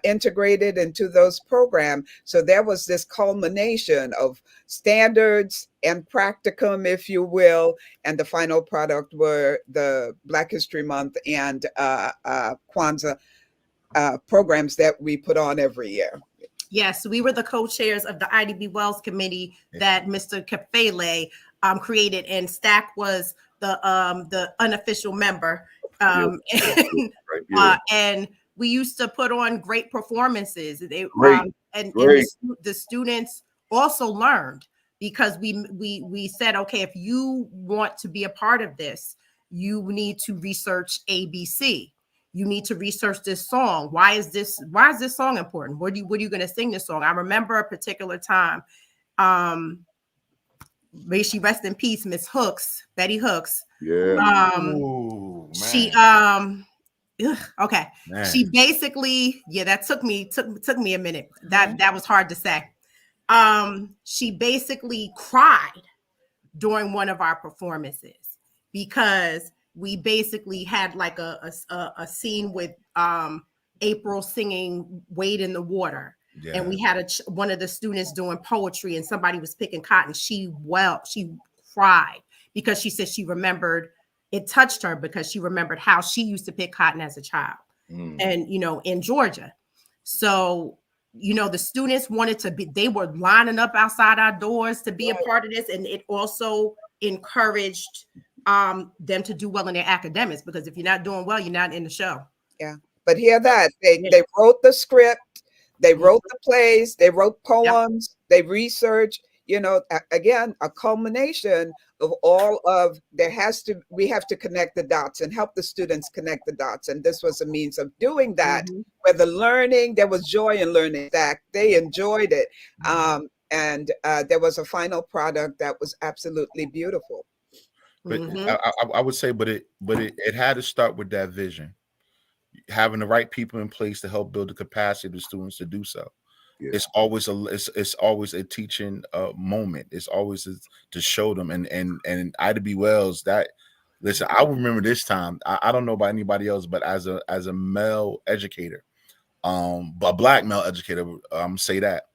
integrated into those programs. So there was this culmination of standards and practicum, if you will, and the final product were the Black History Month and Kwanzaa programs that we put on every year. Yes, we were the co-chairs of the IDB Wells Committee that Mr. Kafele created, and Stack was the unofficial member. And we used to put on great performances. And the students also learned, because we said, okay, if you want to be a part of this, you need to research ABC. You need to research this song. Why is this song important? What are you going to sing this song? I remember a particular time, may she rest in peace, Miss Hooks, Betty Hooks. Yeah. She okay. Man. She basically, that took me a minute. That was hard to say. She basically cried during one of our performances, because we basically had like a scene with April singing Wade in the Water. Yeah. And we had one of the students doing poetry, and somebody was picking cotton. She cried, because she said she remembered, it touched her, because she remembered how she used to pick cotton as a child. And, in Georgia. So, the students wanted to be, they were lining up outside our doors to be a part of this. And it also encouraged them to do well in their academics, because if you're not doing well, you're not in the show. Yeah. But hear that, they wrote the script, they wrote the plays, they wrote poems, they researched, again, a culmination of all of, we have to connect the dots and help the students connect the dots. And this was a means of doing that, where there was joy in learning that. They enjoyed it. And there was a final product that was absolutely beautiful. But I would say, but it had to start with that vision, having the right people in place to help build the capacity of the students to do so. Yeah. It's always a teaching moment. It's always to show them, and Ida B. Wells. That, listen, I remember this time. I don't know about anybody else, but as a male educator, but Black male educator, say that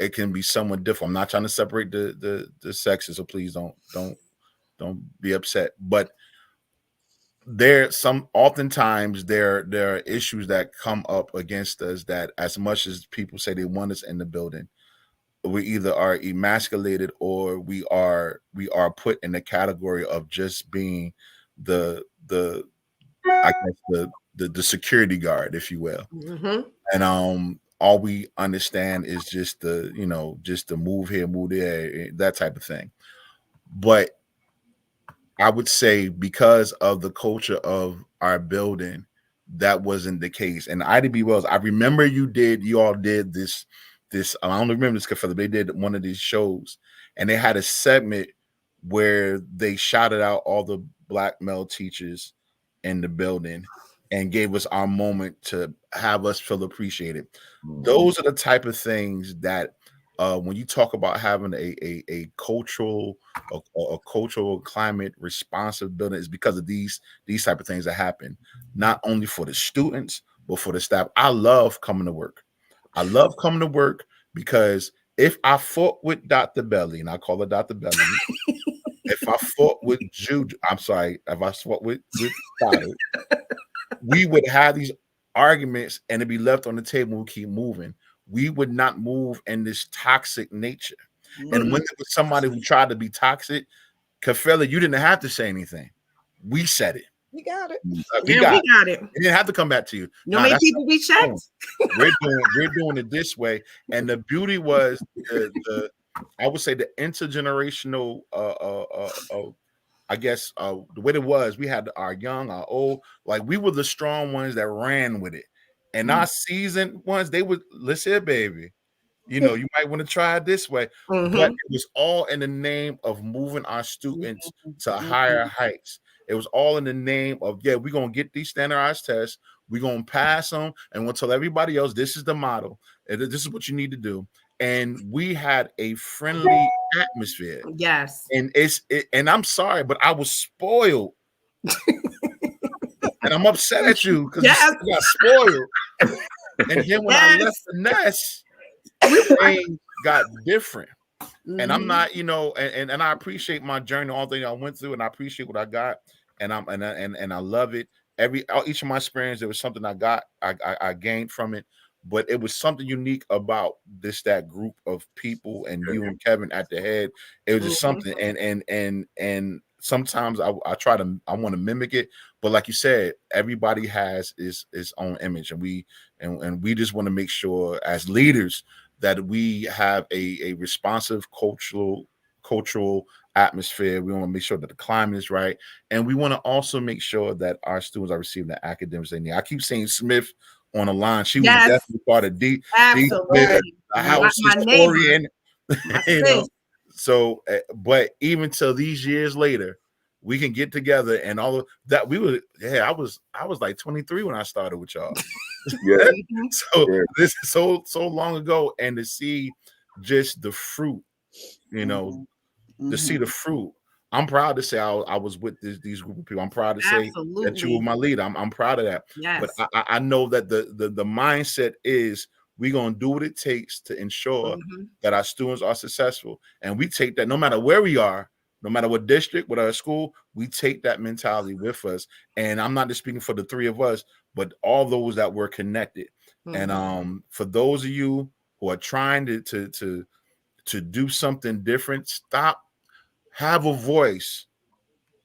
it can be somewhat different. I'm not trying to separate the sexes, so please don't be upset. But oftentimes there are issues that come up against us, that as much as people say they want us in the building, we either are emasculated or we are put in the category of just being the security guard, if you will. And all we understand is just to move here, move there, that type of thing. But I would say, because of the culture of our building, that wasn't the case. And IDB Wells, I remember you all did this, I don't remember this, but they did one of these shows, and they had a segment where they shouted out all the Black male teachers in the building and gave us our moment to have us feel appreciated. Those are the type of things that, when you talk about having a cultural climate responsive building, is because of these type of things that happen, not only for the students, but for the staff. I love coming to work. Because if I fought with Dr. Belly, and I call her Dr. Belly, if I fought with Judith, if I fought with Stoddart, we would have these arguments and it'd be left on the table. We'll keep moving. We would not move in this toxic nature. And when there was somebody who tried to be toxic, Kafele, you didn't have to say anything. We said it. We got it. We got it. It didn't have to come back to you. Many people we checked. We're doing it this way. And the beauty was I would say the intergenerational the way it was, we had our young, our old, like we were the strong ones that ran with it. And our seasoned ones, they would, listen here, baby, you might want to try it this way. But it was all in the name of moving our students to higher heights. It was all in the name of, we're going to get these standardized tests. We're going to pass them. And we'll tell everybody else, this is the model. This is what you need to do. And we had a friendly atmosphere. Yes. And and I'm sorry, but I was spoiled. And I'm upset at you because Yes. you got spoiled. And then when I left the nest, things got different. And I'm not, and I appreciate my journey, all the things I went through, and I appreciate what I got, and I love it. Each of my experience, there was something I gained from it, but it was something unique about that group of people, and you and Kevin at the head. It was just something, and sometimes I want to mimic it, but like you said, everybody has his own image, and we just want to make sure as leaders that we have a responsive cultural atmosphere. We want to make sure that the climate is right, and we want to also make sure that our students are receiving the academics they need. I keep saying Smith on the line. She was definitely part of D Smith, a house historian. So, but even till these years later, we can get together and all of that. I was like 23 when I started with y'all. So this is so long ago, and to see just the fruit, to see the fruit. I'm proud to say I was with these group of people. I'm proud to say that you were my leader. I'm proud of that. Yes. But I know that the mindset is we're gonna do what it takes to ensure that our students are successful, and we take that no matter where we are. No matter what district, what our school, we take that mentality with us. And I'm not just speaking for the three of us, but all those that were connected. And for those of you who are trying to do something different, have a voice.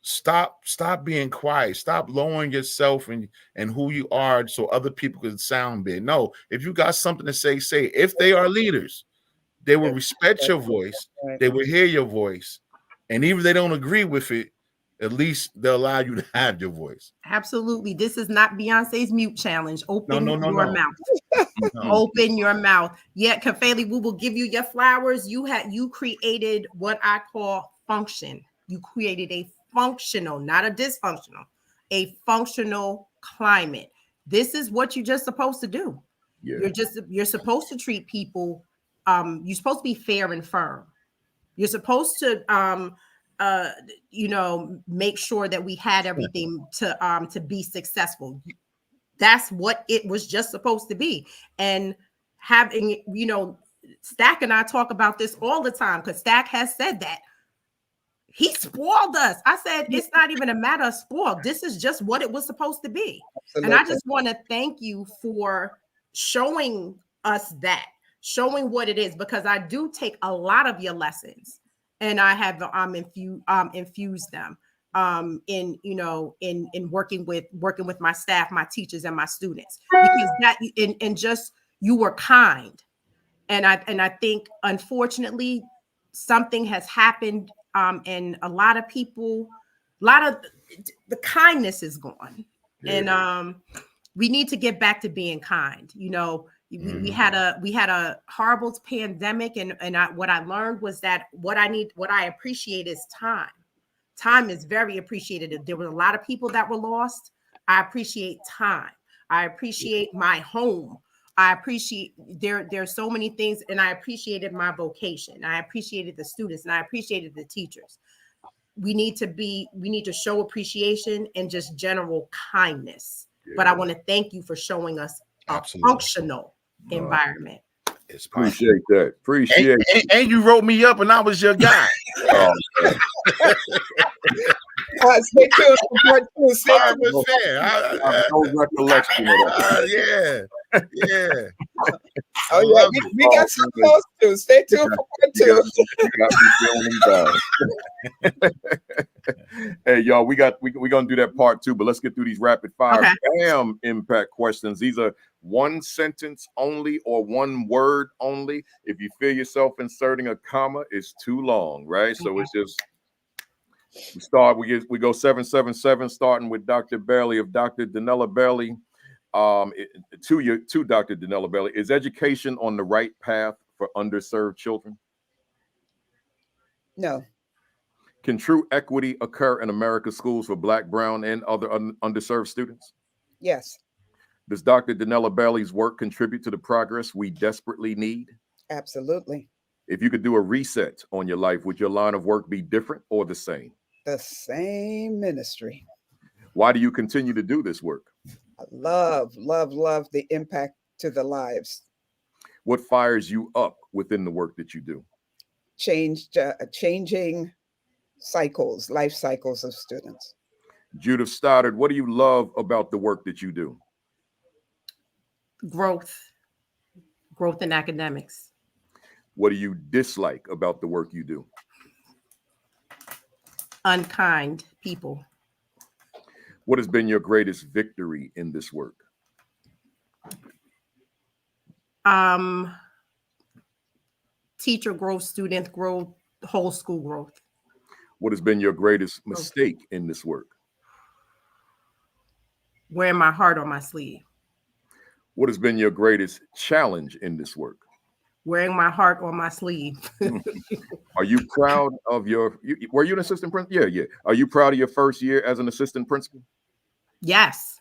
Stop being quiet. Stop lowering yourself and who you are so other people can sound big. No, if you got something to say, say it. If they are leaders, they will respect your voice. They will hear your voice. And even if they don't agree with it, at least they'll allow you to have your voice. Absolutely. This is not Beyonce's mute challenge. Open your mouth. No. Open your mouth. Yeah, Kafele, we will give you your flowers. You created what I call function. You created a functional, not a dysfunctional, a functional climate. This is what you're just supposed to do. Yeah. You're supposed to treat people. You're supposed to be fair and firm. You're supposed to make sure that we had everything to be successful. That's what it was just supposed to be. And having, Stack and I talk about this all the time because Stack has said that. He spoiled us. I said, it's not even a matter of spoiled. This is just what it was supposed to be. Absolutely. And I just want to thank you for showing us that, showing what it is, because I do take a lot of your lessons and I have infused them in working with my staff, my teachers, and my students, because that and just you were kind. And I think unfortunately something has happened. And a lot of the kindness is gone. Yeah. And we need to get back to being kind. We had a horrible pandemic, and what I learned was that what I appreciate is time. Time is very appreciated. There were a lot of people that were lost. I appreciate time. I appreciate my home. I appreciate there's so many things, and I appreciated my vocation. I appreciated the students, and I appreciated the teachers. We need to show appreciation and just general kindness. Yeah. But I want to thank you for showing us a functional environment. Appreciate that. Appreciate it. And you wrote me up, and I was your guy. Stay tuned for part two. No recollection of that. Yeah. Oh yeah, we got some close to. Stay tuned for part two. Hey y'all, we're gonna do that part two, but let's get through these rapid fire BAM impact questions. These are one sentence only or one word only. If you feel yourself inserting a comma, it's too long, right? So it's just we go 777, starting with Dr. Bailey. Of Dr. Daniela Bailey, to Dr. Daniela Bailey, is education on the right path for underserved children? No. Can true equity occur in America's schools for Black, brown, and other underserved students? Yes. Does Dr. Daniela Bailey's work contribute to the progress we desperately need? Absolutely. If you could do a reset on your life, would your line of work be different or the same? The same ministry. Why do you continue to do this work? I love the impact to the lives. What fires you up within the work that you do? Changing cycles, life cycles of students. Judith Stoddart, what do you love about the work that you do? Growth in academics. What do you dislike about the work you do? Unkind people. What has been your greatest victory in this work? Teacher growth, student growth, whole school growth. What has been your greatest mistake in this work? Wearing my heart on my sleeve. What has been your greatest challenge in this work? Wearing my heart on my sleeve. Are you proud of were you an assistant principal? Yeah. Are you proud of your first year as an assistant principal? Yes,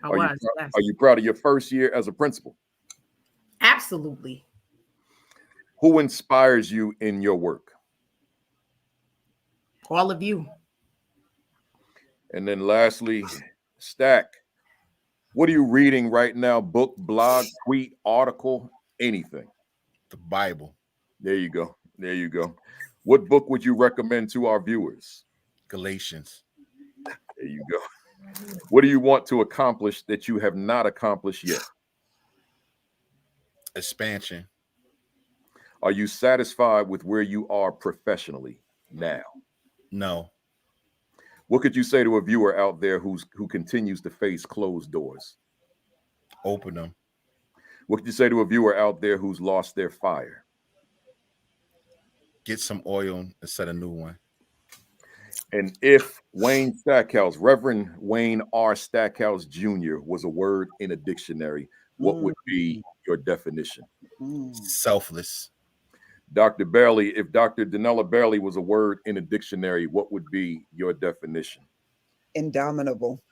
I was. Yes. Are you proud of your first year as a principal? Absolutely. Who inspires you in your work? All of you. And then lastly, Stack, what are you reading right now? Book, blog, tweet, article, anything? The Bible. There you go. There you go. What book would you recommend to our viewers? Galatians. There you go. What do you want to accomplish that you have not accomplished yet? Expansion. Are you satisfied with where you are professionally now? No. What could you say to a viewer out there who continues to face closed doors? Open them. What could you say to a viewer out there who's lost their fire? Get some oil and set a new one. And if Wayne Stackhouse, Reverend Wayne R. Stackhouse Jr. was a word in a dictionary, what would be your definition? Selfless. Dr. Bailey, if Dr. Daniela Bailey was a word in a dictionary, what would be your definition? Indomitable.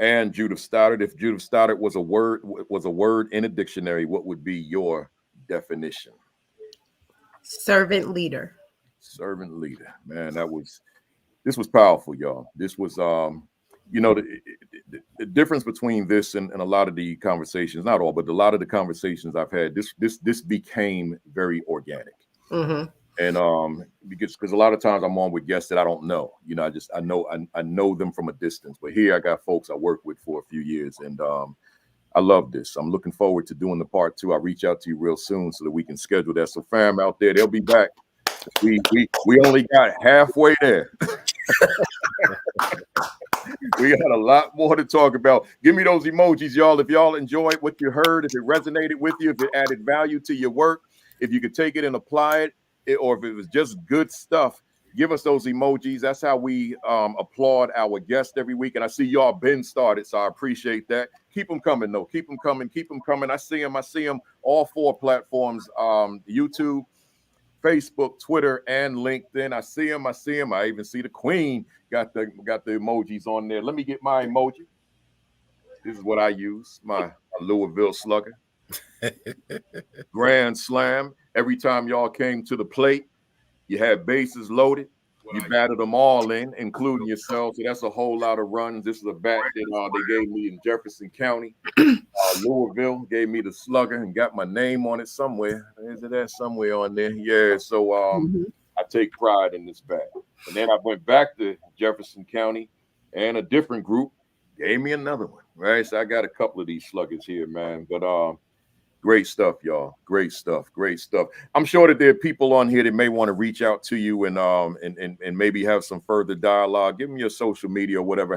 And Judith Stoddart, if Judith Stoddart was a word in a dictionary, what would be your definition? Servant leader. Servant leader. Man, this was powerful, y'all. This was the difference between this and a lot of the conversations, not all, but a lot of the conversations I've had, this became very organic. Mm-hmm. And because a lot of times I'm on with guests that I don't know, I know them from a distance, but here I got folks I worked with for a few years, and I love this. I'm looking forward to doing the part 2. I'll reach out to you real soon so that we can schedule that. So fam out there, they'll be back. We only got halfway there. We got a lot more to talk about. Give me those emojis, y'all. If y'all enjoyed what you heard, if it resonated with you, if it added value to your work, if you could take it and apply it, or if it was just good stuff, give us those emojis. That's how we applaud our guests every week. And I see y'all been started, so I appreciate that. Keep them coming, though. Keep them coming. I see them. All 4 platforms, YouTube, Facebook, Twitter, and LinkedIn. I see them. I even see the Queen got the emojis on there. Let me get my emoji. This is what I use, my Louisville Slugger. Grand slam. Every time y'all came to the plate, you had bases loaded. You batted them all in, including yourself. So that's a whole lot of runs. This is a bat that they gave me in Jefferson County. Louisville gave me the slugger and got my name on it somewhere. Is it that somewhere on there? Yeah. So I take pride in this bat. And then I went back to Jefferson County, and a different group gave me another one. Right. So I got a couple of these sluggers here, man. But great stuff, y'all. Great stuff. I'm sure that there are people on here that may want to reach out to you and maybe have some further dialogue. Give them your social media or whatever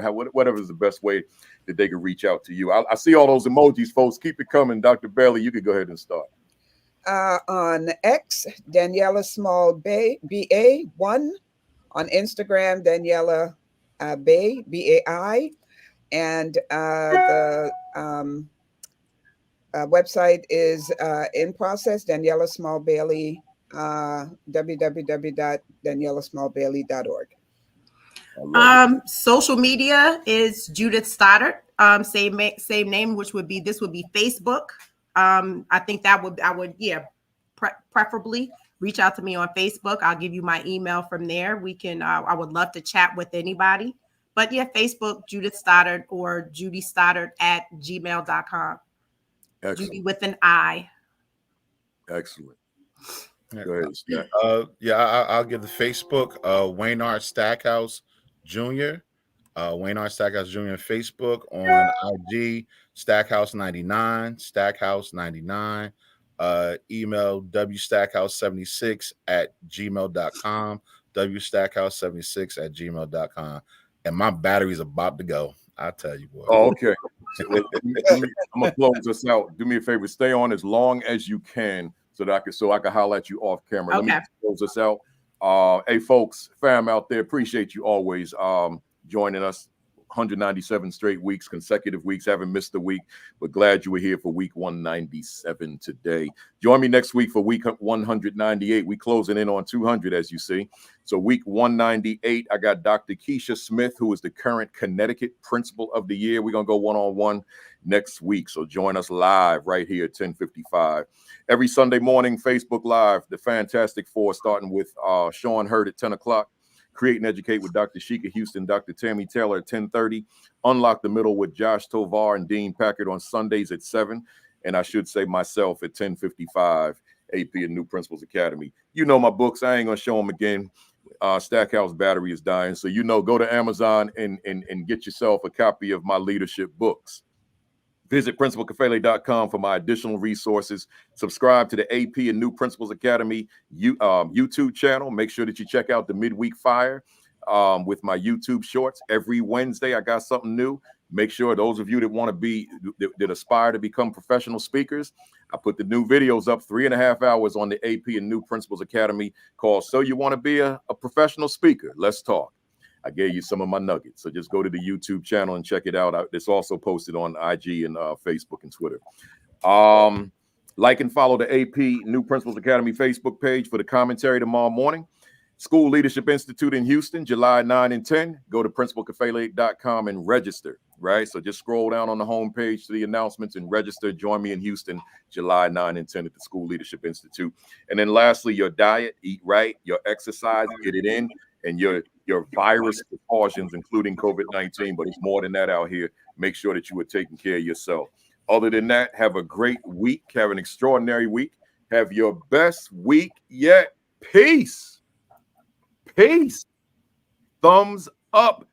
is the best way that they can reach out to you. I see all those emojis, folks. Keep it coming. Dr. Bailey, you could go ahead and start. On X, Daniela Small Bay, BA1. On Instagram, Daniela Bay, BAI. And the website is in process, Daniela Small Bailey, www.danielasmallbailey.org. Social media is Judith Stoddart, same name, this would be Facebook. I think I would preferably reach out to me on Facebook. I'll give you my email from there. We can, I would love to chat with anybody. But yeah, Facebook, Judith Stoddart or judystoddart@gmail.com. Judy with an I. Excellent. Yeah. Go ahead, Stack. I'll give the Facebook Waynard Stackhouse Jr. Waynard Stackhouse Jr. on Facebook, on IG Stackhouse99, Stackhouse99. Email wstackhouse76@gmail.com, wstackhouse76@gmail.com. And my battery's about to go. I tell you what. Oh, okay. So, I'm gonna close this out. Do me a favor, stay on as long as you can so that I can holler at you off camera. Okay. Let me close this out. Hey folks, fam out there, appreciate you always joining us. 197 straight weeks, consecutive weeks, haven't missed a week, but glad you were here for week 197 today. Join me next week for week 198. We closing in on 200, as you see. So week 198, I got Dr. Keisha Smith, who is the current Connecticut Principal of the Year. We're going to go one-on-one next week. So join us live right here at 10:55. Every Sunday morning, Facebook Live, the Fantastic Four, starting with Sean Hurd at 10 o'clock. Create and Educate with Dr. Sheikah Houston, Dr. Tammy Taylor at 10:30. Unlock the Middle with Josh Tovar and Dean Packard on Sundays at 7. And I should say myself at 10:55, AP and New Principals Academy. You know my books. I ain't going to show them again. Stackhouse battery is dying. So, go to Amazon and get yourself a copy of my leadership books. Visit principalkafele.com for my additional resources. Subscribe to the AP and New Principals Academy YouTube channel. Make sure that you check out the Midweek Fire with my YouTube shorts. Every Wednesday, I got something new. Make sure those of you that want to that aspire to become professional speakers, I put the new videos up 3.5 hours on the AP and New Principals Academy called So You Want to Be a Professional Speaker? Let's talk. I gave you some of my nuggets. So just go to the YouTube channel and check it out. It's also posted on IG and Facebook and Twitter. Like and follow the AP New Principals Academy Facebook page for the commentary tomorrow morning. School Leadership Institute in Houston, July 9 and 10. Go to principalkafele.com and register, right? So just scroll down on the homepage to the announcements and register. Join me in Houston, July 9 and 10 at the School Leadership Institute. And then lastly, your diet, eat right, your exercise, get it in, and your virus precautions, including COVID-19, but it's more than that out here. Make sure that you are taking care of yourself. Other than that, have a great week. Have an extraordinary week. Have your best week yet. Peace. Peace. Thumbs up.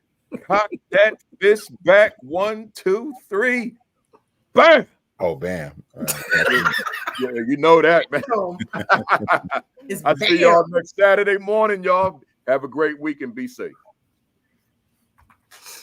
Cock that fist back. 1, 2, 3. Bam. Oh, bam. Yeah, you know that, man. I'll see y'all next Saturday morning, y'all. Have a great week and be safe.